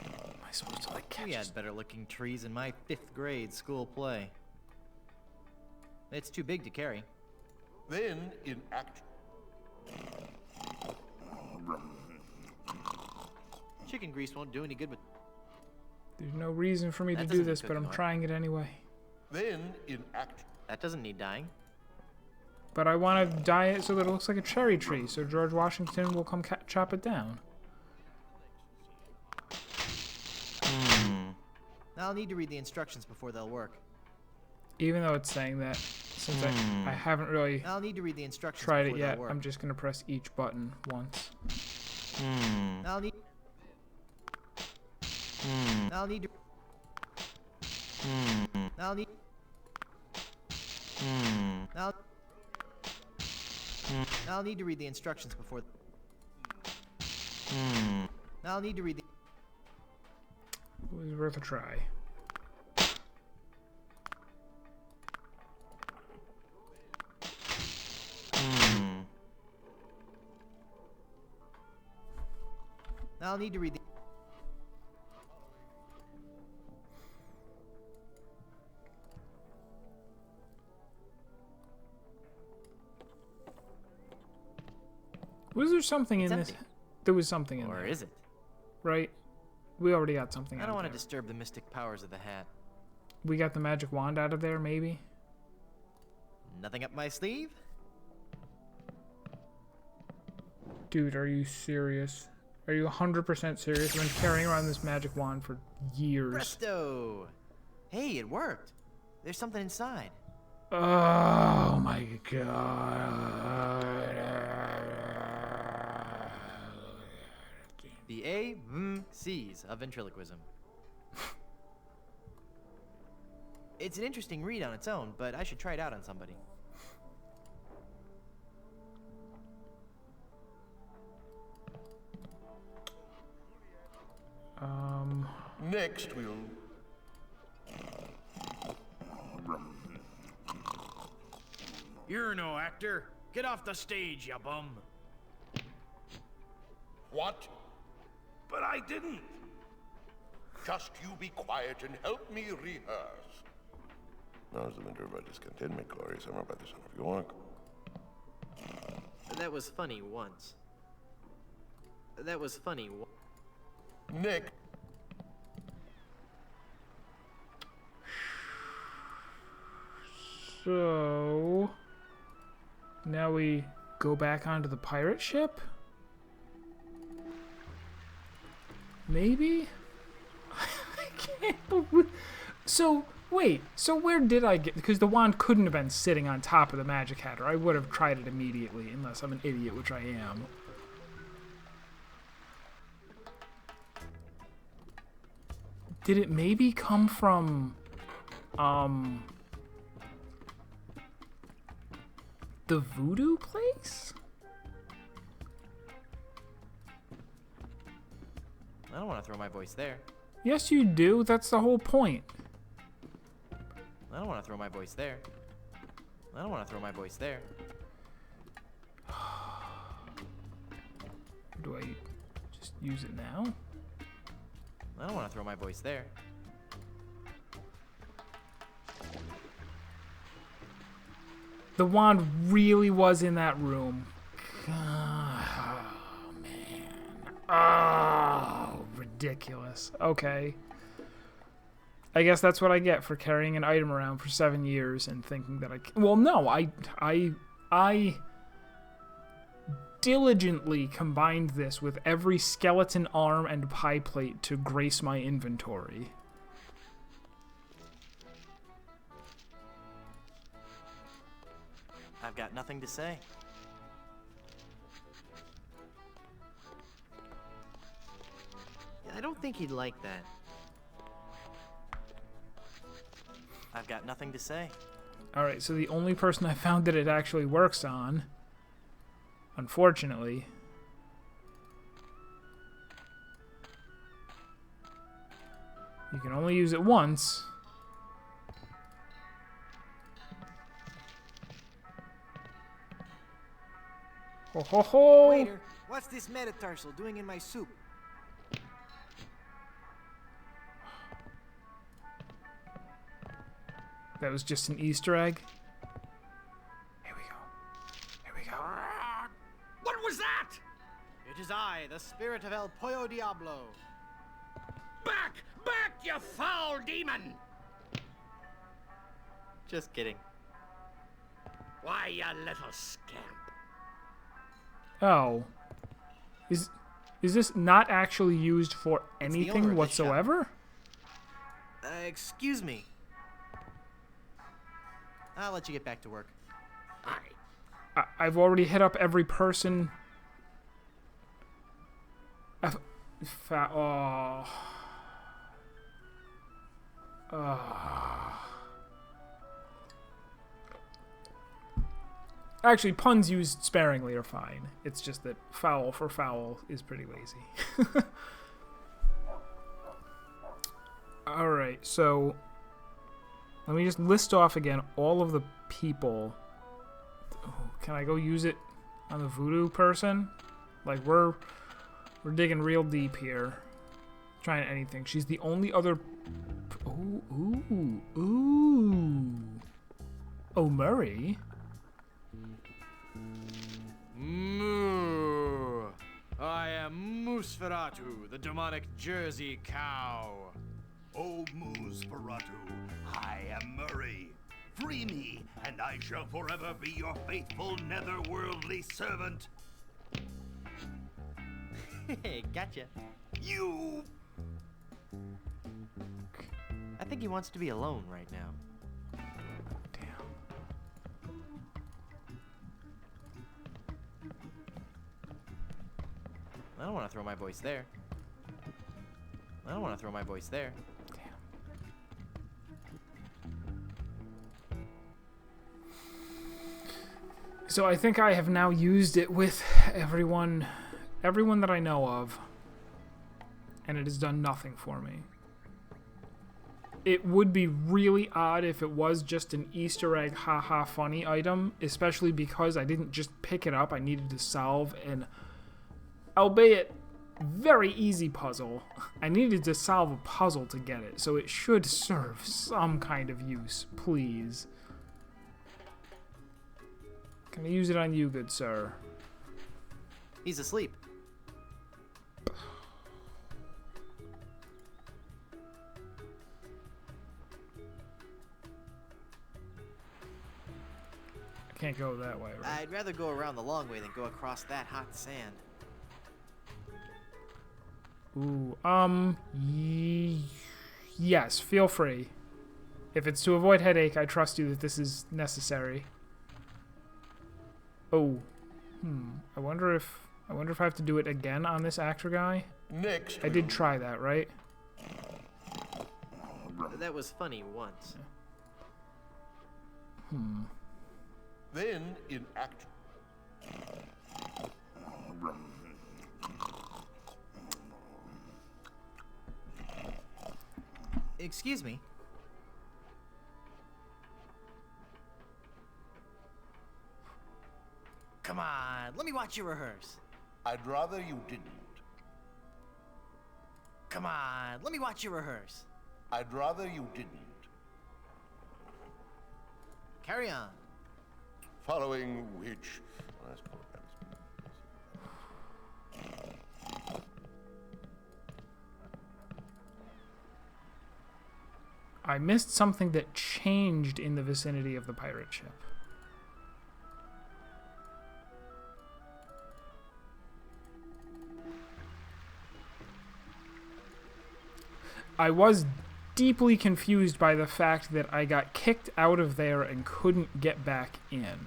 A: Am I supposed to like catch
B: We had better looking trees in my 5th grade school play. It's too big to carry.
D: Then, in act...
B: Chicken grease won't do any good with...
A: There's no reason for me to
B: That
A: do
B: doesn't
A: this,
B: need
A: but I'm
B: cooking oil.
A: trying it anyway.
D: Then, in act...
B: That doesn't need dyeing.
A: But I want to dye it so that it looks like a cherry tree, so George Washington will come chop it down.
B: I'll need to read the instructions before they'll work.
A: Even though it's saying that, since I haven't really
B: I'll need to read the instructions
A: tried it
B: before
A: yet,
B: they'll work.
A: I'm just going to press each button once.
B: I'll need... I'll need to... I'll need... I'll need to read the instructions before... I'll need to read the...
A: It was worth a try.
B: I'll need to read the...
A: Was there something
B: It's
A: in this?
B: empty.
A: There was something in
B: Or
A: there.
B: is it?
A: Right? We already got something
B: I
A: out
B: don't
A: of
B: want to
A: there.
B: disturb the mystic powers of the hat.
A: We got the magic wand out of there, maybe?
B: Nothing up my sleeve?
A: Dude, are you serious? Are you 100% serious? I've been carrying around this magic wand for years.
B: Presto! Hey, it worked. There's something inside.
A: Oh my god.
B: The C's of ventriloquism. It's an interesting read on its own, but I should try it out on somebody.
D: Next, we'll...
C: You're no actor. Get off the stage, you bum.
D: What?
C: But I didn't.
D: Just you be quiet and help me rehearse. Now's the winter of our discontentment, glory, summer by the son of York.
B: That was funny once. That was funny.
D: Nick.
A: So now we go back onto the pirate ship? Maybe? I can't believe... So, wait. So where did I get... Because the wand couldn't have been sitting on top of the magic hat, or I would have tried it immediately, unless I'm an idiot, which I am. Did it maybe come from... the voodoo place?
B: I don't want to throw my voice there.
A: Yes, you do. That's the whole point.
B: I don't want to throw my voice there. I don't want to throw my voice there.
A: Do I just use it now?
B: I don't want to throw my voice there.
A: The wand really was in that room. Oh, man. Oh, ridiculous. Okay. I guess that's what I get for carrying an item around for 7 years and thinking that I... Well, no, I diligently combined this with every skeleton arm and pie plate to grace my inventory.
B: I've got nothing to say. I don't think he'd like that. I've got nothing to say.
A: Alright, so the only person I found that it actually works on, unfortunately, you can only use it once. Ho ho ho!
B: Waiter, what's this metatarsal doing in my soup?
A: That was just an Easter egg. Here we go. Here we go.
C: What was that?
B: It is I, the spirit of El Pollo Diablo.
C: Back! Back, you foul demon!
B: Just kidding.
C: Why, you little scamp.
A: Oh. Is this not actually used for anything whatsoever?
B: Excuse me. I'll let you get back to work.
A: I've already hit up every person. Oh. Actually, puns used sparingly are fine. It's just that foul for foul is pretty lazy. Alright, so let me just list off again all of the people. Oh, can I go use it on the voodoo person? Like, we're digging real deep here. Trying anything. She's the only other... Ooh. Oh, Murray.
O: Moo! I am Moosferatu, the demonic Jersey cow.
P: O Moosferatu, I am Murray. Free me, and I shall forever be your faithful netherworldly servant.
B: Hey, gotcha.
P: You...
B: I think he wants to be alone right now. I don't want to throw my voice there. I don't want to throw my voice there.
A: So I think I have now used it with everyone that I know of, and it has done nothing for me. It would be really odd if it was just an Easter egg haha funny item, especially because I didn't just pick it up. I needed to solve an, albeit very easy puzzle. I needed to solve a puzzle to get it, so it should serve some kind of use, please. Can I use it on you, good sir?
B: He's asleep.
A: I can't go that way, right?
B: I'd rather go around the long way than go across that hot sand.
A: Ooh, yes, feel free. If it's to avoid headache, I trust you that this is necessary. Oh, I wonder if I have to do it again on this actor guy.
D: Next,
A: I did try that, right?
B: That was funny once.
D: Then in act.
B: Excuse me. Come on, let me watch you rehearse.
D: I'd rather you didn't.
B: Come on, let me watch you rehearse.
D: I'd rather you didn't.
B: Carry on.
D: Following which...
A: I missed something that changed in the vicinity of the pirate ship. I was deeply confused by the fact that I got kicked out of there and couldn't get back in.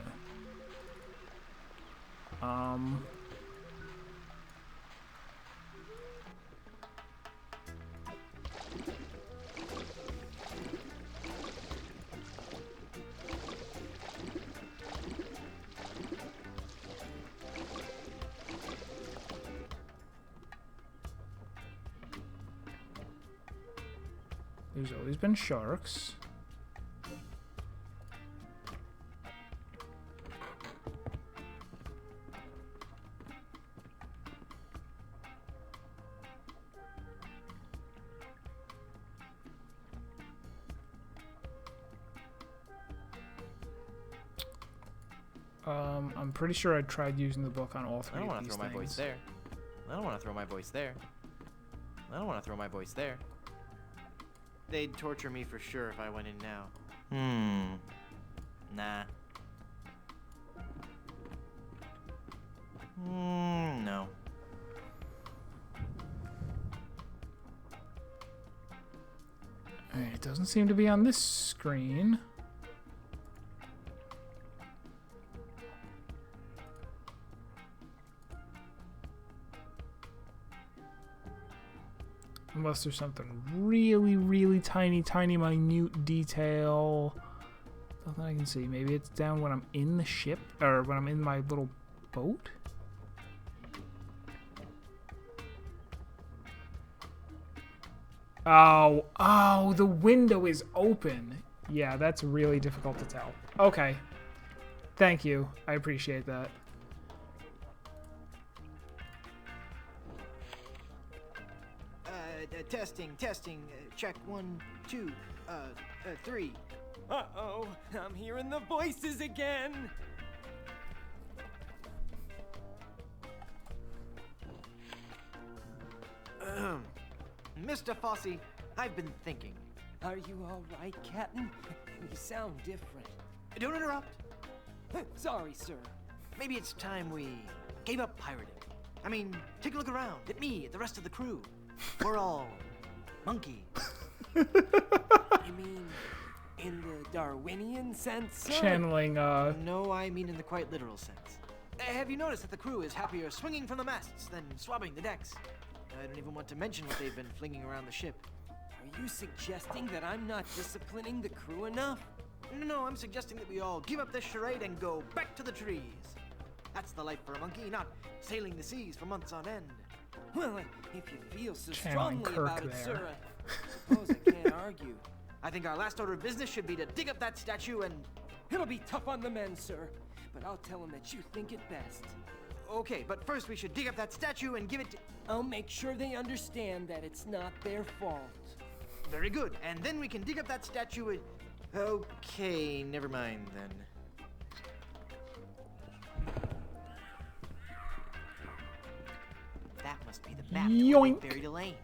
A: There's always been sharks. I'm pretty sure I tried using the book on all three of these things.
B: I don't want to throw my voice there. I don't want to throw my voice there. I don't want to throw my voice there. They'd torture me for sure if I went in now. Nah. No.
A: Alright, it doesn't seem to be on this screen. Unless there's something really, really tiny, minute detail. Nothing I can see. Maybe it's down when I'm in the ship, or when I'm in my little boat? Oh, the window is open. Yeah, that's really difficult to tell. Okay. Thank you. I appreciate that.
B: Testing, check 1, 2, 3.
M: Uh-oh, I'm hearing the voices again.
B: Mr. Fosse, I've been thinking.
M: Are you all right, Captain? You sound different.
B: Don't interrupt.
M: Sorry, sir.
B: Maybe it's time we gave up pirating. I mean, take a look around at me, at the rest of the crew. We're all monkeys.
M: You mean in the Darwinian sense, sir?
A: Channeling,
B: No, I mean in the quite literal sense. Have you noticed that the crew is happier swinging from the masts than swabbing the decks? I don't even want to mention what they've been flinging around the ship.
M: Are you suggesting that I'm not disciplining the crew enough?
B: No, I'm suggesting that we all give up this charade and go back to the trees. That's the life for a monkey, not sailing the seas for months on end.
M: Well, if you feel so
A: Channeling
M: strongly
A: Kirk
M: about it,
A: there.
M: sir, I suppose I can't argue.
B: I think our last order of business should be to dig up that statue and...
M: It'll be tough on the men, sir, but I'll tell them that you think it best.
B: Okay, but first we should dig up that statue and give it to...
M: I'll make sure they understand that it's not their fault.
B: Very good, and then we can dig up that statue and... Okay, never mind then. That must be the map to where
A: Yoink.
B: they buried Elaine.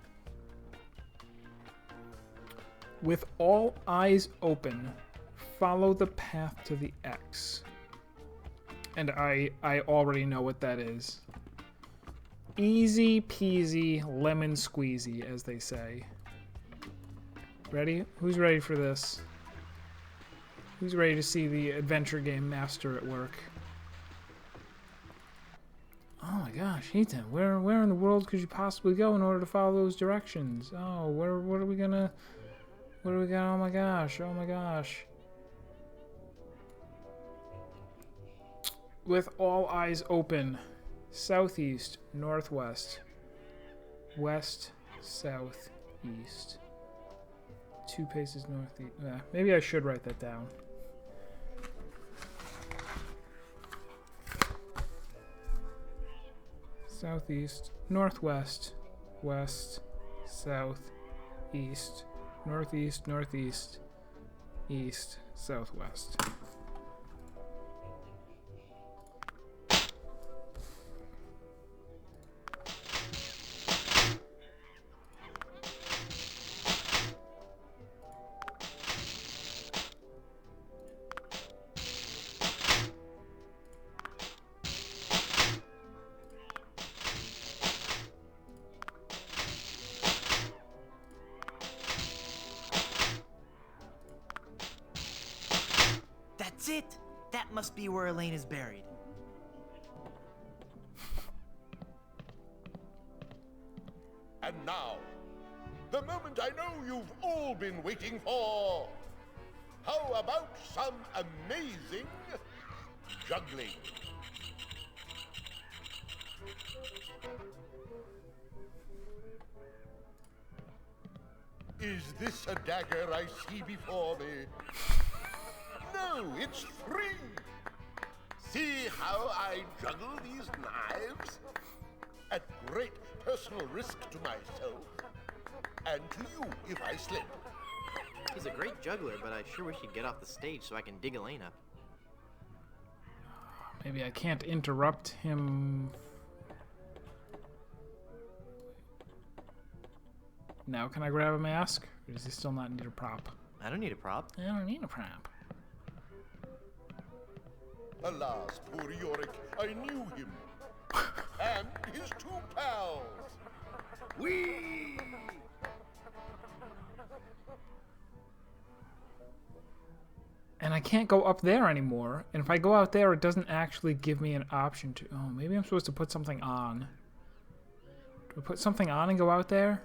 A: With all eyes open, follow the path to the X. And I already know what that is. Easy peasy lemon squeezy, as they say. Ready? Who's ready for this? Who's ready to see the adventure game master at work? Oh my gosh, Ethan, where in the world could you possibly go in order to follow those directions? Oh, what are we gonna... What do we got? Oh my gosh, oh my gosh. With all eyes open, southeast, northwest, west, south, east. 2 paces northeast. Maybe I should write that down. Southeast, northwest, west, south, east, northeast, northeast, east, southwest.
B: That's it! That must be where Elaine is buried.
D: And now, the moment I know you've all been waiting for. How about some amazing juggling? Is this a dagger I see before me? No, it's free! See how I juggle these knives? At great personal risk to myself, and to you if I slip.
B: He's a great juggler, but I sure wish he'd get off the stage so I can dig Elaine up.
A: Maybe I can't interrupt him. Now can I grab a mask? Or does he still not need a prop?
B: I don't need a prop.
A: I don't need a prop.
D: Alas, poor Yorick, I knew him. And his 2 pals. Whee!
A: And I can't go up there anymore. And if I go out there, it doesn't actually give me an option to... Oh, maybe I'm supposed to put something on. Do I put something on and go out there?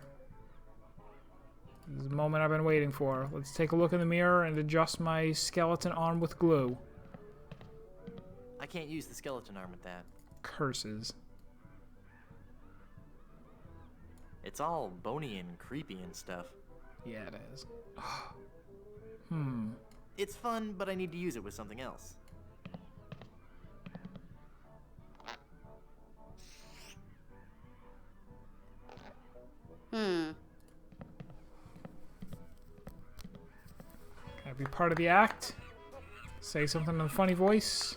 A: This is the moment I've been waiting for. Let's take a look in the mirror and adjust my skeleton arm with glue.
B: I can't use the skeleton arm with that.
A: Curses.
B: It's all bony and creepy and stuff.
A: Yeah, it is.
B: It's fun, but I need to use it with something else.
A: Can I be part of the act? Say something in a funny voice?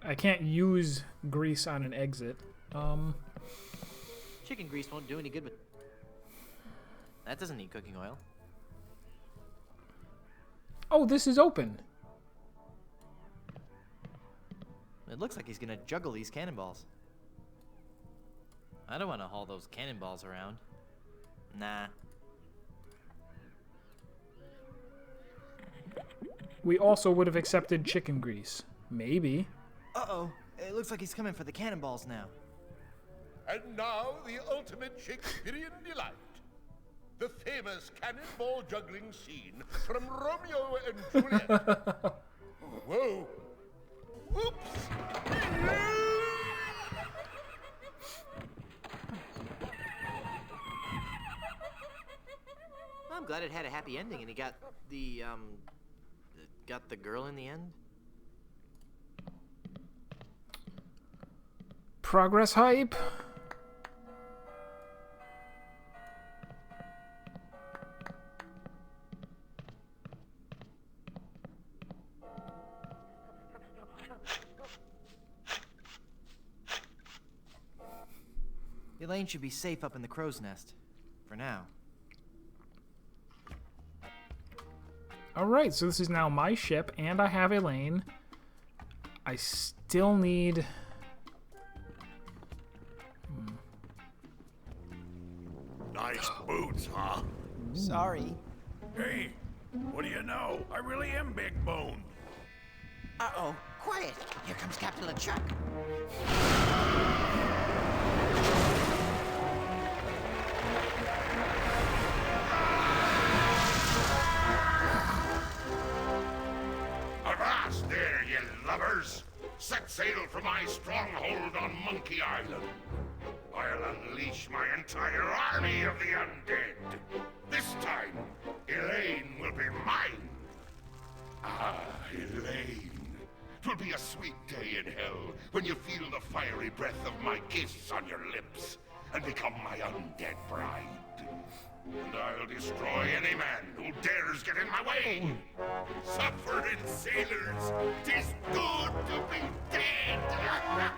A: I can't use grease on an exit.
B: Chicken grease won't do any good with... That doesn't need cooking oil.
A: Oh, this is open.
B: It looks like he's gonna juggle these cannonballs. I don't want to haul those cannonballs around. Nah.
A: we also would have accepted chicken grease. Maybe.
B: Uh-oh. It looks like he's coming for the cannonballs now.
D: And now the ultimate Shakespearean delight. The famous cannonball juggling scene from Romeo and Juliet. Whoa. Oops.
B: I'm glad it had a happy ending and he got the girl in the end.
A: Progress hype.
B: Elaine should be safe up in the crow's nest. For now.
A: Alright, so this is now my ship, and I have Elaine. I still need...
P: Nice boots, huh?
B: Sorry.
P: Hey, what do you know? I really am big boned.
L: Uh-oh. Quiet. Here comes Captain LeChuck.
C: Avast there, ye lubbers! Set sail for my stronghold on Monkey Island. I'll unleash my entire army of the undead. This time, Elaine will be mine. Ah, Elaine. 'Twill be a sweet day in hell when you feel the fiery breath of my kiss on your lips and become my undead bride. And I'll destroy any man who dares get in my way. Suffering sailors, 'tis good to be dead.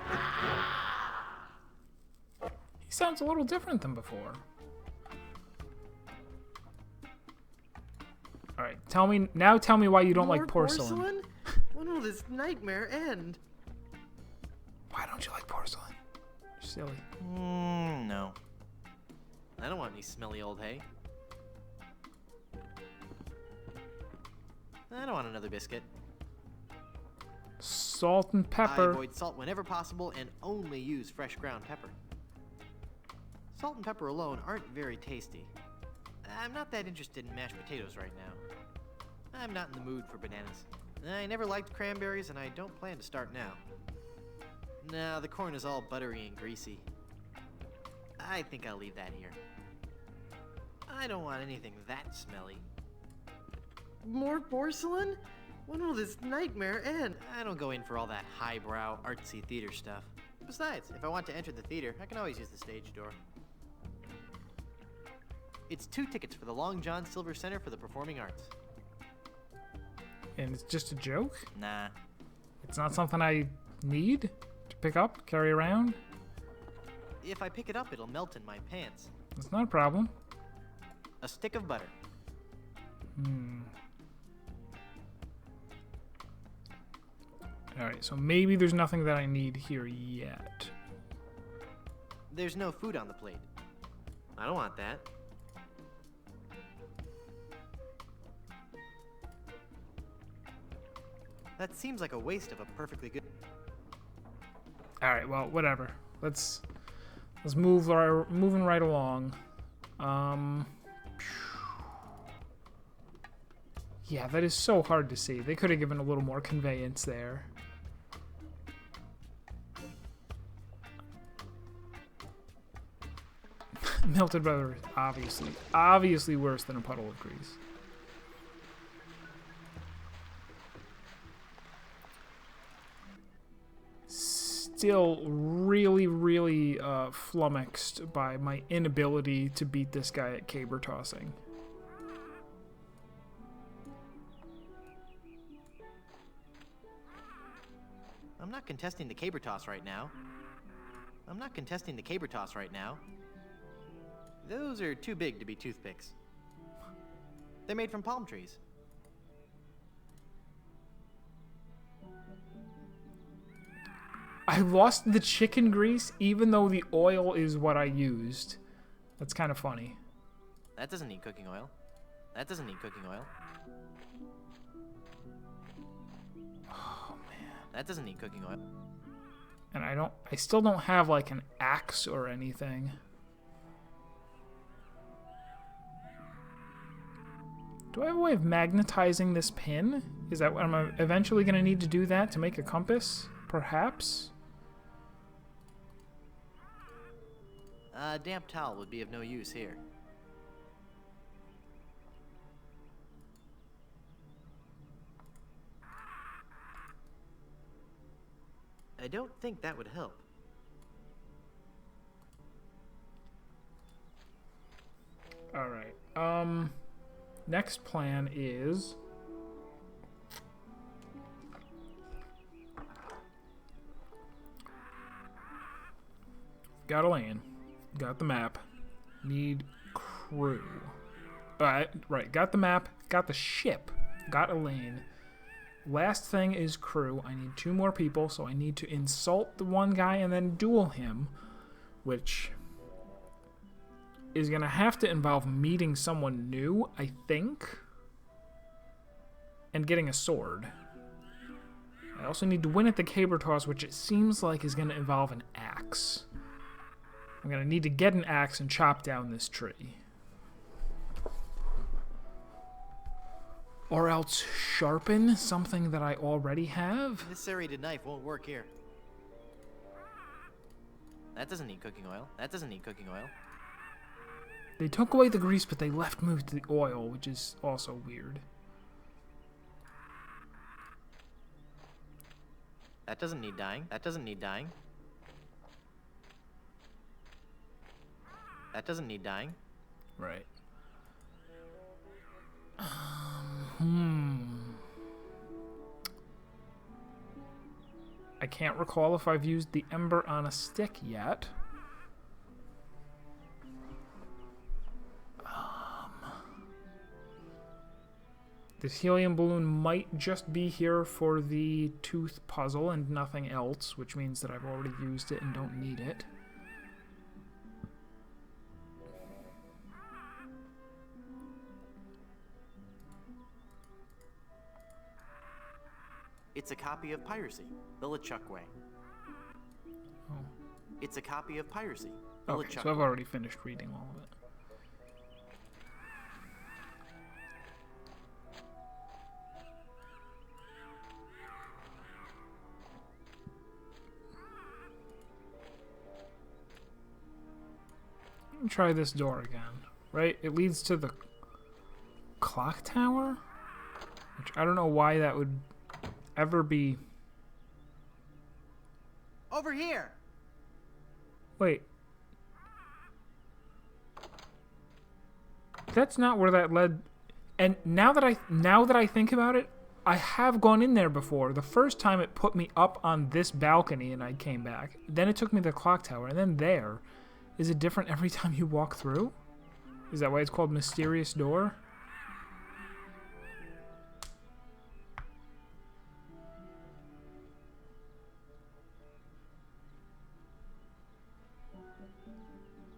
A: He sounds a little different than before. Alright, tell me why you don't like porcelain.
B: When will this nightmare end?
A: Why don't you like porcelain? You're silly.
B: No. I don't want any smelly old hay. I don't want another biscuit.
A: Salt and
B: I
A: pepper.
B: avoid salt whenever possible and only use fresh ground pepper. Salt and pepper alone aren't very tasty. I'm not that interested in mashed potatoes right now. I'm not in the mood for bananas. I never liked cranberries and I don't plan to start now. Now the corn is all buttery and greasy. I think I'll leave that here. I don't want anything that smelly. More porcelain? When will this nightmare end? I don't go in for all that highbrow, artsy theater stuff. Besides, if I want to enter the theater, I can always use the stage door. It's 2 tickets for the Long John Silver Center for the Performing Arts.
A: And it's just a joke?
B: Nah.
A: It's not something I need to pick up, carry around?
B: If I pick it up, it'll melt in my pants.
A: It's not a problem.
B: A stick of butter.
A: Alright, so maybe there's nothing that I need here yet.
B: There's no food on the plate. I don't want that. That seems like a waste of a perfectly good...
A: Alright, well, whatever. Let's move moving right along. Yeah, that is so hard to see. They could have given a little more conveyance there. Melted butter is obviously worse than a puddle of grease. Still really flummoxed by my inability to beat this guy at caber tossing.
B: I'm not contesting the caber toss right now. Those are too big to be toothpicks. They're made from palm trees.
A: I lost the chicken grease even though the oil is what I used. That's kind of funny.
B: That doesn't need cooking oil. That doesn't need cooking oil.
A: And I still don't have like an axe or anything. Do I have a way of magnetizing this pin? Is that am I eventually going to need to do that to make a compass? Perhaps?
B: A damp towel would be of no use here. I don't think that would help.
A: Alright. Next plan is... Got a lane. Got the map. Need crew. Right, got the map. Got the ship. Got a lane. Last thing is crew. I need 2 more people, so I need to insult the one guy and then duel him, which is going to have to involve meeting someone new, I think, and getting a sword. I also need to win at the caber toss, which it seems like is going to involve an axe. I'm going to need to get an axe and chop down this tree. Or else sharpen something that I already have.
B: This serrated knife won't work here. That doesn't need cooking oil. That doesn't need cooking oil.
A: They took away the grease, but they left me with the oil, which is also weird.
B: That doesn't need dyeing. That doesn't need dyeing. That doesn't need dyeing.
A: Right. I can't recall if I've used the ember on a stick yet. This helium balloon might just be here for the tooth puzzle and nothing else, which means that I've already used it and don't need it.
B: It's a copy of Piracy, the LeChuck way.
A: Oh.
B: It's a copy of Piracy, the
A: Okay,
B: LeChuck
A: so I've
B: way.
A: already finished reading all of it. Let me try this door again. Right? It leads to the clock tower? Which I don't know why that would ever be...
B: Over here!
A: Wait. That's not where that led. And now that I think about it, I have gone in there before. The first time it put me up on this balcony and I came back. Then it took me to the clock tower, and then there. Is it different every time you walk through? Is that why it's called Mysterious Door?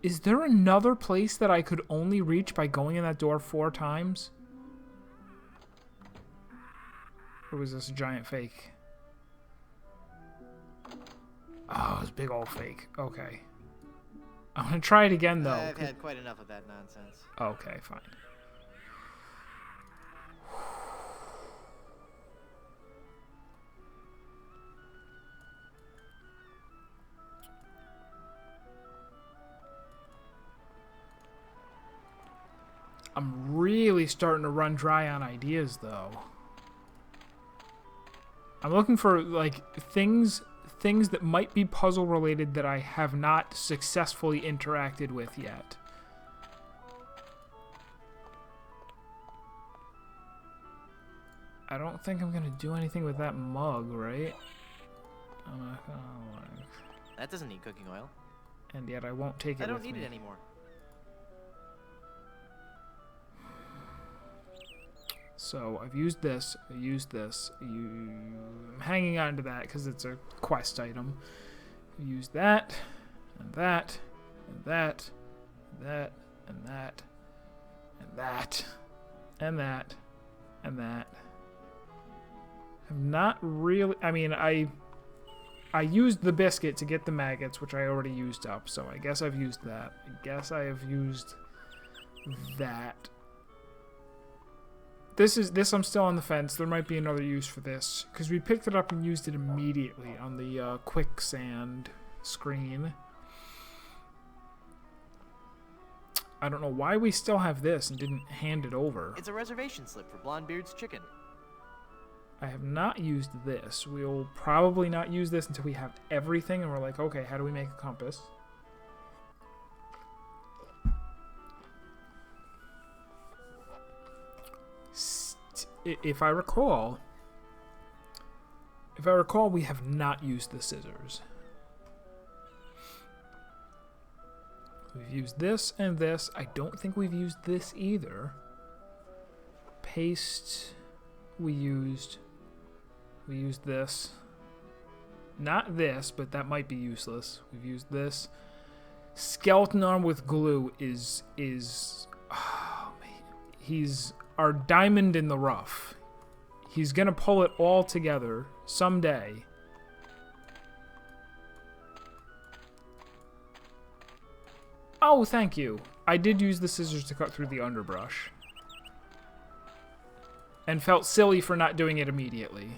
A: Is there another place that I could only reach by going in that door 4 times? Or was this a giant fake? Oh, it was a big old fake. Okay. I'm gonna try it again, though.
B: I've had quite enough of that nonsense.
A: Okay, fine. I'm really starting to run dry on ideas, though. I'm looking for, like, things that might be puzzle related that I have not successfully interacted with yet. I don't think I'm gonna do anything with that mug, right? I'm not gonna like...
B: That doesn't need cooking oil.
A: And yet I won't take it with me.
B: I don't need it anymore.
A: So I've used this, I used this, I'm hanging on to that because it's a quest item. Use that, and that, and that, and that, and that, and that, and that, and that. Have not really... I mean, I used the biscuit to get the maggots, which I already used up, so I guess I've used that. I guess I have used that. This I'm still on the fence. There might be another use for this, because we picked it up and used it immediately on the quicksand screen. I don't know why we still have this and didn't hand it over.
B: It's a reservation slip for Blondebeard's chicken.
A: I have not used this. We'll probably not use this until we have everything and we're like, okay, how do we make a compass? If I recall, we have not used the scissors. We've used this and this. I don't think we've used this either. Paste, we used this. Not this, but that might be useless. We've used this. Skeleton arm with glue is oh, man. He's our diamond in the rough. He's gonna pull it all together someday. Oh, thank you. I did use the scissors to cut through the underbrush. And felt silly for not doing it immediately.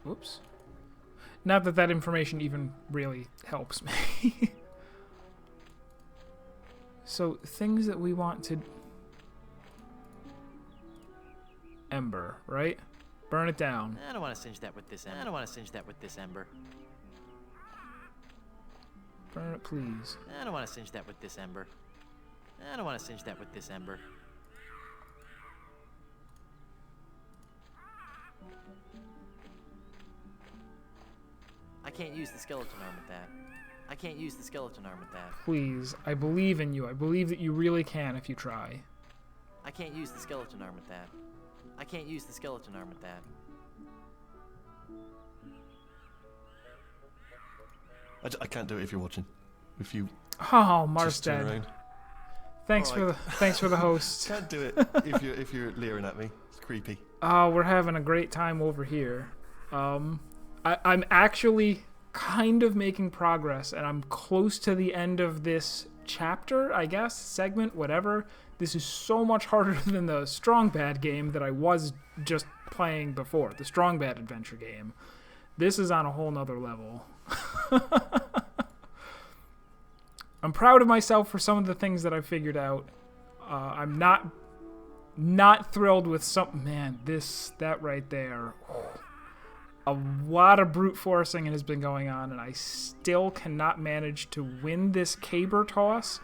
A: Whoops. Not that that information even really helps me. So, things that we want to... Ember, right? Burn it down.
B: I don't want to singe that with this ember. I don't want to singe that with this ember.
A: Burn it, please.
B: I don't want to singe that with this ember. I don't want to singe that with this ember. I can't use the skeleton arm with that. I can't use the skeleton arm with that.
A: Please, I believe in you. I believe that you really can if you try.
B: I can't use the skeleton arm with that. I can't use the skeleton arm with that.
N: I can't do it if you're watching. If you
A: Oh,
N: just turn
A: Marstead.
N: around.
A: Thanks
N: Alright.
A: thanks for the host.
N: Can't do it if you're leering at me. It's creepy.
A: Oh, we're having a great time over here. I'm actually kind of making progress, and I'm close to the end of this chapter, I guess, segment, whatever. This is so much harder than the Strong Bad game that I was just playing before, the Strong Bad adventure game. This is on a whole nother level. I'm proud of myself for some of the things that I figured out. I'm not thrilled with some... Man, that right there... A lot of brute forcing has been going on, and I still cannot manage to win this caber toss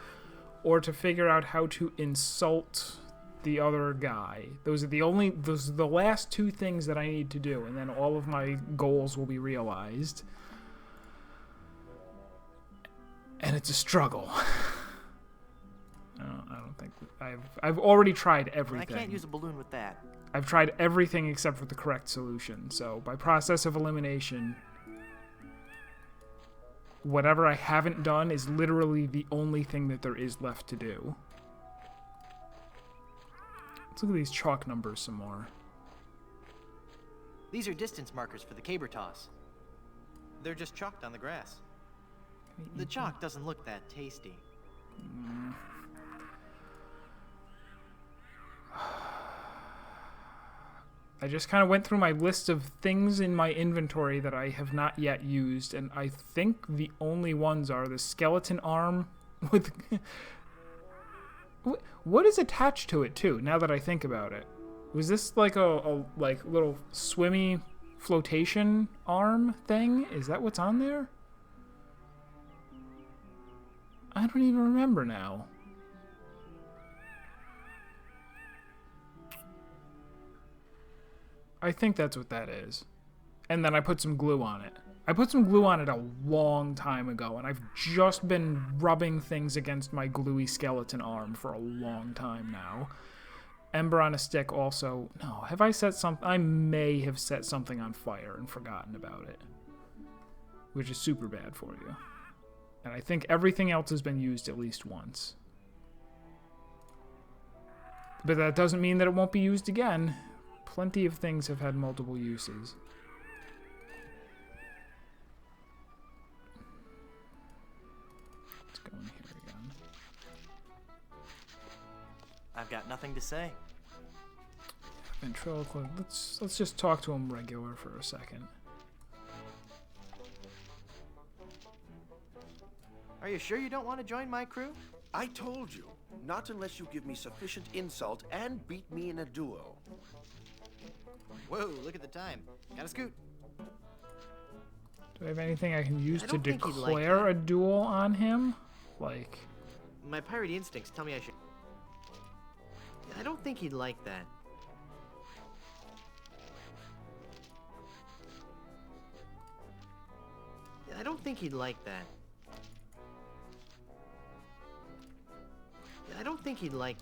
A: or to figure out how to insult the other guy. Those are the last two things that I need to do, and then all of my goals will be realized. And it's a struggle. I don't think I've already tried everything.
B: I can't use a balloon with that.
A: I've tried everything except for the correct solution. So by process of elimination, whatever I haven't done is literally the only thing that there is left to do. Let's look at these chalk numbers some more.
B: These are distance markers for the caber toss. They're just chalked on the grass. The chalk doesn't look that tasty.
A: I just kind of went through my list of things in my inventory that I have not yet used, and I think the only ones are the skeleton arm with... What is attached to it, too, now that I think about it? Was this like a little swimmy flotation arm thing? Is that what's on there? I don't even remember now. I think that's what that is. And then I put some glue on it. I put some glue on it a long time ago, and I've just been rubbing things against my gluey skeleton arm for a long time now. Ember on a stick also. No, have I set something? I may have set something on fire and forgotten about it. Which is super bad for you. And I think everything else has been used at least once. But that doesn't mean that it won't be used again. Plenty of things have had multiple uses. Let's go in here again.
B: I've got nothing to say.
A: Ventriloquist. Let's just talk to him regular for a second.
B: Are you sure you don't want to join my crew?
E: I told you, not unless you give me sufficient insult and beat me in a duel.
B: Whoa, look at the time. Gotta scoot.
A: Do I have anything I can use
B: I
A: to
B: don't think he'd like
A: declare
B: that.
A: a duel on him? Like,
B: My piratey instincts tell me I should. I don't think he'd like that. I don't think he'd like that. I don't think he'd like.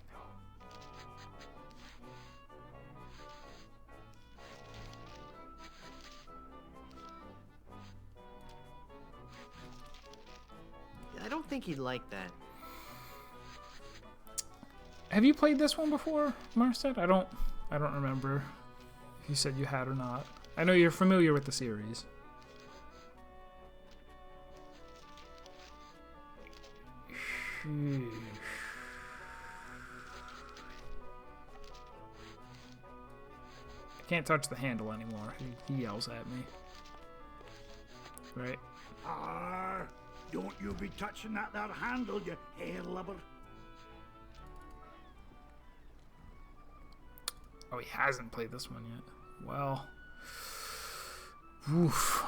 B: I don't think he'd like that.
A: have you played this one before, Marstead? I don't remember if you said you had or not. I know you're familiar with the series. I can't touch the handle anymore. He yells at me. Right?
J: Don't you be touching that there handle, you hair lubber.
A: Oh, he hasn't played this one yet. Well. Oof.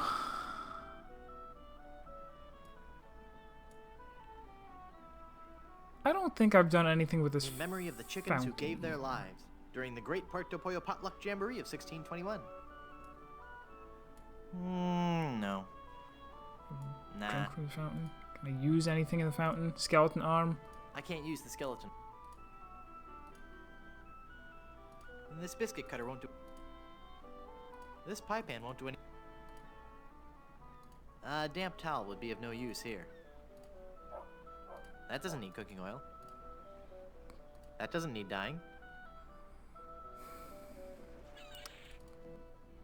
A: I don't think I've done anything with this
B: In memory of the chickens
A: fountain.
B: who gave their lives during the Great Puerto Pollo Potluck Jamboree of 1621. No. Nah.
A: Drink from the fountain. Can I use anything in the fountain? Skeleton arm?
B: I can't use the skeleton. And this biscuit cutter won't do. This pie pan won't do any. A damp towel would be of no use here. That doesn't need cooking oil. That doesn't need dyeing.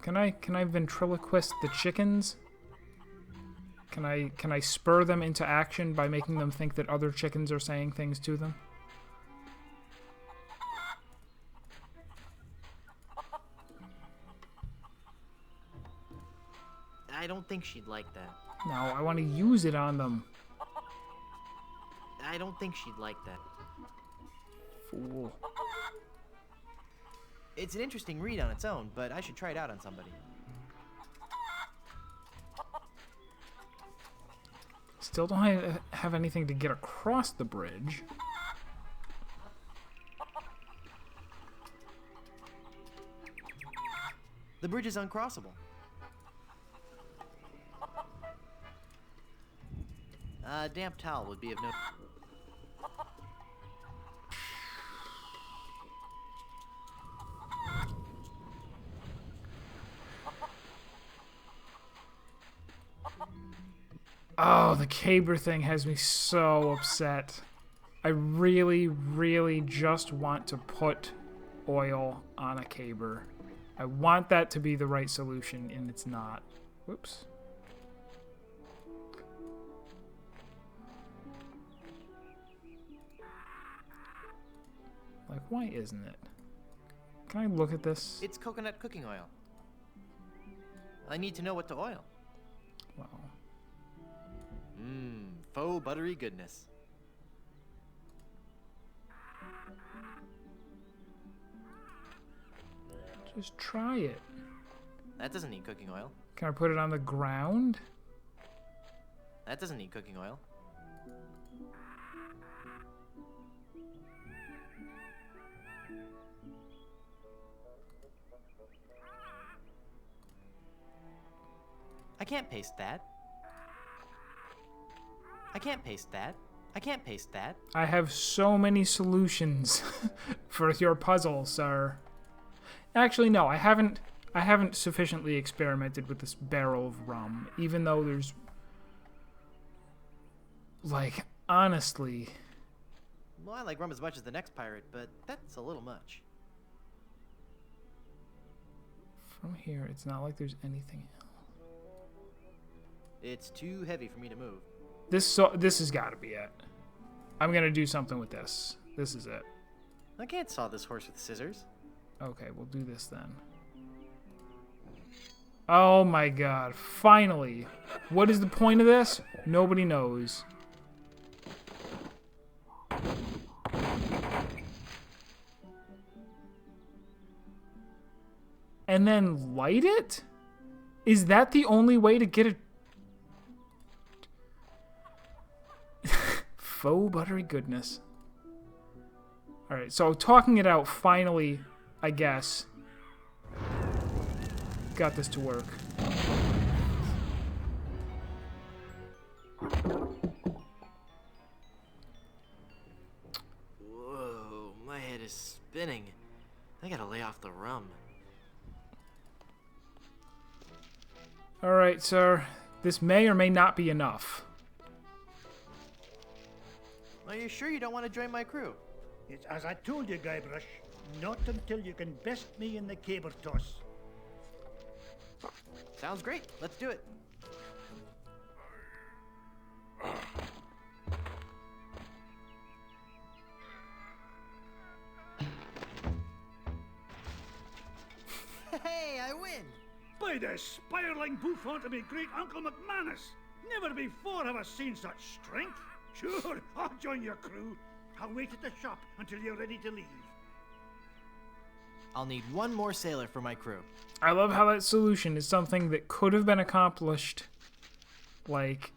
A: Can I ventriloquist the chickens? Can I spur them into action by making them think that other chickens are saying things to them?
B: I don't think she'd like that.
A: No, I want to use it on them.
B: I don't think she'd like that.
A: Fool.
B: It's an interesting read on its own, but I should try it out on somebody.
A: Still don't have anything to get across the bridge.
B: The bridge is uncrossable. A damp towel would be of no.
A: Oh, the caber thing has me so upset. I really, really just want to put oil on a caber. I want that to be the right solution, and it's not. Whoops. Like, why isn't it? Can I look at this?
B: It's coconut cooking oil. I need to know what to oil.
A: Wow.
B: Faux buttery goodness.
A: Just try it.
B: That doesn't need cooking oil.
A: Can I put it on the ground?
B: That doesn't need cooking oil. I can't paste that. I can't paste that. I can't paste that.
A: I have so many solutions for your puzzle, sir. Actually, no, I haven't sufficiently experimented with this barrel of rum, even though there's Like, honestly.
B: Well, I like rum as much as the next pirate, but that's a little much.
A: From here, it's not like there's anything else.
B: It's too heavy for me to move.
A: This has got to be it. I'm going to do something with this. This is it.
B: I can't saw this horse with scissors.
A: Okay, we'll do this then. Oh my god, finally. What is the point of this? Nobody knows. And then light it? Is that the only way to get it? Faux buttery goodness. Alright, so talking it out finally, I guess, got this to work.
B: Whoa, my head is spinning. I gotta lay off the rum.
A: Alright, sir. This may or may not be enough.
B: Are you sure you don't want to join my crew?
J: It's as I told you, Guybrush. Not until you can best me in the caber toss.
B: Sounds great. Let's do it. Hey, I win!
J: By the spiraling bouffant of me great Uncle McManus! Never before have I seen such strength. Sure, I'll join your crew. I'll wait at the shop until you're ready to leave.
B: I'll need one more sailor for my crew.
A: I love how that solution is something that could have been accomplished like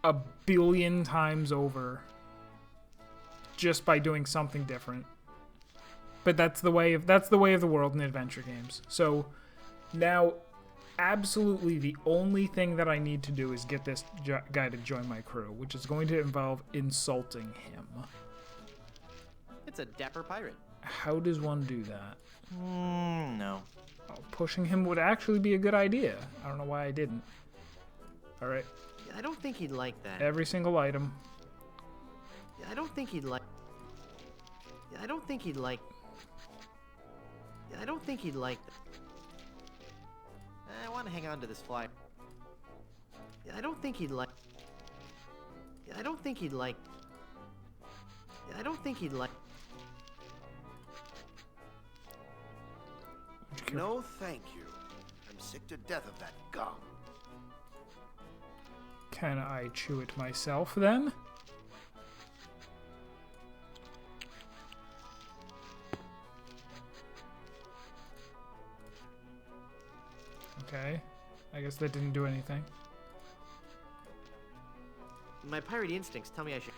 A: a billion times over just by doing something different. But that's the way of the world in adventure games. So now absolutely the only thing that I need to do is get this guy to join my crew, which is going to involve insulting him.
B: It's a dapper pirate.
A: How does one do that?
B: No.
A: Oh, pushing him would actually be a good idea. I don't know why I didn't. Alright.
B: Yeah, I don't think he'd like that.
A: Every single item.
B: Yeah, I don't think he'd like... Yeah, I don't think he'd like... Yeah, I don't think he'd like that. I want to hang on to this fly. Yeah, I don't think he'd like... Yeah, I don't think he'd like... Yeah, I don't think he'd like...
E: No, thank you. I'm sick to death of that gum.
A: Can I chew it myself then? Okay. I guess that didn't do anything.
B: My piratey instincts tell me I should...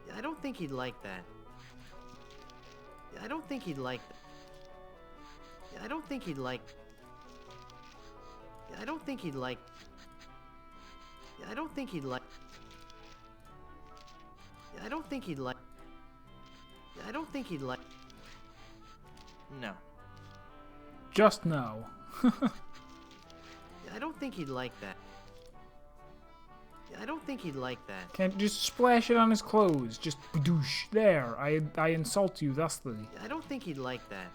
B: Yeah, I don't think he'd like that. Yeah, I don't think he'd like that. Yeah, I don't think he'd like... Yeah, I don't think he'd like... Yeah, I don't think he'd like... Yeah, I don't think he'd like... Yeah, I don't think he'd like... No.
A: Just no.
B: Yeah, I don't think he'd like that. Yeah, I don't think he'd like that.
A: Can't just splash it on his clothes. Just badoosh. There. I insult you thusly.
B: Yeah, I don't think he'd like that.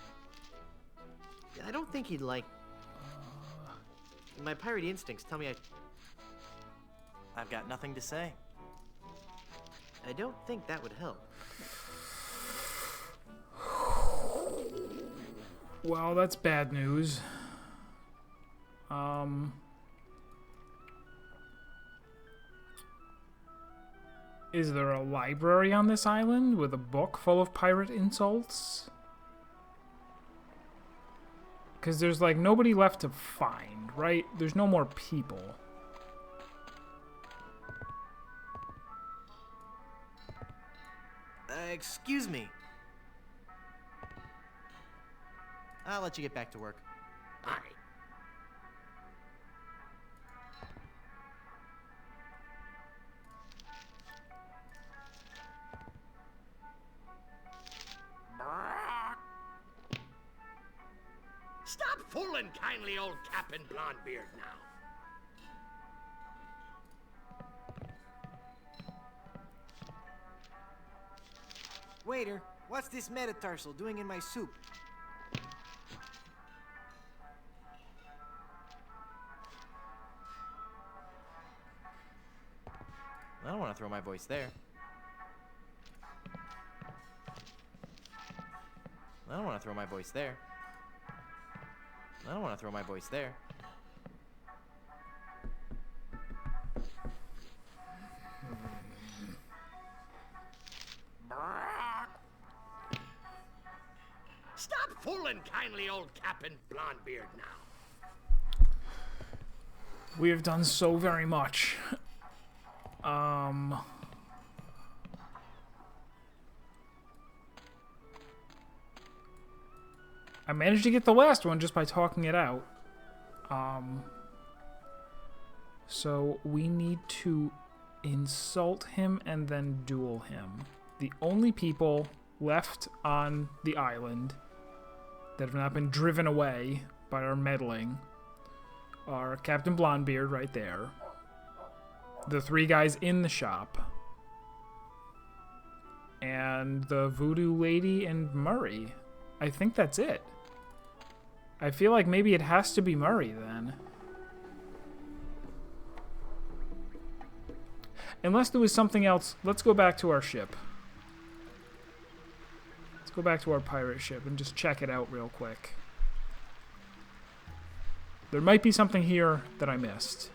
B: Yeah, I don't think he'd like... My piratey instincts tell me I've got nothing to say. I don't think that would help.
A: Well, that's bad news. Is there a library on this island with a book full of pirate insults? Because there's like nobody left to find, right? There's no more people.
B: Excuse me. I'll let you get back to work.
C: Aye. Stop fooling kindly old Captain Blondebeard now.
B: Waiter, what's this metatarsal doing in my soup? I don't want to throw my voice there. I don't want to throw my voice there. I don't want to throw my voice there.
C: Stop fooling kindly old Captain Blondebeard now.
A: We have done so very much. I managed to get the last one just by talking it out. So we need to insult him and then duel him. The only people left on the island that have not been driven away by our meddling are Captain Blondebeard right there, the 3 guys in the shop, and the voodoo lady and Murray. I think that's it. I feel like maybe it has to be Murray then. Unless there was something else. Let's go back to our ship. Let's go back to our pirate ship and just check it out real quick. There might be something here that I missed.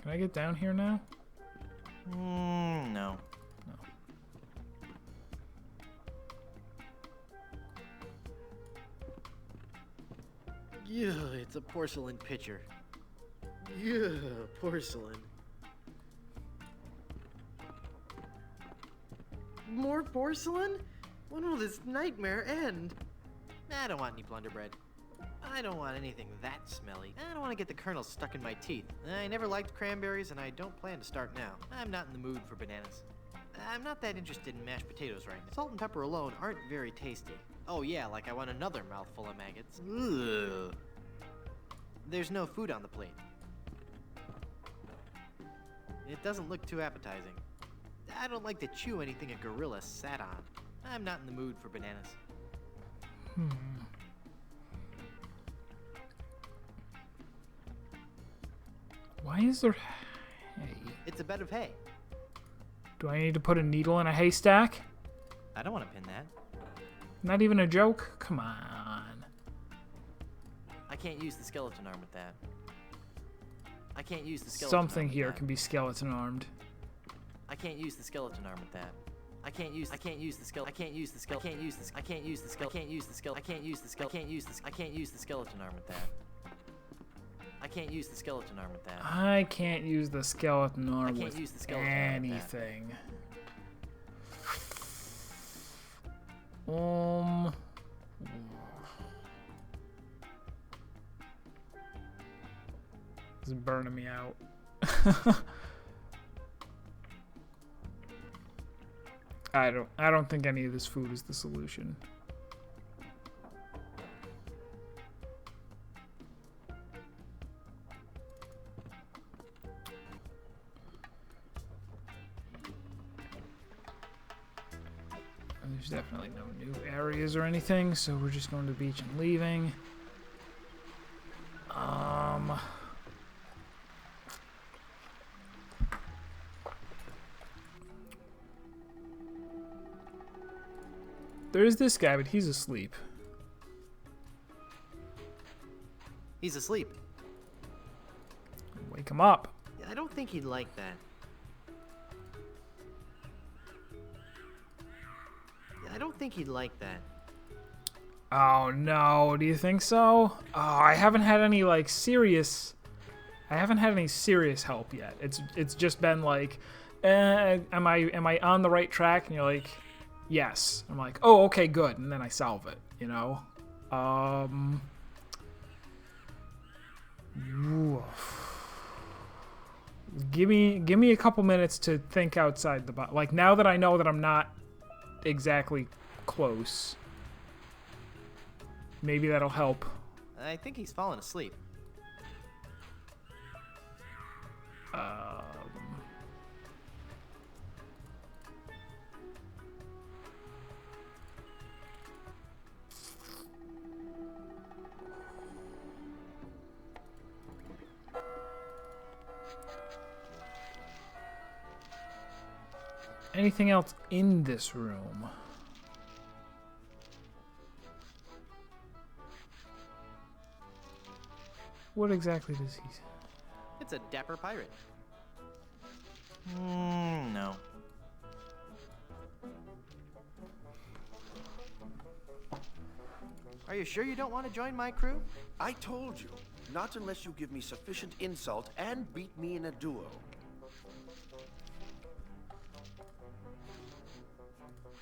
A: Can I get down here now?
B: No. Yeah, it's a porcelain pitcher. Yeah, porcelain. More porcelain? When will this nightmare end? I don't want any blunderbread. I don't want anything that smelly. I don't want to get the kernels stuck in my teeth. I never liked cranberries, and I don't plan to start now. I'm not in the mood for bananas. I'm not that interested in mashed potatoes right now. Salt and pepper alone aren't very tasty. Oh yeah, like I want another mouthful of maggots. Ugh. There's no food on the plate. It doesn't look too appetizing. I don't like to chew anything a gorilla sat on. I'm not in the mood for bananas.
A: Why is there hay?
B: It's a bed of hay.
A: Do I need to put a needle in a haystack?
B: I don't want to pin that.
A: Not even a joke? Come on.
B: I can't use the skeleton arm with that. I can't use the skeleton
A: Something
B: arm with
A: here
B: that.
A: can be skeleton armed.
B: I can't use the skeleton arm with that. I can't use the skeleton. I can't use the skeleton. I can't use the skeleton. I can't use the skeleton. I can't use the skeleton. I can't use the skeleton. I can't use the skeleton arm with that. I can't use the skeleton arm with that.
A: I can't use the skeleton arm
B: I can't
A: with
B: use the skeleton arm with that.
A: anything. This is burning me out. I don't think any of this food is the solution. There's definitely no new areas or anything, so we're just going to the beach and leaving. There's this guy, but he's asleep.
B: He's asleep.
A: Wake him up.
B: I don't think he'd like that. I don't think he'd like that.
A: Oh no, do you think so? Oh, I haven't had any serious help yet. It's just been like, am I on the right track? And you're like, yes. I'm like, oh, okay, good. And then I solve it, you know? Give me a couple minutes to think outside the box. Like, now that I know that I'm not exactly close, Maybe that'll help.
B: I think he's fallen asleep.
A: Anything else in this room? What exactly does he say?
B: It's a dapper pirate. No. Are you sure you don't want to join my crew?
E: I told you, not unless you give me sufficient insult and beat me in a duo.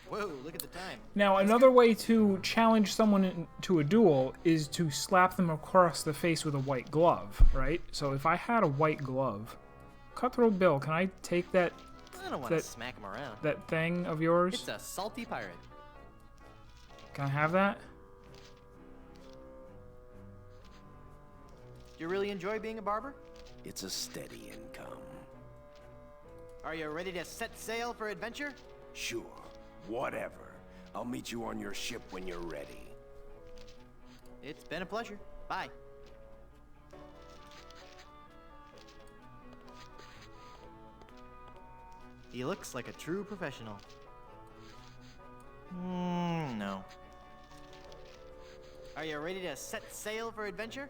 B: Whoa, look at the time.
A: Now, another way to challenge someone to a duel is to slap them across the face with a white glove, right? So if I had a white glove, Cutthroat Bill, can I take that?
B: I don't want to smack him around.
A: That thing of yours?
B: It's a salty pirate.
A: Can I have that?
B: Do you really enjoy being a barber?
I: It's a steady income.
B: Are you ready to set sail for adventure?
I: Sure. Whatever. I'll meet you on your ship when you're ready.
B: It's been a pleasure. Bye. He looks like a true professional. No. Are you ready to set sail for adventure?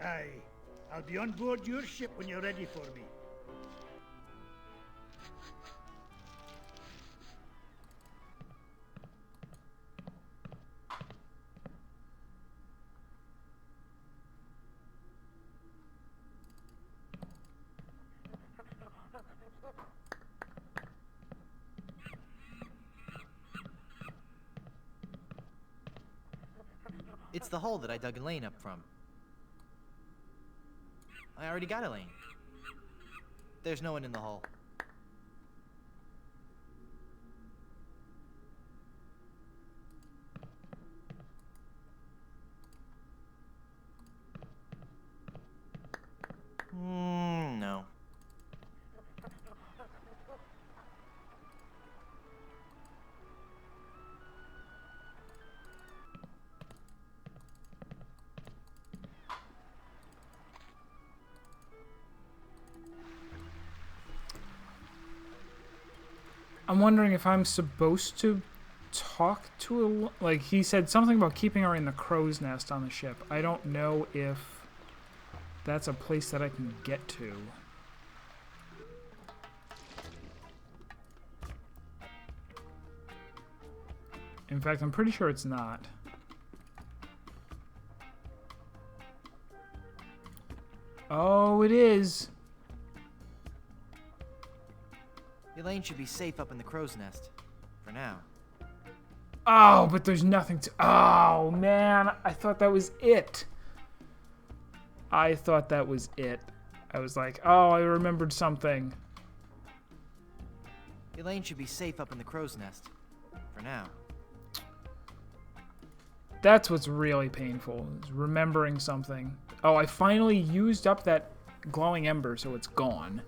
J: Aye. I'll be on board your ship when you're ready for me.
B: It's the hole that I dug Elaine up from. I already got Elaine. There's no one in the hole. No.
A: I'm wondering if I'm supposed to talk to a... Like, he said something about keeping her in the crow's nest on the ship. I don't know if that's a place that I can get to. In fact, I'm pretty sure it's not. Oh, it is.
B: Elaine should be safe up in the crow's nest. For now.
A: Oh, but there's nothing to... Oh, man. I thought that was it. I thought that was it. I was like, oh, I remembered something.
B: Elaine should be safe up in the crow's nest. For now.
A: That's what's really painful, is remembering something. Oh, I finally used up that glowing ember, so it's gone.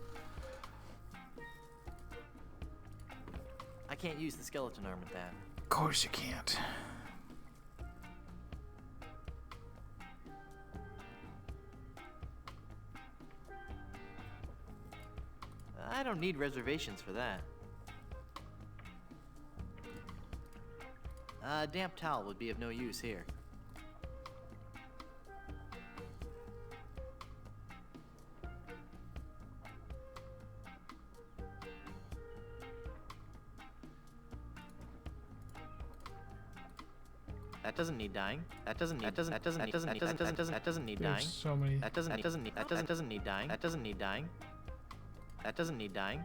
B: I can't use the skeleton arm with that.
A: Of course you can't.
B: I don't need reservations for that. A damp towel would be of no use here. That doesn't need dying. That doesn't need dying. That doesn't need dying. That doesn't need dying. That doesn't need dying. That doesn't need dying.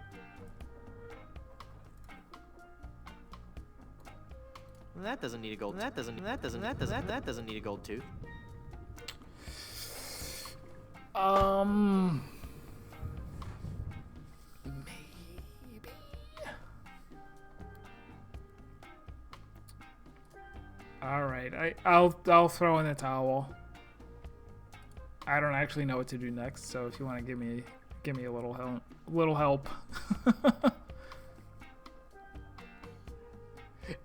B: That doesn't need a gold. That doesn't need a gold tooth.
A: Maybe. All right, I'll throw in the towel. I don't actually know what to do next, so if you want to give me a little help.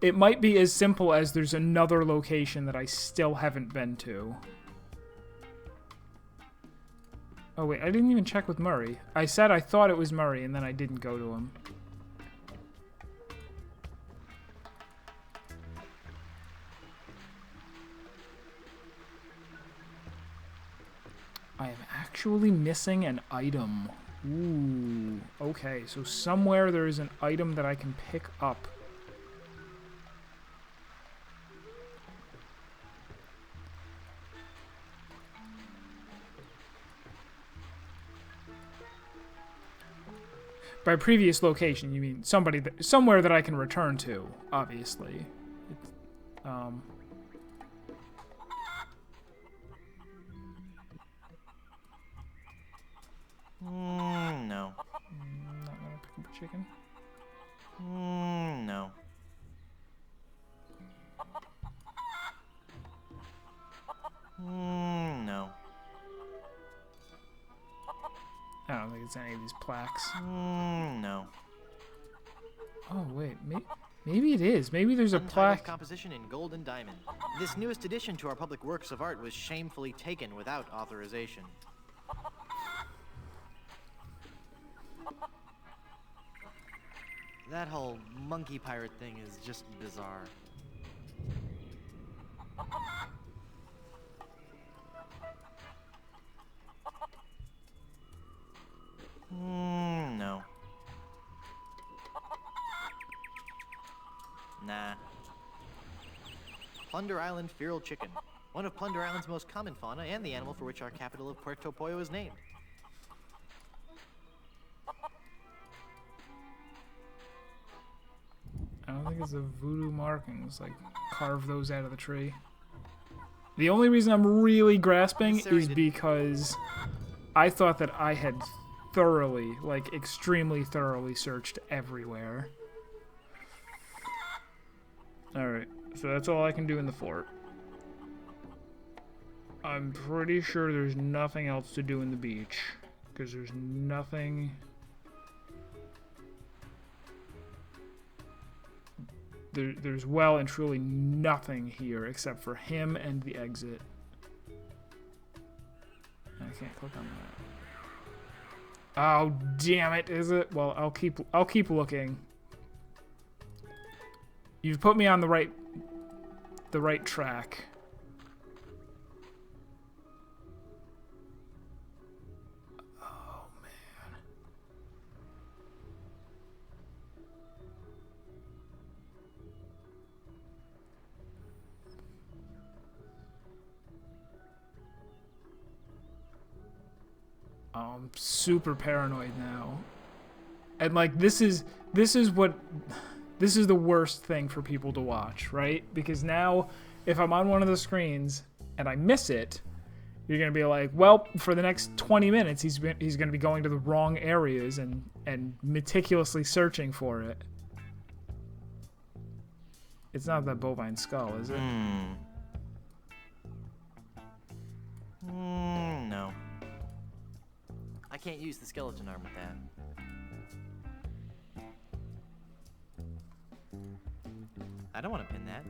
A: It might be as simple as there's another location that I still haven't been to. Oh wait, I didn't even check with Murray. I said I thought it was Murray, and then I didn't go to him. I am actually missing an item. Ooh, okay, so somewhere there is an item that I can pick up. By previous location, you mean somewhere that I can return to, obviously.
B: No.
A: Not gonna pick up a chicken.
B: No. No.
A: I don't think it's any of these plaques.
B: No.
A: Oh wait, maybe it is. Maybe there's a
B: Untitled
A: plaque.
B: composition in gold and diamond. This newest addition to our public works of art was shamefully taken without authorization. That whole monkey pirate thing is just bizarre. No. Nah. Plunder Island feral chicken. One of Plunder Island's most common fauna and the animal for which our capital of Puerto Pollo is named.
A: I don't think it's the voodoo markings. Like, carve those out of the tree. The only reason I'm really grasping is because I thought that I had thoroughly, like extremely thoroughly searched everywhere. Alright, so that's all I can do in the fort. I'm pretty sure there's nothing else to do in the beach, because there's nothing... There's well and truly nothing here except for him and the exit. I can't click on that. Oh, damn it, is it? Well, I'll keep looking. You've put me on the right track. Oh, man. I'm super paranoid now. And like this is the worst thing for people to watch, right? Because now if I'm on one of the screens and I miss it, you're going to be like, well, for the next 20 minutes he's going to be going to the wrong areas and meticulously searching for it. It's not that bovine skull, is it?
B: No. I can't use the skeleton arm with that. I don't want to pin that.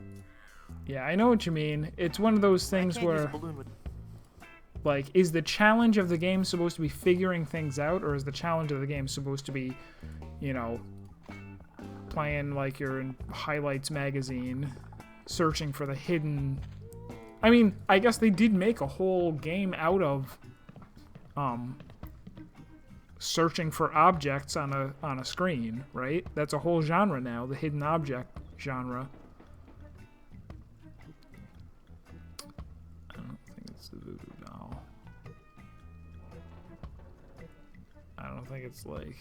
A: Yeah, I know what you mean. It's one of those things where, like, is the challenge of the game supposed to be figuring things out, or is the challenge of the game supposed to be, you know, playing like you're in Highlights magazine, searching for the hidden... I mean, I guess they did make a whole game out of, searching for objects on a screen, right? That's a whole genre now, the hidden object genre. I don't think it's the voodoo doll. I don't think it's like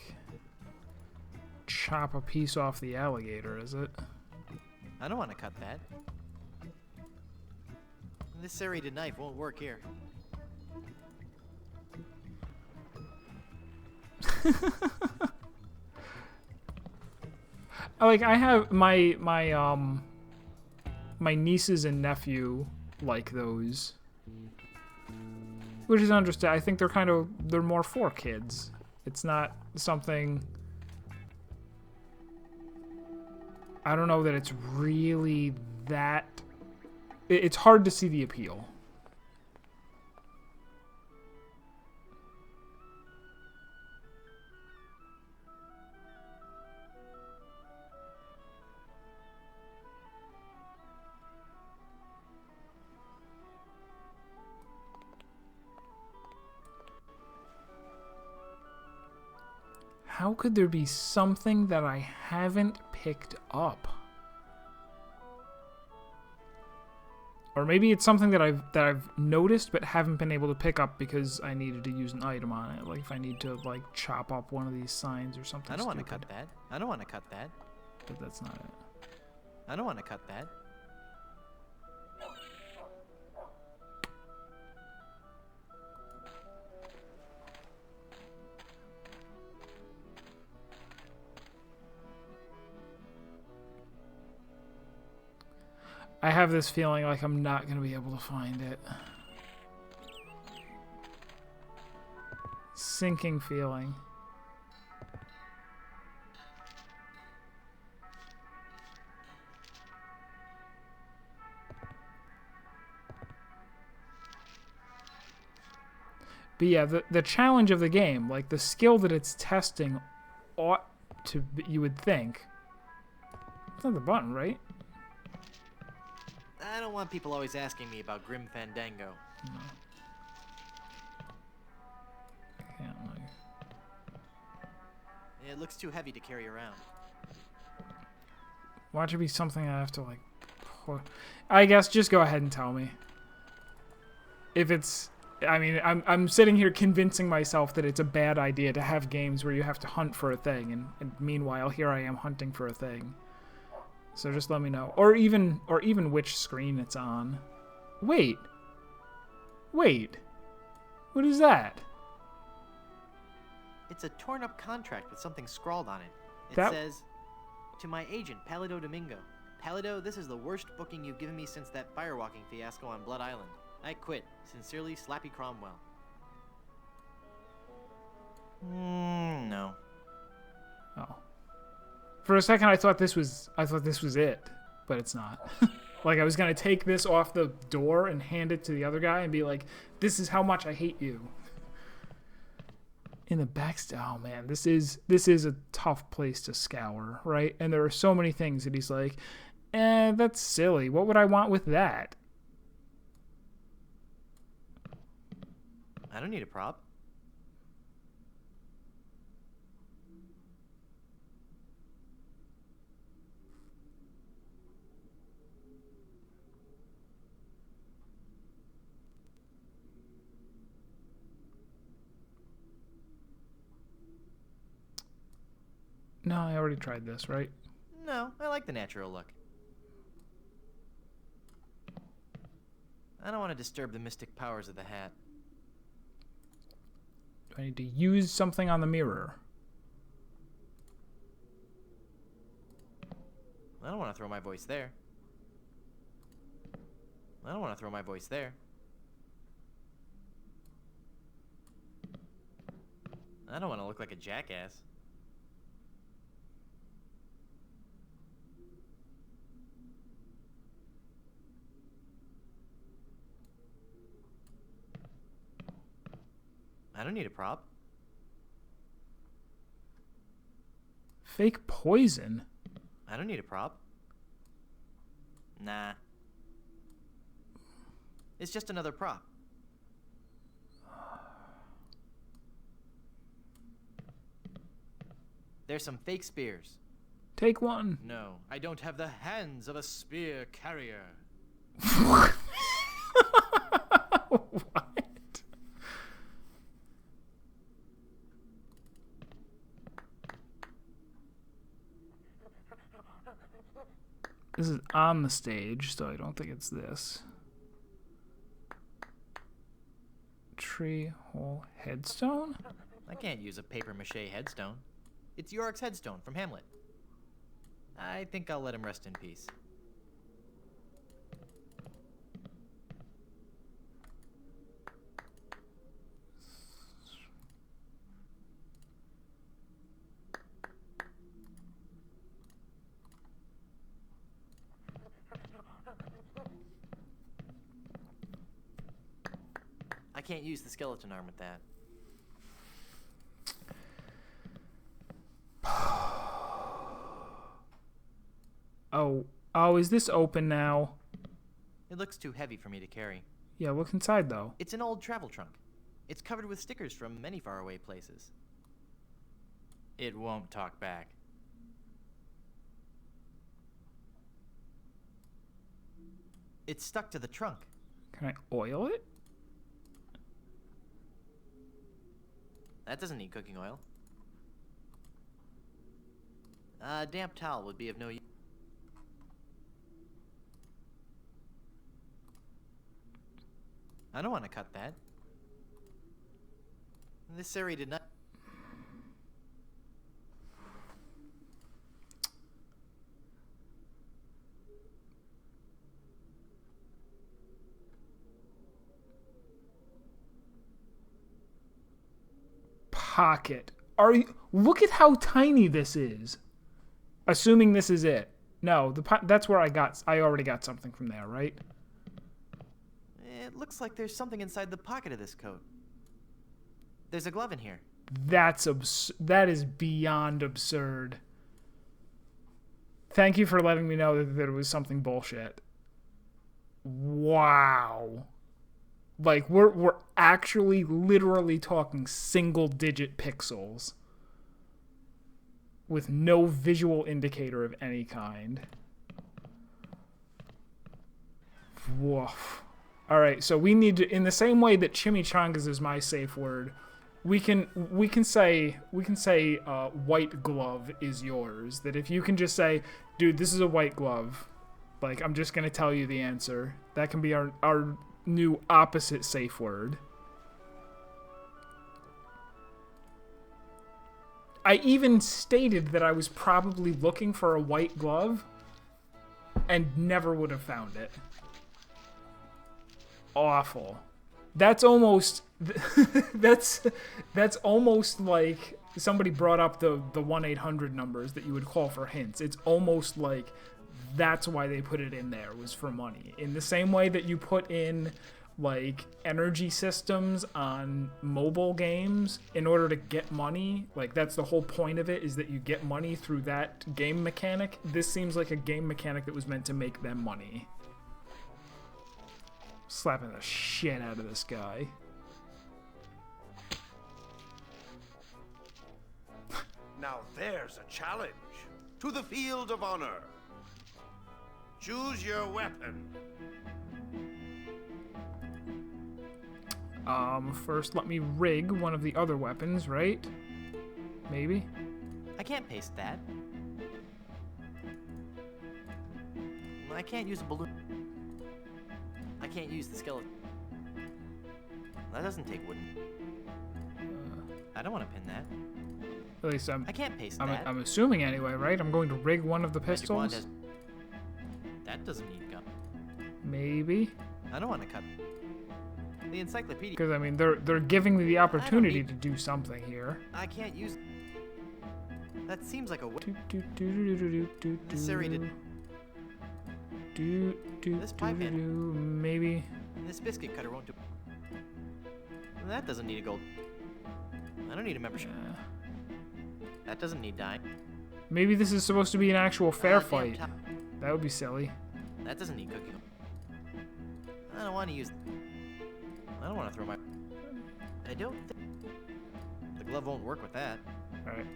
A: chop a piece off the alligator, is it?
B: I don't want to cut that. This serrated knife won't work here.
A: Like, I have my my nieces and nephew like those. Which is understood. I think they're more for kids. It's not something... I don't know that it's really that... It's hard to see the appeal. How could there be something that I haven't picked up? Or maybe it's something that I've noticed but haven't been able to pick up because I needed to use an item on it. Like if I need to like chop up one of these signs or something.
B: I don't want to cut that. I don't want to cut that.
A: But that's not it.
B: I don't want to cut that.
A: I have this feeling like I'm not going to be able to find it. Sinking feeling. But yeah, the challenge of the game, like the skill that it's testing ought to be, you would think. It's not the button, right?
B: I don't want people always asking me about Grim Fandango.
A: No. I can't like...
B: It looks too heavy to carry around.
A: Watch it be something I have to like... I guess just go ahead and tell me. If it's... I mean, I'm sitting here convincing myself that it's a bad idea to have games where you have to hunt for a thing, and meanwhile here I am hunting for a thing. So just let me know, or even which screen it's on. Wait, what is that?
B: It's a torn up contract with something scrawled on it. It
A: That...
B: says, "To my agent, Palido Domingo. Palido, this is the worst booking you've given me since that firewalking fiasco on Blood Island. I quit. Sincerely, Slappy Cromwell." No.
A: Oh. For a second, I thought this was it, but it's not. Like I was gonna take this off the door and hand it to the other guy and be like, "This is how much I hate you." In the backstop, oh man, this is a tough place to scour, right? And there are so many things that he's like, that's silly. What would I want with that?
B: I don't need a prop.
A: No, I already tried this, right?
B: No, I like the natural look. I don't want to disturb the mystic powers of the hat.
A: Do I need to use something on the mirror?
B: I don't want to throw my voice there. I don't want to throw my voice there. I don't want to look like a jackass. I don't need a prop.
A: Fake poison?
B: I don't need a prop. Nah. It's just another prop. There's some fake spears.
A: Take one.
B: No, I don't have the hands of a spear carrier.
A: What? This is on the stage, so I don't think it's this. Tree hole headstone?
B: I can't use a papier-mâché headstone. It's Yorick's headstone from Hamlet. I think I'll let him rest in peace. can't use the skeleton arm with that.
A: Oh, is this open now?
B: It looks too heavy for me to carry.
A: Yeah, look inside though.
B: It's an old travel trunk. It's covered with stickers from many faraway places. It won't talk back. It's stuck to the trunk.
A: Can I oil it?
B: That doesn't need cooking oil. A damp towel would be of no use. I don't want to cut that. This area did not...
A: Pocket. Are you? Look at how tiny this is. Assuming this is it. No, that's where I already got something from there, right?
B: It looks like there's something inside the pocket of this coat. There's a glove in here.
A: That is beyond absurd. Thank you for letting me know that it was something bullshit. Wow. Like, we're actually literally talking single-digit pixels with no visual indicator of any kind. Woof. All right, so we need to, in the same way that chimichangas is my safe word, we can say white glove is yours. That if you can just say, dude, this is a white glove, like, I'm just gonna tell you the answer. That can be our new opposite safe word. I even stated that I was probably looking for a white glove and never would have found it. Awful. That's almost that's almost like somebody brought up the 1-800 numbers that you would call for hints. It's almost like that's why they put it in there, was for money. In the same way that you put in like energy systems on mobile games in order to get money, like that's the whole point of it, is that you get money through that game mechanic. This seems like a game mechanic that was meant to make them money. Slapping the shit out of this guy.
E: Now there's a challenge. To the field of honor. Choose your weapon.
A: First let me rig one of the other weapons, right? Maybe?
B: I can't paste that. I can't use a balloon. I can't use the skeleton. That doesn't take wooden. I don't want to pin that.
A: At least
B: I can't paste that.
A: I'm assuming anyway, right? I'm going to rig one of the
B: Magic wand
A: pistols.
B: That doesn't need gun.
A: Maybe?
B: I don't want to cut. The encyclopedia.
A: Because I mean, they're giving me the opportunity to do something here.
B: I can't use. That seems like a way.
A: This
B: area did. This pipe in.
A: Maybe.
B: This biscuit cutter won't do. That doesn't need a gold. I don't need a membership. That doesn't need dye.
A: Maybe this is supposed to be an actual fair fight. That would be silly.
B: That doesn't need cooking. I don't want to use. I don't want to throw my. I don't. The glove won't work with that.
A: All right.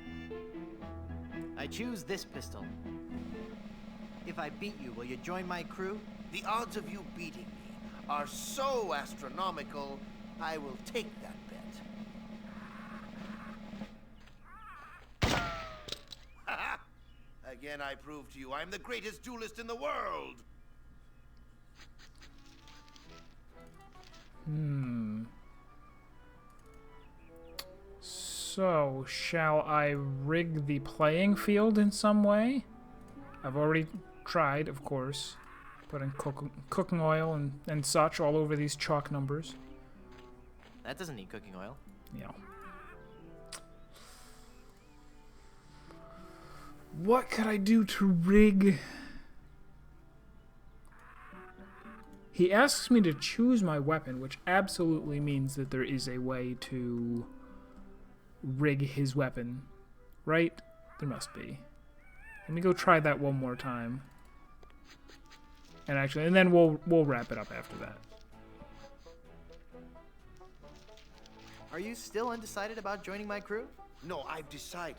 B: I choose this pistol. If I beat you, will you join my crew?
E: The odds of you beating me are so astronomical, I will take that bet. Again, I prove to you I'm the greatest duelist in the world.
A: So, shall I rig the playing field in some way? I've already tried, of course, putting cooking oil and such all over these chalk numbers.
B: That doesn't need cooking oil.
A: Yeah. What could I do to rig? He asks me to choose my weapon, which absolutely means that there is a way to rig his weapon, right? There must be. Let me go try that one more time. And then we'll wrap it up after that.
B: Are you still undecided about joining my crew?
E: No, I've decided.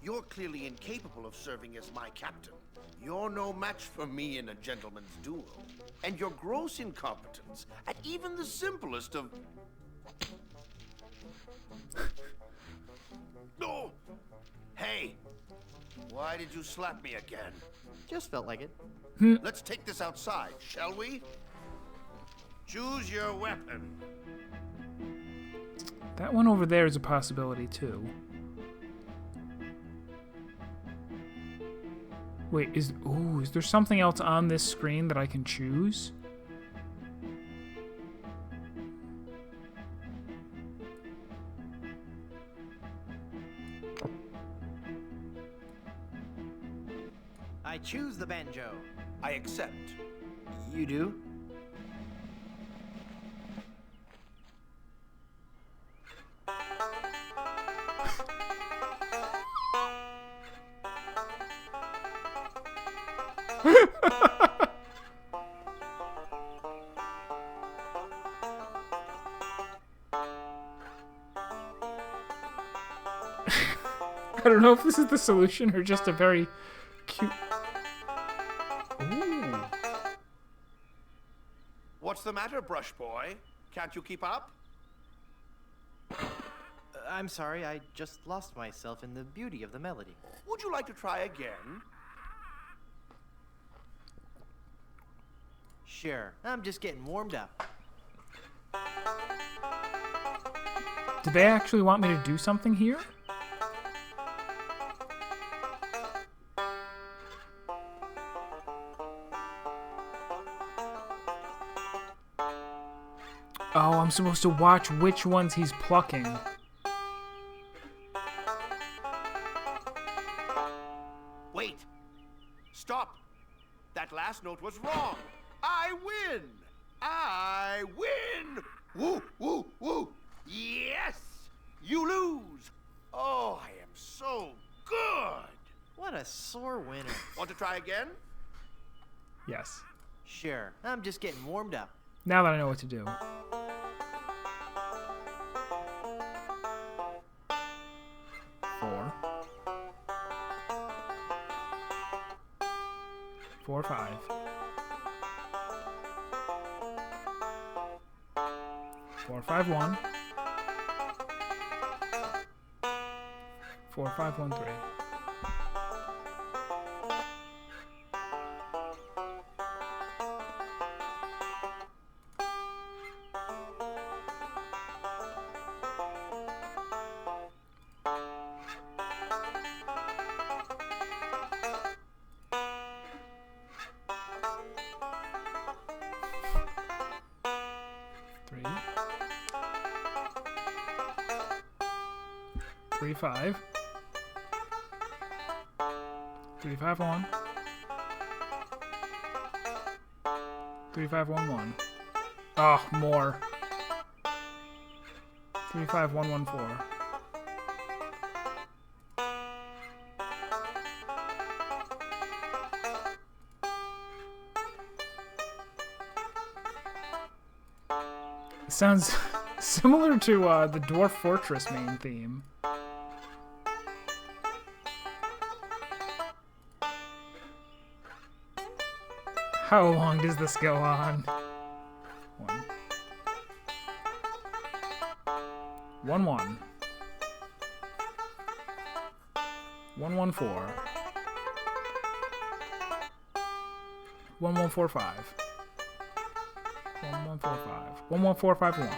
E: You're clearly incapable of serving as my captain. You're no match for me in a gentleman's duel. And your gross incompetence at even the simplest of... No! Hey! Why did you slap me again?
B: Just felt like it.
E: Let's take this outside, shall we? Choose your weapon.
A: That one over there is a possibility, too. Wait, is there something else on this screen that I can choose?
B: I choose the banjo.
E: I accept.
B: You do?
A: I don't know if this is the solution or just a very cute... Ooh.
E: What's the matter, Brush Boy? Can't you keep up?
B: I'm sorry, I just lost myself in the beauty of the melody.
E: Would you like to try again?
B: Sure, I'm just getting warmed up.
A: Did they actually want me to do something here? Oh, I'm supposed to watch which ones he's plucking.
E: Wait! Stop! That last note was wrong! I win! I win! Woo, woo, woo! Yes! You lose! Oh, I am so good!
B: What a sore winner.
E: Want to try again?
A: Yes.
B: Sure, I'm just getting warmed up.
A: Now that I know what to do. Four. 4, 5. 4, 5, 1. 4, 5, 1, 3. Three, 5. 3, 5, 1. 3, 5, 1, 1. Oh, more. 3, 5, 1, 1, 4. It sounds similar to the Dwarf Fortress main theme. How long does this go on? 1. 1, 1. 1, 1, 4. 1, 1, 4, 5. 1, 1, 4, 5. 1, 1, 4, 5, 1.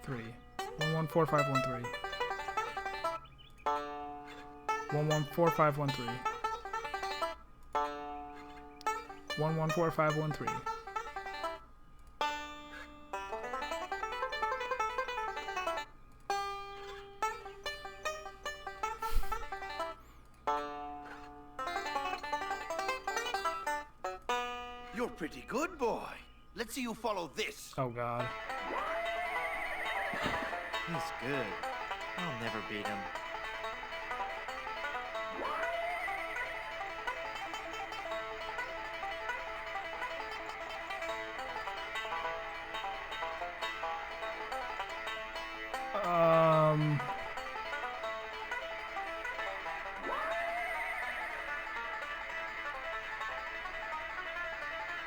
A: 3. 1, 1, 4, 5, 1, 3. 1, 1, 4, 5, 1, 3. 1, 1, 4, 5, 1, 3.
E: You're pretty good, boy. Let's see you follow this.
A: Oh, God.
B: He's good. I'll never beat him.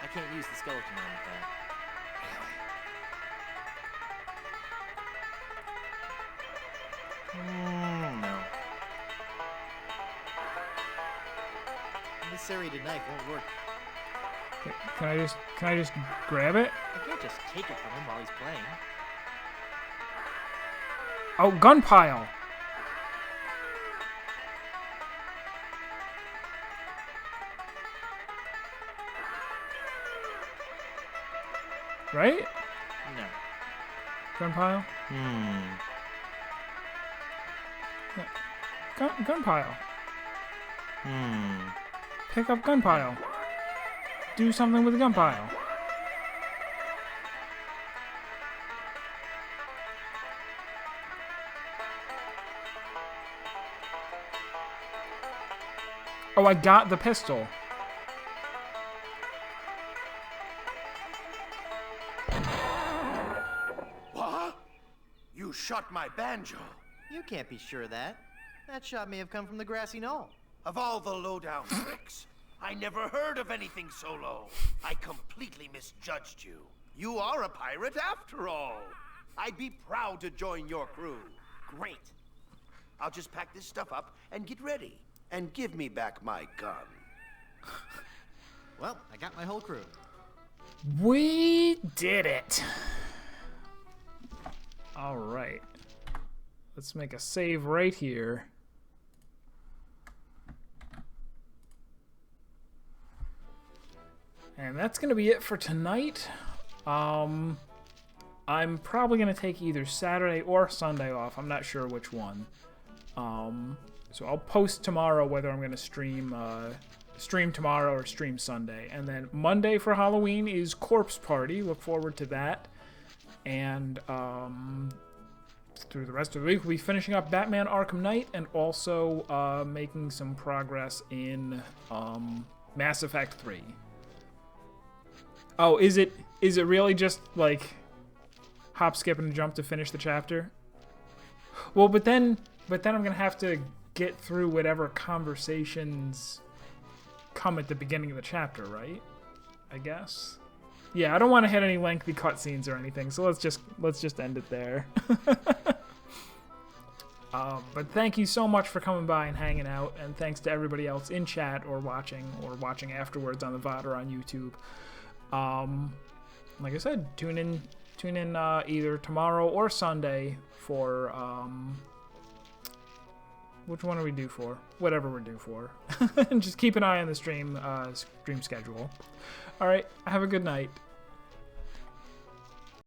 B: I can't use the skeleton arm with that. No. This serrated knife won't work.
A: Can I just grab it?
B: I can't just take it from him while he's playing.
A: Oh, gun pile. Right?
B: No.
A: Gun pile? Gun pile. Pick up gun pile. Do something with the gun pile. Oh, I got the pistol.
E: What? You shot my banjo.
B: You can't be sure of that. That shot may have come from the grassy knoll.
E: Of all the lowdown tricks, I never heard of anything so low. I completely misjudged you. You are a pirate after all. I'd be proud to join your crew. Great. I'll just pack this stuff up and get ready. And give me back my gun.
B: Well, I got my whole crew.
A: We did it. All right. Let's make a save right here. And that's going to be it for tonight. I'm probably going to take either Saturday or Sunday off. I'm not sure which one. So I'll post tomorrow whether I'm going to stream tomorrow or stream Sunday. And then Monday for Halloween is Corpse Party. Look forward to that. And through the rest of the week, we'll be finishing up Batman Arkham Knight and also making some progress in Mass Effect 3. Oh, is it really just like hop, skip, and jump to finish the chapter? Well, but then I'm gonna have to get through whatever conversations come at the beginning of the chapter, right? I guess. Yeah, I don't want to hit any lengthy cutscenes or anything, so let's just end it there. But thank you so much for coming by and hanging out, and thanks to everybody else in chat or watching afterwards on the VOD or on YouTube. Like I said, tune in either tomorrow or Sunday for which one are we due for? Whatever we're due for. And just keep an eye on the stream schedule. All right, have a good night.